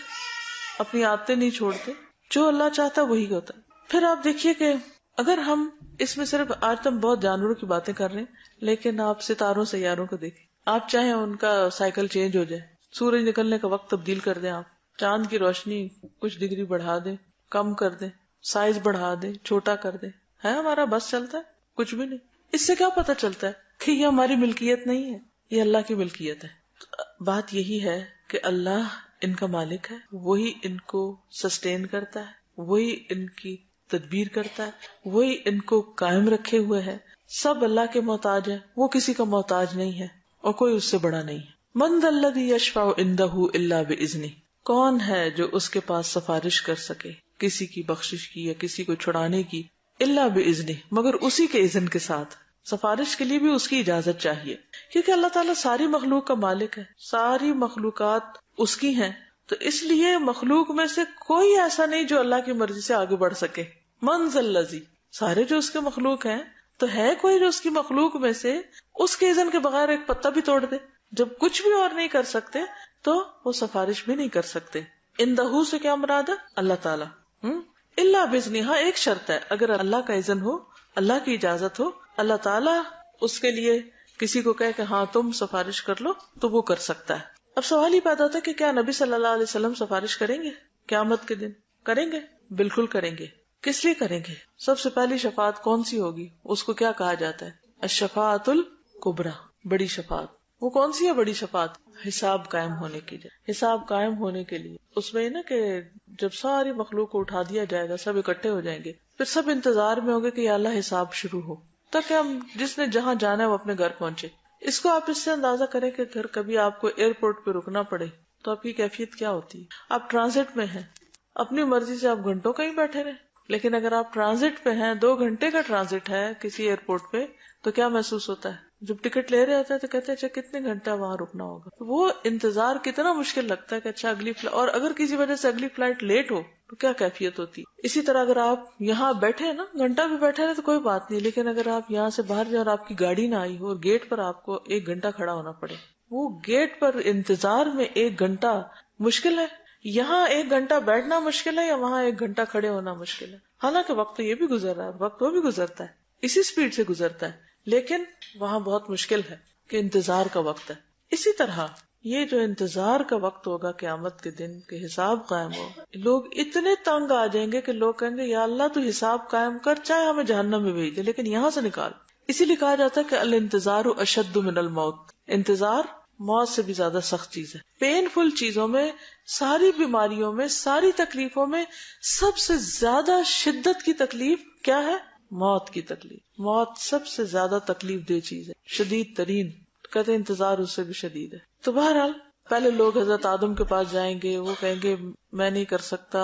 اپنی عادتیں نہیں چھوڑتے. جو اللہ چاہتا وہی ہوتا ہے. پھر آپ دیکھیے کہ اگر ہم اس میں صرف، آج تو ہم بہت جانوروں کی باتیں کر رہے ہیں، لیکن آپ ستاروں سیاروں کو دیکھیں. آپ چاہیں ان کا سائیکل چینج ہو جائے، سورج نکلنے کا وقت تبدیل کر دیں، آپ چاند کی روشنی کچھ ڈگری بڑھا دیں، کم کر دیں، سائز بڑھا دیں، چھوٹا کر دیں، ہے ہمارا بس چلتا ہے؟ کچھ بھی نہیں. اس سے کیا پتا چلتا ہے کہ یہ ہماری ملکیت نہیں ہے، یہ اللہ کی ملکیت ہے. بات یہی ہے کہ اللہ ان کا مالک ہے، وہی ان کو سسٹین کرتا ہے، وہی ان کی تدبیر کرتا ہے، وہی ان کو قائم رکھے ہوئے ہے. سب اللہ کے محتاج ہے، وہ کسی کا محتاج نہیں ہے، اور کوئی اس سے بڑا نہیں ہے. من ذا الذی یشفع عندہ الا باذنہ، کون ہے جو اس کے پاس سفارش کر سکے کسی کی بخشش کی یا کسی کو چھڑانے کی، الا باذنہ، مگر اسی کے اذن کے ساتھ. سفارش کے لیے بھی اس کی اجازت چاہیے، کیونکہ اللہ تعالیٰ ساری مخلوق کا مالک ہے، ساری مخلوقات اس کی ہیں، تو اس لیے مخلوق میں سے کوئی ایسا نہیں جو اللہ کی مرضی سے آگے بڑھ سکے. من ذا الذی، سارے جو اس کے مخلوق ہیں، تو ہے کوئی جو اس کی مخلوق میں سے اس کے اذن کے بغیر ایک پتا بھی توڑ دے؟ جب کچھ بھی اور نہیں کر سکتے تو وہ سفارش بھی نہیں کر سکتے. اندہ سے کیا مراد ہے؟ اللہ تعالیٰ. الا باذنہ، ہاں ایک شرط ہے، اگر اللہ کا اذن ہو، اللہ کی اجازت ہو، اللہ تعالیٰ اس کے لیے کسی کو کہے کہ ہاں تم سفارش کر لو، تو وہ کر سکتا ہے. اب سوال ہی پیدا ہوتا ہے کہ کیا نبی صلی اللہ علیہ وسلم سفارش کریں گے قیامت کے دن؟ کریں گے، بالکل کریں گے. کس لیے کریں گے؟ سب سے پہلی شفاعت کون سی ہوگی؟ اس کو کیا کہا جاتا ہے؟ الشفاعت الکبریٰ، بڑی شفاعت. وہ کون سی ہے بڑی شفاعت؟ حساب قائم ہونے کی. حساب قائم ہونے کے لیے اس میں نا کہ جب ساری مخلوق کو اٹھا دیا جائے گا، سب اکٹھے ہو جائیں گے، پھر سب انتظار میں ہوں گے کہ یا اللہ حساب شروع ہو، تاکہ ہم جس نے جہاں جانا ہے وہ اپنے گھر پہنچے. اس کو آپ اس سے اندازہ کریں کہ اگر کبھی آپ کو ایئرپورٹ پہ رکنا پڑے تو آپ کی کیفیت کیا ہوتی ہے. آپ ٹرانزٹ میں ہیں، اپنی مرضی سے آپ گھنٹوں کہیں بیٹھے رہیں، لیکن اگر آپ ٹرانزٹ پہ ہیں، 2 گھنٹے کا ٹرانزٹ ہے کسی ایئرپورٹ پہ، تو کیا محسوس ہوتا ہے؟ جب ٹکٹ لے رہے ہوتے ہیں تو کہتے ہیں اچھا کتنے گھنٹہ وہاں رکنا ہوگا. وہ انتظار کتنا مشکل لگتا ہے کہ اچھا اگلی فلائٹ، اور اگر کسی وجہ سے اگلی فلائٹ لیٹ ہو تو کیا کیفیت ہوتی. اسی طرح اگر آپ یہاں بیٹھے نا، گھنٹہ بھی بیٹھے رہے تو کوئی بات نہیں، لیکن اگر آپ یہاں سے باہر جائیں اور آپ کی گاڑی نہ آئی ہو اور گیٹ پر آپ کو 1 گھنٹہ کھڑا ہونا پڑے، وہ گیٹ پر انتظار میں 1 گھنٹہ مشکل ہے. یہاں 1 گھنٹہ بیٹھنا مشکل ہے یا وہاں 1 گھنٹہ کھڑے ہونا مشکل ہے؟ حالانکہ وقت تو یہ بھی گزر رہا ہے، وقت وہ بھی گزرتا ہے، اسی سپیڈ سے گزرتا ہے، لیکن وہاں بہت مشکل ہے کہ انتظار کا وقت ہے. اسی طرح یہ جو انتظار کا وقت ہوگا قیامت کے دن کہ حساب قائم ہو، لوگ اتنے تنگ آ جائیں گے کہ لوگ کہیں گے یا اللہ تو حساب قائم کر، چاہے ہمیں جہنم میں بھیج دے لیکن یہاں سے نکال. اسی لیے کہا جاتا ہے کہ الانتظار اشد من الموت، انتظار موت سے بھی زیادہ سخت چیز ہے. پین فل چیزوں میں، ساری بیماریوں میں، ساری تکلیفوں میں سب سے زیادہ شدت کی تکلیف کیا ہے؟ موت کی تکلیف. موت سب سے زیادہ تکلیف دہ چیز ہے، شدید ترین. کہتے ہیں انتظار اس سے بھی شدید ہے. تو بہرحال پہلے لوگ حضرت آدم کے پاس جائیں گے، وہ کہیں گے میں نہیں کر سکتا.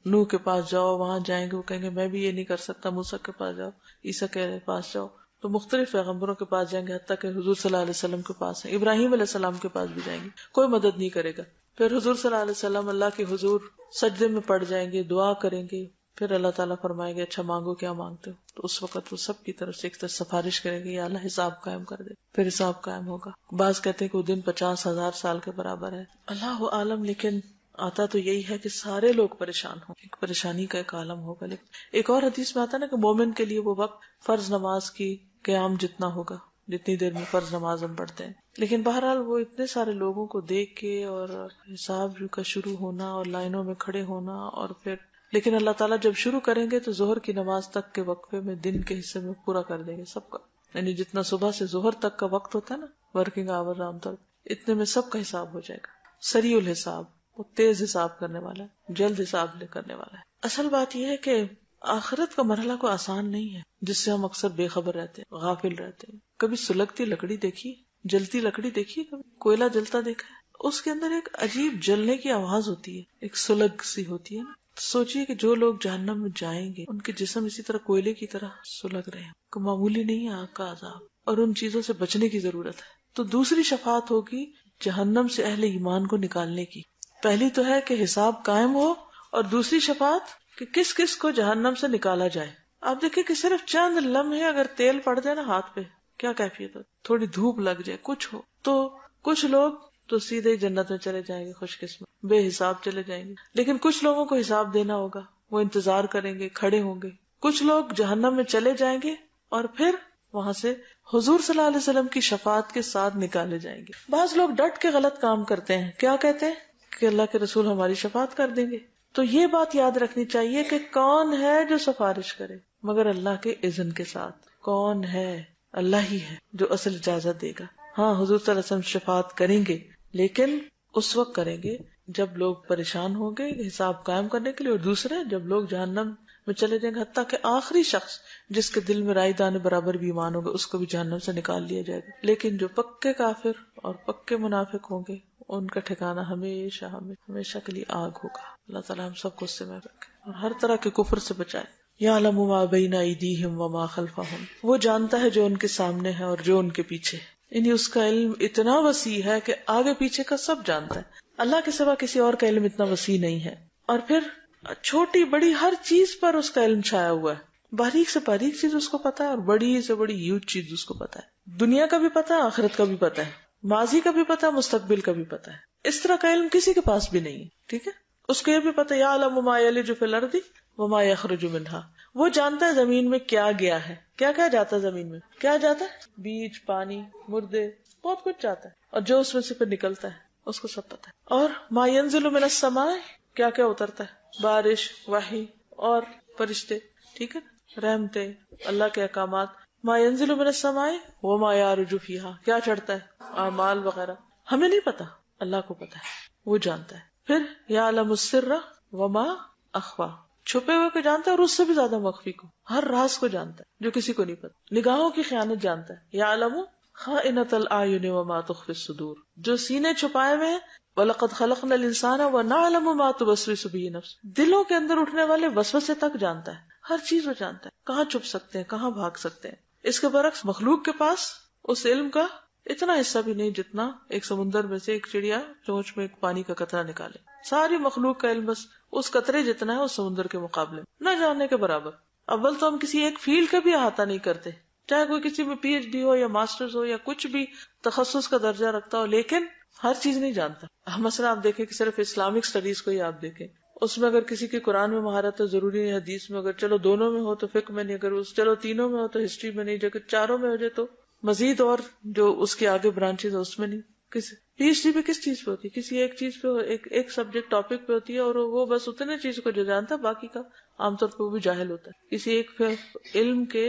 نوح کے پاس جاؤ، وہاں جائیں گے، وہ کہیں گے میں بھی یہ نہیں کر سکتا. موسیٰ کے پاس جاؤ، عیسیٰ کے پاس جاؤ. تو مختلف پیغمبروں کے پاس جائیں گے، حتیٰ کہ حضور صلی اللہ علیہ وسلم کے پاس ہیں، ابراہیم علیہ السلام کے پاس بھی جائیں گے، کوئی مدد نہیں کرے گا. پھر حضور صلی اللہ علیہ وسلم اللہ کے حضور سجدے میں پڑ جائیں گے، دعا کریں گے، پھر اللہ تعالیٰ فرمائے گے اچھا مانگو کیا مانگتے ہو. تو اس وقت وہ سب کی طرف سے ایک طرف سفارش کرے گے یا اللہ حساب قائم کر دے. پھر حساب قائم ہوگا. بعض کہتے ہیں کہ وہ دن 50,000 سال کے برابر ہے، اللہ عالم. لیکن آتا تو یہی ہے کہ سارے لوگ پریشان ہوں، ایک پریشانی کا ایک عالم ہوگا. لیکن ایک اور حدیث میں آتا ہے نا کہ مومن کے لیے وہ وقت فرض نماز کی قیام جتنا ہوگا، جتنی دیر میں فرض نماز ہم پڑھتے ہیں. لیکن بہرحال وہ اتنے سارے لوگوں کو دیکھ کے اور حساب کا شروع ہونا اور لائنوں میں کھڑے ہونا، اور پھر لیکن اللہ تعالیٰ جب شروع کریں گے تو ظہر کی نماز تک کے وقفے میں دن کے حصے میں پورا کر دیں گے سب کا. یعنی جتنا صبح سے ظہر تک کا وقت ہوتا ہے نا، ورکنگ آور عام طور، اتنے میں سب کا حساب ہو جائے گا. سریع الحساب، وہ تیز حساب کرنے والا ہے، جلد حساب کرنے والا ہے. اصل بات یہ ہے کہ آخرت کا مرحلہ کوئی آسان نہیں ہے جس سے ہم اکثر بے خبر رہتے ہیں، غافل رہتے ہیں. کبھی سلگتی لکڑی دیکھی، جلتی لکڑی دیکھی، کبھی کوئلہ جلتا دیکھا ہے؟ اس کے اندر ایک عجیب جلنے کی آواز ہوتی ہے، ایک سلگ سی ہوتی ہے نا. سوچئے کہ جو لوگ جہنم میں جائیں گے ان کے جسم اسی طرح کوئلے کی طرح سلگ رہے ہیں. کوئی معمولی نہیں ہے آگ کا عذاب، اور ان چیزوں سے بچنے کی ضرورت ہے. تو دوسری شفاعت ہوگی جہنم سے اہل ایمان کو نکالنے کی. پہلی تو ہے کہ حساب قائم ہو، اور دوسری شفاعت کہ کس کس کو جہنم سے نکالا جائے. آپ دیکھیں کہ صرف چند لمحے اگر تیل پڑ جائے نا ہاتھ پہ، کیا کیفیت ہو، تھوڑی دھوپ لگ جائے، کچھ ہو، تو کچھ لوگ تو سیدھے جنت میں چلے جائیں گے، خوش قسمت، بے حساب چلے جائیں گے. لیکن کچھ لوگوں کو حساب دینا ہوگا، وہ انتظار کریں گے، کھڑے ہوں گے. کچھ لوگ جہنم میں چلے جائیں گے اور پھر وہاں سے حضور صلی اللہ علیہ وسلم کی شفاعت کے ساتھ نکالے جائیں گے. بعض لوگ ڈٹ کے غلط کام کرتے ہیں. کیا کہتے ہیں کہ اللہ کے رسول ہماری شفاعت کر دیں گے. تو یہ بات یاد رکھنی چاہیے کہ کون ہے جو سفارش کرے مگر اللہ کے اذن کے ساتھ. کون ہے؟ اللہ ہی ہے جو اصل اجازت دے گا. ہاں حضور صلی اللہ علیہ وسلم شفاعت کریں گے، لیکن اس وقت کریں گے جب لوگ پریشان ہوں گے حساب قائم کرنے کے لیے، اور دوسرے جب لوگ جہنم میں چلے جائیں گے، حتیٰ کہ آخری شخص جس کے دل میں رائی دانے برابر بھی ایمان ہوگا اس کو بھی جہنم سے نکال لیا جائے گا. لیکن جو پکے کافر اور پکے منافق ہوں گے ان کا ٹھکانہ ہمیشہ ہمیشہ کے لیے آگ ہوگا. اللہ تعالیٰ ہم سب کو اس سے محفوظ رکھے اور ہر طرح کے کفر سے بچائے. یعلم ما بین ایدیہم وما خلفہم، وہ جانتا ہے جو ان کے سامنے ہے اور جو ان کے پیچھے. یعنی اس کا علم اتنا وسیع ہے کہ آگے پیچھے کا سب جانتا ہے. اللہ کے سوا کسی اور کا علم اتنا وسیع نہیں ہے. اور پھر چھوٹی بڑی ہر چیز پر اس کا علم چھایا ہوا ہے. باریک سے باریک چیز اس کو پتا ہے اور بڑی سے بڑی ہیوج چیز اس کو پتا ہے. دنیا کا بھی پتا ہے، آخرت کا بھی پتا ہے، ماضی کا بھی پتا ہے، مستقبل کا بھی پتا ہے. اس طرح کا علم کسی کے پاس بھی نہیں ہے. ٹھیک ہے، اس کو یہ بھی پتا ہے یعلم ما یلج فی الارض وما یخرج منہا، وہ جانتا ہے زمین میں کیا گیا ہے، کیا کیا جاتا ہے زمین میں، کیا جاتا ہے، بیج، پانی، مردے، بہت کچھ جاتا ہے، اور جو اس میں سے پھر نکلتا ہے اس کو سب پتا ہے. اور ما ینزل من السماء، کیا کیا اترتا ہے، بارش، وحی اور فرشتے. ٹھیک ہے، رحمتیں، اللہ کے احکامات. ما ینزل من السماء وما یعرج فیہا، کیا چڑھتا ہے، اعمال وغیرہ. ہمیں نہیں پتا، اللہ کو پتا ہے، وہ جانتا ہے. پھر یعلم السر وما اخفا، چھپے ہوئے کو جانتا ہے اور اس سے بھی زیادہ مخفی کو، ہر راز کو جانتا ہے جو کسی کو نہیں پتا. نگاہوں کی خیانت جانتا ہے. یعلم خائنۃ الاعین وما تخفی الصدور، جو سینے چھپائے ہوئے ہیں. وَلَقَدْ خَلَقْنَا الْإِنسَانَ وَنَعْلَمُ مَا تُوَسْوِسُ بِهِ نَفْسُهُ، دلوں کے اندر اٹھنے والے وسوسے تک جانتا ہے. ہر چیز وہ جانتا ہے، کہاں چھپ سکتے ہیں، کہاں بھاگ سکتے ہیں. اس کے برعکس مخلوق کے پاس اس علم کا اتنا حصہ بھی نہیں جتنا ایک سمندر میں سے ایک چڑیا چونچ میں ایک پانی کا قطرہ نکالے. ساری مخلوق کا علم بس اس قطرے جتنا ہے اس سمندر کے مقابلے میں، نہ جاننے کے برابر. اول تو ہم کسی ایک فیلڈ کا بھی احاطہ نہیں کرتے، چاہے کوئی کسی میں پی ایچ ڈی ہو یا ماسٹرز ہو یا کچھ بھی تخصص کا درجہ رکھتا ہو، لیکن ہر چیز نہیں جانتا. مثلا آپ دیکھیں کہ صرف اسلامک اسٹڈیز کو ہی آپ دیکھیں، اس میں اگر کسی کی قرآن میں مہارت ہے ضروری ہے، حدیث میں اگر چلو دونوں میں ہو تو فقہ میں نہیں، اگر اس چلو تینوں میں ہو تو ہسٹری میں نہیں، جو کہ چاروں میں ہو جائے تو مزید، اور جو اس کے آگے برانچز ہے اس میں نہیں. کسی پی ایچ ڈی پہ کس چیز پہ ہوتی ہے، کسی ایک چیز پہ، ایک سبجیکٹ ٹاپک پہ ہوتی ہے، اور وہ بس اتنے چیز کو جو جانتا ہے، باقی کا عام طور پہ وہ بھی جاہل ہوتا ہے. کسی ایک علم کے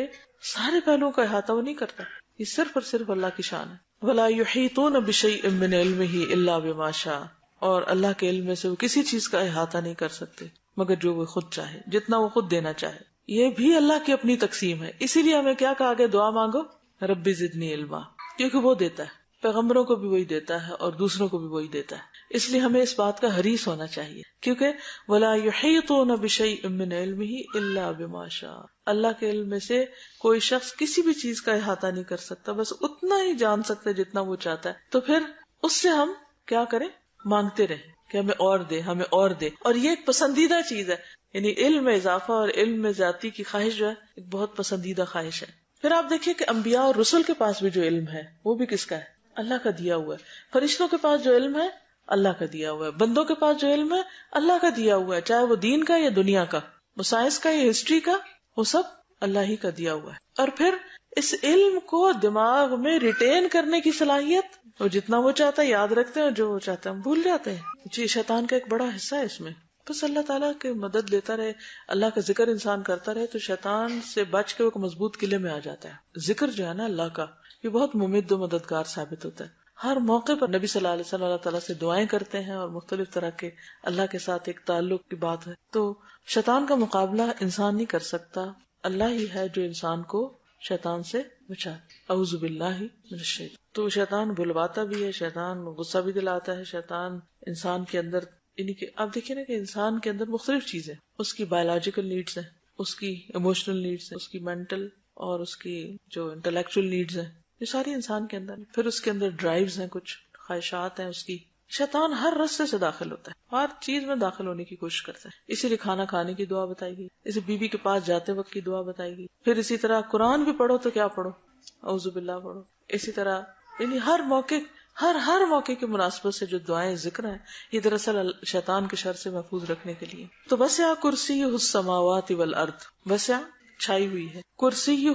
سارے پہلوؤں کا احاطہ وہ نہیں کرتا. یہ صرف اور صرف اللہ کی شان ہے. وَلَا يُحِيطُونَ بِشَيْءٍ مِّنْ عِلْمِهِ إِلَّا بِمَا شَاءَ، اور اللہ کے علم میں سے وہ کسی چیز کا احاطہ نہیں کر سکتے مگر جو وہ خود چاہے، جتنا وہ خود دینا چاہے. یہ بھی اللہ کی اپنی تقسیم ہے. اسی لیے ہمیں کیا کہا گیا، دعا مانگو ربی زدنی علما، کیونکہ وہ دیتا ہے، پیغمبروں کو بھی وہی دیتا ہے اور دوسروں کو بھی وہی دیتا ہے. اس لیے ہمیں اس بات کا حریص ہونا چاہیے، کیونکہ وَلَا يُحِيطُونَ بِشَيْءٍ مِّنْ عِلْمِهِ إِلَّا بِمَا شَاءَ، اللہ کے علم میں سے کوئی شخص کسی بھی چیز کا احاطہ نہیں کر سکتا، بس اتنا ہی جان سکتا ہے جتنا وہ چاہتا ہے. تو پھر اس سے ہم کیا کریں، مانگتے رہیں کہ ہمیں اور دے، ہمیں اور دے. اور یہ ایک پسندیدہ چیز ہے، یعنی علم میں اضافہ اور علم میں زیادتی کی خواہش جو ہے ایک بہت پسندیدہ خواہش ہے. پھر آپ دیکھیں کہ انبیاء اور رسل کے پاس بھی جو علم ہے وہ بھی کس کا ہے، اللہ کا دیا ہوا ہے. فرشتوں کے پاس جو علم ہے اللہ کا دیا ہوا ہے. بندوں کے پاس جو علم ہے اللہ کا دیا ہوا ہے، چاہے وہ دین کا یا دنیا کا، وہ سائنس کا یا ہسٹری کا، وہ سب اللہ ہی کا دیا ہوا ہے. اور پھر اس علم کو دماغ میں ریٹین کرنے کی صلاحیت، وہ جتنا وہ چاہتا ہے یاد رکھتے ہیں اور جو وہ چاہتا ہے ہم بھول جاتے ہیں. جی شیطان کا ایک بڑا حصہ ہے اس میں. بس اللہ تعالیٰ کی مدد لیتا رہے، اللہ کا ذکر انسان کرتا رہے تو شیطان سے بچ کے وہ ایک مضبوط قلعے میں آ جاتا ہے. ذکر جو ہے نا اللہ کا، یہ بہت ممد و مددگار ثابت ہوتا ہے. ہر موقع پر نبی صلی اللہ علیہ وسلم اللہ تعالیٰ سے دعائیں کرتے ہیں اور مختلف طرح کے اللہ کے ساتھ ایک تعلق کی بات ہے. تو شیطان کا مقابلہ انسان نہیں کر سکتا، اللہ ہی ہے جو انسان کو شیطان سے بچائے. اعوذ باللہ من الشیطان. تو شیطان بلواتا بھی ہے، شیطان غصہ بھی دلاتا ہے، شیطان انسان کے اندر یعنی کہ آپ دیکھیں نا کہ انسان کے اندر مختلف چیزیں، اس کی بایولوجیکل نیڈز ہیں، اس کی ایموشنل نیڈز ہیں، اس کی مینٹل اور اس کی جو انٹلیکچوئل نیڈز ہیں، یہ ساری انسان کے اندر. پھر اس کے اندر ڈرائیوز ہیں، کچھ خواہشات ہیں اس کی. شیطان ہر رستے سے داخل ہوتا ہے، ہر چیز میں داخل ہونے کی کوشش کرتا ہے. اسی لیے کھانا کھانے کی دعا بتائی گئی، اسی بیوی کے پاس جاتے وقت کی دعا بتائی گئی. پھر اسی طرح قرآن بھی پڑھو تو کیا پڑھو؟ اعوذ باللہ پڑھو. اسی طرح یعنی ہر موقع کی مناسبت سے جو دعائیں ذکر ہیں، یہ دراصل شیطان کے شر سے محفوظ رکھنے کے لیے. تو وسع کرسیہ السماوات والارض، وسع چھائی ہوئی ہے، کرسیہ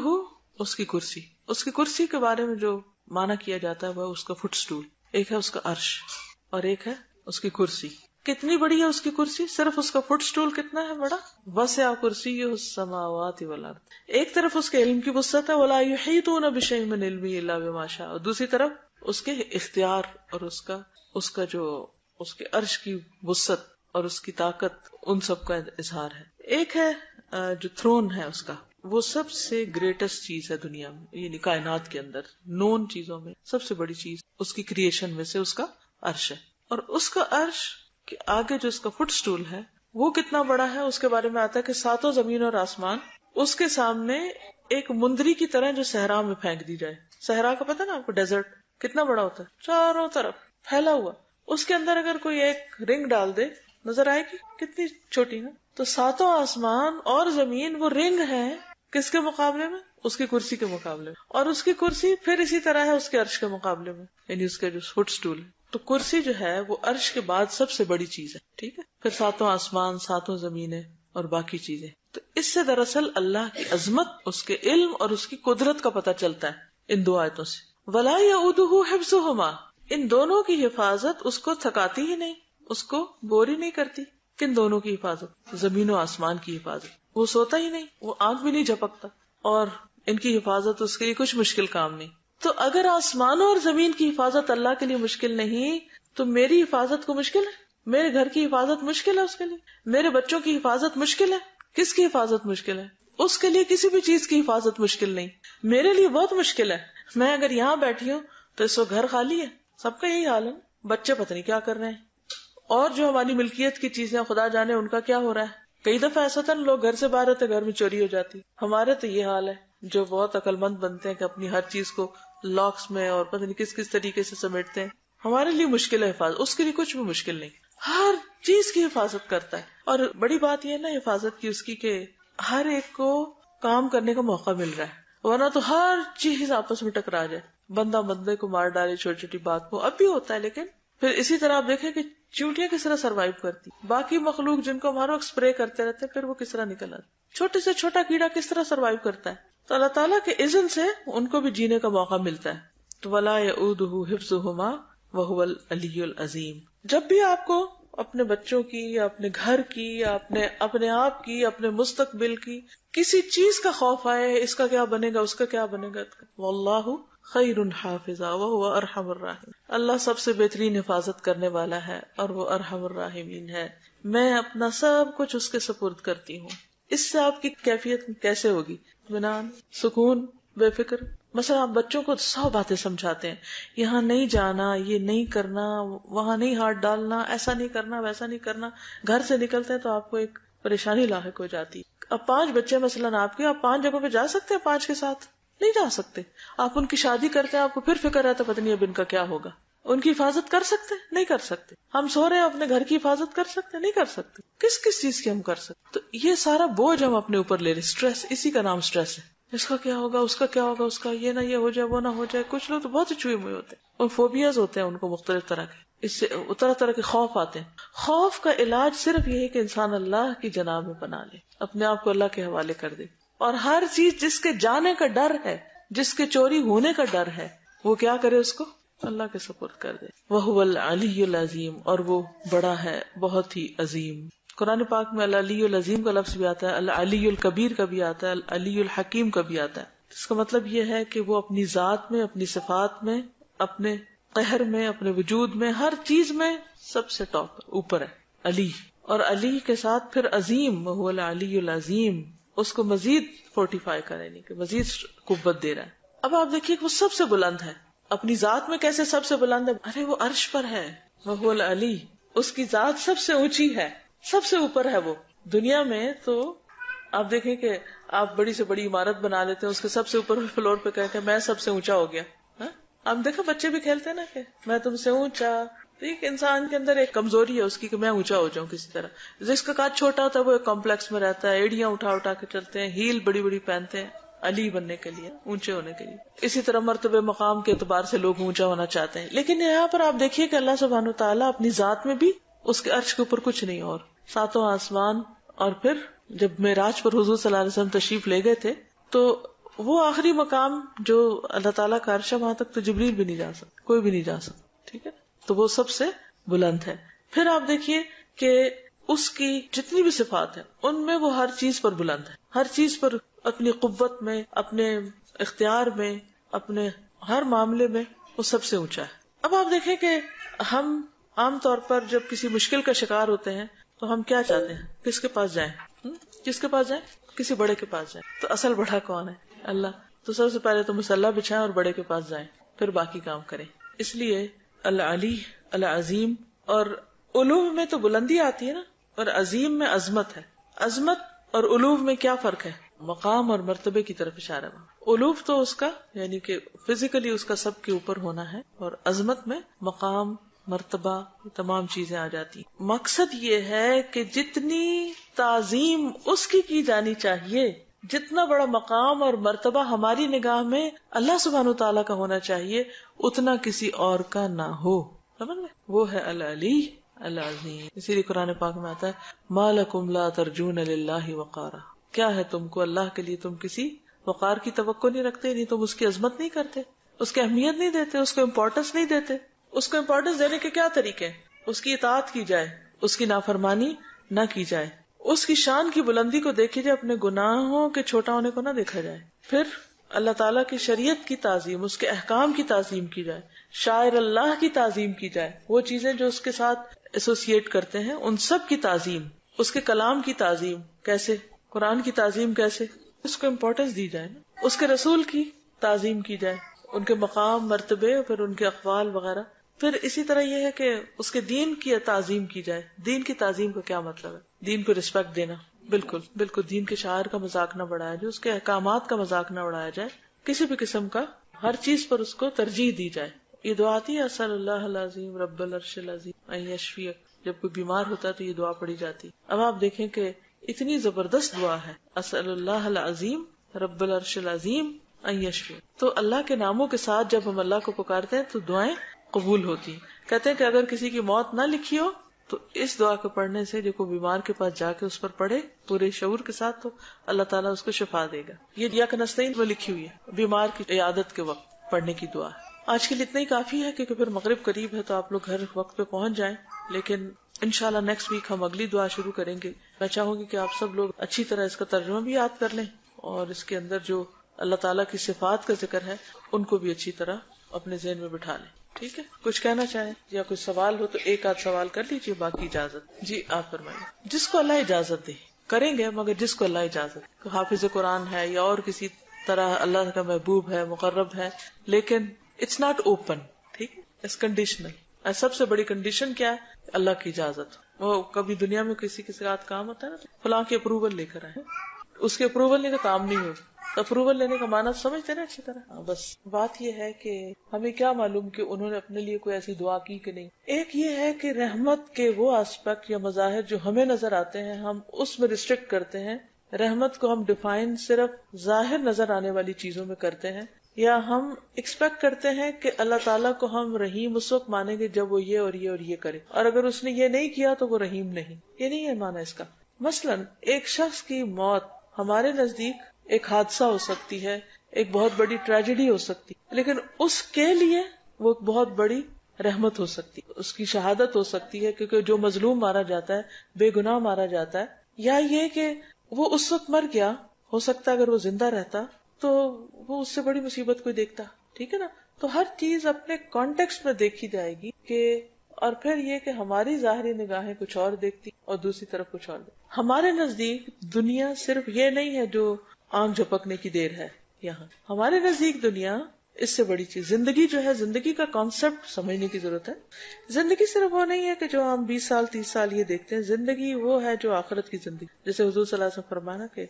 اس کی کرسی کے بارے میں جو معنی کیا جاتا ہے وہ اس کا فٹ سٹول. ایک ہے اس کا عرش اور ایک ہے اس کی کرسی. کتنی بڑی ہے اس کی کرسی؟ صرف اس کا فٹ سٹول کتنا ہے بڑا؟ وسع کرسیہ السماوات والارض. ایک طرف اس کے علم کی وسعت ہے، ولا یحیطون بشیء من علمہ الا بما شاء، اور دوسری طرف اس کے اختیار اور اس کا جو اس کے عرش کی وسعت اور اس کی طاقت، ان سب کا اظہار ہے. ایک ہے جو تھرون ہے اس کا، وہ سب سے گریٹسٹ چیز ہے دنیا میں، یعنی کائنات کے اندر نون چیزوں میں سب سے بڑی چیز اس کی کریشن میں سے اس کا عرش ہے. اور اس کا عرش کے آگے جو اس کا فٹ سٹول ہے وہ کتنا بڑا ہے، اس کے بارے میں آتا ہے کہ ساتوں زمین اور آسمان اس کے سامنے ایک مندری کی طرح جو صحرا میں پھینک دی جائے. صحرا کا پتہ نا آپ کو، ڈیزرٹ کتنا بڑا ہوتا ہے، چاروں طرف پھیلا ہوا. اس کے اندر اگر کوئی ایک رنگ ڈال دے نظر آئے گی کتنی چھوٹی ہے. تو ساتوں آسمان اور زمین وہ رنگ ہے کس کے مقابلے میں؟ اس کی کرسی کے مقابلے میں. اور اس کی کرسی پھر اسی طرح ہے اس کے عرش کے مقابلے میں، یعنی اس کا جو فٹ سٹول ہے. تو کرسی جو ہے وہ عرش کے بعد سب سے بڑی چیز ہے. ٹھیک ہے، پھر ساتوں آسمان، ساتوں زمینیں اور باقی چیزیں. تو اس سے دراصل اللہ کی عظمت، اس کے علم اور اس کی قدرت کا پتہ چلتا ہے ان دو آیتوں سے. وَلَا يَئُودُهُ حِفْظُهُمَا، ان دونوں کی حفاظت اس کو تھکاتی ہی نہیں، اس کو بور ہی نہیں کرتی. کن دونوں کی حفاظت؟ زمین و آسمان کی حفاظت. وہ سوتا ہی نہیں، وہ آنکھ بھی نہیں جھپکتا، اور ان کی حفاظت اس کے لیے کچھ مشکل کام نہیں. تو اگر آسمانوں اور زمین کی حفاظت اللہ کے لیے مشکل نہیں تو میری حفاظت کو مشکل ہے؟ میرے گھر کی حفاظت مشکل ہے اس کے لیے؟ میرے بچوں کی حفاظت مشکل ہے؟ کس کی حفاظت مشکل ہے؟ اس کے لیے کسی بھی چیز کی حفاظت مشکل نہیں، میرے لیے بہت مشکل ہے. میں اگر یہاں بیٹھی ہوں تو اس وقت گھر خالی ہے، سب کا یہی حال ہے، بچے پتہ نہیں کیا کر رہے ہیں، اور جو ہماری ملکیت کی چیزیں خدا جانے ان کا کیا ہو رہا ہے. کئی دفعہ ایسا تھا لوگ گھر سے باہر ہوتے گھر میں چوری ہو جاتی. ہمارے تو یہ حال ہے جو بہت عقل مند بنتے ہیں کہ اپنی ہر چیز کو لاکس میں اور پتہ نہیں کس طریقے سے سمیٹتے ہیں. ہمارے لیے مشکل ہے حفاظت، اس کے لیے کچھ بھی مشکل نہیں، ہر چیز کی حفاظت کرتا ہے. اور بڑی بات یہ ہے نا حفاظت کی اس کی کہ ہر ایک کو کام کرنے کا موقع مل رہا ہے، ورنہ تو ہر چیز آپس میں ٹکرا جائے، بندہ بندے کو مار ڈالے چھوٹی چھوٹی بات کو. اب بھی ہوتا ہے، لیکن پھر اسی طرح آپ دیکھیں کہ چیونٹیاں کس طرح سروائیو کرتی، باقی مخلوق جن کو ہمارا اسپرے کرتے رہتے ہیں پھر وہ کس طرح نکل آتے، چھوٹے سے چھوٹا کیڑا کس طرح سروائیو کرتا ہے. تو اللہ تعالیٰ کے اذن سے ان کو بھی جینے کا موقع ملتا ہے. تو وَلَا يَئُودُهُ حِفْظُهُمَا وَهُوَ الْعَلِيُّ الْعَظِيمُ. جب بھی آپ کو اپنے بچوں کی یا اپنے گھر کی یا اپنے آپ کی، اپنے مستقبل کی کسی چیز کا خوف آئے، اس کا کیا بنے گا، اس کا کیا بنے گا، واللہ خیر حافظا وهو ارحم الراحمین، اللہ سب سے بہترین حفاظت کرنے والا ہے اور وہ ارحم الراحمین ہے. میں اپنا سب کچھ اس کے سپرد کرتی ہوں. اس سے آپ کی کیفیت کیسے ہوگی؟ اطمینان، سکون، بے فکر. مثلا آپ بچوں کو 100 باتیں سمجھاتے ہیں، یہاں نہیں جانا، یہ نہیں کرنا، وہاں نہیں ہاتھ ڈالنا، ایسا نہیں کرنا، ویسا نہیں کرنا. گھر سے نکلتے ہیں تو آپ کو ایک پریشانی لاحق ہو جاتی. اب 5 بچے مثلاً آپ کے، آپ 5 جگہوں پہ جا سکتے ہیں 5 کے ساتھ؟ نہیں جا سکتے. آپ ان کی شادی کرتے ہیں، آپ کو پھر فکر رہتا پتہ نہیں اب ان کا کیا ہوگا. ان کی حفاظت کر سکتے؟ نہیں کر سکتے. ہم سو رہے ہیں، اپنے گھر کی حفاظت کر سکتے؟ نہیں کر سکتے. کس چیز کی ہم کر سکتے؟ تو یہ سارا بوجھ ہم اپنے اوپر لے رہے. اسٹریس، اسی کا نام اسٹریس ہے. اس کا کیا ہوگا، اس کا کیا ہوگا، اس کا یہ نہ یہ ہو جائے، وہ نہ ہو جائے. کچھ لوگ تو بہت چھوئے ہوئے ہوتے ہیں اور فوبیاز ہوتے ہیں ان کو مختلف طرح کے، اس سے طرح طرح کے خوف آتے ہیں. خوف کا علاج صرف یہ ہے کہ انسان اللہ کی جناب میں پناہ لے، اپنے آپ کو اللہ کے حوالے کر دے. اور ہر چیز جس کے جانے کا ڈر ہے، جس کے چوری ہونے کا ڈر ہے، وہ کیا کرے، اس کو اللہ کے سپرد کر دے. وَهُوَ الْعَلِيُّ الْعَظِيمُ، اور وہ بڑا ہے، بہت ہی عظیم. قرآن پاک میں العلی العظیم کا لفظ بھی آتا ہے، العلی الکبیر کا بھی آتا ہے، العلی الحکیم کا بھی آتا ہے. اس کا مطلب یہ ہے کہ وہ اپنی ذات میں، اپنی صفات میں، اپنے قہر میں، اپنے وجود میں، ہر چیز میں سب سے ٹاپ اوپر ہے علی. اور علی کے ساتھ پھر عظیم، وہ العلی العظیم، اس کو مزید فورٹیفائی کرے، یعنی کہ مزید قوت دے رہا ہے. اب آپ دیکھیے وہ سب سے بلند ہے. اپنی ذات میں کیسے سب سے بلند ہے؟ ارے وہ عرش پر ہے، وہ العلی، اس کی ذات سب سے اونچی ہے، سب سے اوپر ہے وہ. دنیا میں تو آپ دیکھیں کہ آپ بڑی سے بڑی عمارت بنا لیتے ہیں، اس کے سب سے اوپر فلور پہ کہہ کہ میں سب سے اونچا ہو گیا. آپ دیکھو بچے بھی کھیلتے ہیں نا کہ میں تم سے اونچا. ایک انسان کے اندر ایک کمزوری ہے اس کی کہ میں اونچا ہو جاؤں کسی طرح. جس کا قد چھوٹا ہوتا ہے وہ ایک کمپلیکس میں رہتا ہے، ایڑیاں اٹھا اٹھا کے چلتے ہیں، ہیل بڑی بڑی پہنتے ہیں علی بننے کے لیے، اونچے ہونے کے لیے. اسی طرح مرتبہ مقام کے اعتبار سے لوگ اونچا ہونا چاہتے ہیں. لیکن یہاں پر آپ دیکھیے کہ اللہ سبحانہ وتعالیٰ اپنی ذات میں بھی اس کے عرش کے اوپر کچھ نہیں، اور ساتوں آسمان. اور پھر جب معراج پر حضور صلی اللہ علیہ وسلم تشریف لے گئے تھے تو وہ آخری مقام جو اللہ تعالیٰ کا عرش ہے وہاں تک تو جبریل بھی نہیں جا سکتا، کوئی بھی نہیں جا سکتا. ٹھیک ہے، تو وہ سب سے بلند ہے. پھر آپ دیکھیے کہ اس کی جتنی بھی صفات ہیں ان میں وہ ہر چیز پر بلند ہے، ہر چیز پر، اپنی قوت میں، اپنے اختیار میں، اپنے ہر معاملے میں وہ سب سے اونچا ہے. اب آپ دیکھیں کہ ہم عام طور پر جب کسی مشکل کا شکار ہوتے ہیں تو ہم کیا چاہتے ہیں؟ کس کے پاس جائیں؟ کس کے پاس جائیں؟ کسی بڑے کے پاس جائیں. تو اصل بڑا کون ہے؟ اللہ. تو سب سے پہلے تو مسلح بچھائیں اور بڑے کے پاس جائیں، پھر باقی کام کریں. اس لیے العلی، العظیم. اور علو میں تو بلندی آتی ہے نا، اور عظیم میں عظمت ہے. عظمت اور علو میں کیا فرق ہے؟ مقام اور مرتبے کی طرف اشارہ ہے. علو تو اس کا یعنی کہ فزیکلی اس کا سب کے اوپر ہونا ہے، اور عظمت میں مقام، مرتبہ، تمام چیزیں آ جاتی. مقصد یہ ہے کہ جتنی تعظیم اس کی جانی چاہیے، جتنا بڑا مقام اور مرتبہ ہماری نگاہ میں اللہ سبحانہ وتعالیٰ کا ہونا چاہیے اتنا کسی اور کا نہ ہو. سمجھ میں؟ وہ ہے العلی العظیم. اسی لیے قرآن پاک میں آتا ہے ما لکم لا ترجون للہ وقارا. کیا ہے تم کو اللہ کے لیے تم کسی وقار کی توقع نہیں رکھتے، نہیں تم اس کی عظمت نہیں کرتے، اس کی اہمیت نہیں دیتے، اس کو امپورٹنس نہیں دیتے. اس کو امپورٹنس دینے کے کیا طریقے؟ اس کی اطاعت کی جائے، اس کی نافرمانی نہ کی جائے، اس کی شان کی بلندی کو دیکھی جائے، اپنے گناہوں کے چھوٹا ہونے کو نہ دیکھا جائے. پھر اللہ تعالیٰ کی شریعت کی تعظیم، اس کے احکام کی تعظیم کی جائے، شاعر اللہ کی تعظیم کی جائے، وہ چیزیں جو اس کے ساتھ ایسوسیٹ کرتے ہیں ان سب کی تعظیم، اس کے کلام کی تعظیم کیسے، قرآن کی تعظیم کیسے، اس کو امپورٹنس دی جائے نا. اس کے رسول کی تعظیم کی جائے، ان کے مقام، مرتبے، پھر ان کے اقوال وغیرہ. پھر اسی طرح یہ ہے کہ اس کے دین کی تعظیم کی جائے. دین کی تعظیم کا کیا مطلب ہے؟ دین کو رسپیکٹ دینا. بالکل بالکل دین کے شاعر کا مذاق نہ بڑھایا جائے، اس کے احکامات کا مذاق نہ اڑایا جائے، کسی بھی قسم کا، ہر چیز پر اس کو ترجیح دی جائے. یہ دعا آتی ہے اسأل اللہ العظیم رب العرش العظیم ان یشفیک. جب کوئی بیمار ہوتا ہے تو یہ دعا پڑھی جاتی. اب آپ دیکھیں کہ اتنی زبردست دعا ہے، اسأل اللہ العظیم رب العرش العظیم ان یشفیک. تو اللہ کے ناموں کے ساتھ جب ہم اللہ کو پکارتے ہیں تو دعائیں قبول ہوتی ہیں. کہتے ہیں کہ اگر کسی کی موت نہ لکھی ہو تو اس دعا کو پڑھنے سے جو کوئی بیمار کے پاس جا کے اس پر پڑھے پورے شعور کے ساتھ تو اللہ تعالیٰ اس کو شفا دے گا. یہ یا کنستین میں لکھی ہوئی ہے، بیمار کی عیادت کے وقت پڑھنے کی دعا. آج کے لیے اتنا ہی کافی ہے کیونکہ پھر مغرب قریب ہے تو آپ لوگ گھر وقت پہ پہنچ جائیں. لیکن انشاءاللہ نیکسٹ ویک ہم اگلی دعا شروع کریں گے. میں چاہوں گی کہ آپ سب لوگ اچھی طرح اس کا ترجمہ بھی یاد کر لیں اور اس کے اندر جو اللہ تعالیٰ کی صفات کا ذکر ہے ان کو بھی اچھی طرح اپنے ذہن میں بٹھا لیں. ٹھیک ہے، کچھ کہنا چاہیں یا کوئی سوال ہو تو ایک آدھ سوال کر لیجیے، باقی اجازت. جی آپ فرمائیں. جس کو اللہ اجازت دے کریں گے، مگر جس کو اللہ اجازت، حافظ قرآن ہے یا اور کسی طرح اللہ کا محبوب ہے، مقرب ہے، لیکن اٹس ناٹ اوپن. ٹھیک ہے، اٹس کنڈیشنل. سب سے بڑی کنڈیشن کیا ہے؟ اللہ کی اجازت. وہ کبھی دنیا میں کسی کے ساتھ کام ہوتا ہے نا، فلاں کی اپروول لے کر آئے، اس کے اپروول نہیں تو کام نہیں ہو. اپروول لینے کا معنی سمجھتے نا اچھی طرح. بس بات یہ ہے کہ ہمیں کیا معلوم کہ انہوں نے اپنے لیے کوئی ایسی دعا کی کہ نہیں. ایک یہ ہے کہ رحمت کے وہ آسپیکٹ یا مظاہر جو ہمیں نظر آتے ہیں ہم اس میں ریسٹرکٹ کرتے ہیں. رحمت کو ہم ڈیفائن صرف ظاہر نظر آنے والی چیزوں میں کرتے ہیں، یا ہم ایکسپیکٹ کرتے ہیں کہ اللہ تعالیٰ کو ہم رحیم اس وقت مانیں گے جب وہ یہ اور یہ اور یہ کرے، اور اگر اس نے یہ نہیں کیا تو وہ رحیم نہیں. یہ نہیں ہے معنی اس کا. مثلاً ایک شخص کی موت ہمارے نزدیک ایک حادثہ ہو سکتی ہے، ایک بہت بڑی ٹریجڈی ہو سکتی، لیکن اس کے لیے وہ ایک بہت بڑی رحمت ہو سکتی، اس کی شہادت ہو سکتی ہے، کیونکہ جو مظلوم مارا جاتا ہے، بے گناہ مارا جاتا ہے. یا یہ کہ وہ اس وقت مر گیا، ہو سکتا ہے اگر وہ زندہ رہتا تو وہ اس سے بڑی مصیبت کوئی دیکھتا. ٹھیک ہے نا. تو ہر چیز اپنے کانٹیکسٹ میں دیکھی جائے گی کہ، اور پھر یہ کہ ہماری ظاہری نگاہیں کچھ اور دیکھتی اور دوسری طرف کچھ اور دیکھتی. ہمارے نزدیک دنیا صرف یہ نہیں ہے جو آنکھ جھپکنے کی دیر ہے. یہاں ہمارے نزدیک دنیا اس سے بڑی چیز، زندگی جو ہے، زندگی کا کانسیپٹ سمجھنے کی ضرورت ہے. زندگی صرف وہ نہیں ہے کہ جو ہم 20 سال 30 سال یہ دیکھتے ہیں. زندگی وہ ہے جو آخرت کی زندگی، جیسے حضور صلی اللہ علیہ وسلم فرمانا کہ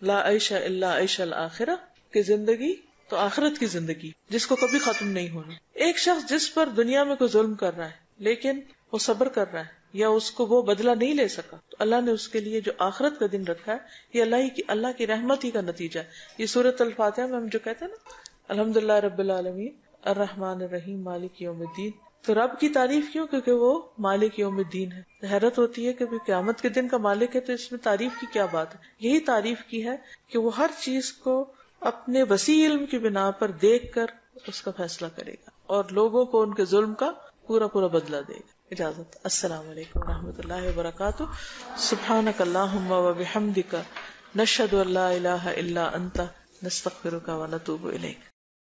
لا عیش الا عیش الآخرہ، کہ زندگی تو آخرت کی زندگی جس کو کبھی ختم نہیں ہونا. ایک شخص جس پر دنیا میں کوئی ظلم کر رہا ہے لیکن وہ صبر کر رہا ہے یا اس کو وہ بدلہ نہیں لے سکا، تو اللہ نے اس کے لیے جو آخرت کا دن رکھا ہے یہ اللہ کی رحمت ہی کا نتیجہ ہے. یہ سورۃ الفاتحہ میں ہم جو کہتے ہیں نا، الحمدللہ رب العالمین الرحمن الرحیم مالک یوم الدین، تو رب کی تعریف کیوں؟ کیونکہ وہ مالک یوم الدین ہے. حیرت ہوتی ہے کہ قیامت کے دن کا مالک ہے تو اس میں تعریف کی کیا بات ہے؟ یہی تعریف کی ہے کہ وہ ہر چیز کو اپنے وسیع علم کی بنا پر دیکھ کر اس کا فیصلہ کرے گا اور لوگوں کو ان کے ظلم کا پورا بدلہ دے گا. اجازت. السلام علیکم ورحمۃ اللہ وبرکاتہ. سبحانک اللہم وبحمدک، نشہد ان لا الہ الا انت، نستغفرک ونتوب الیک.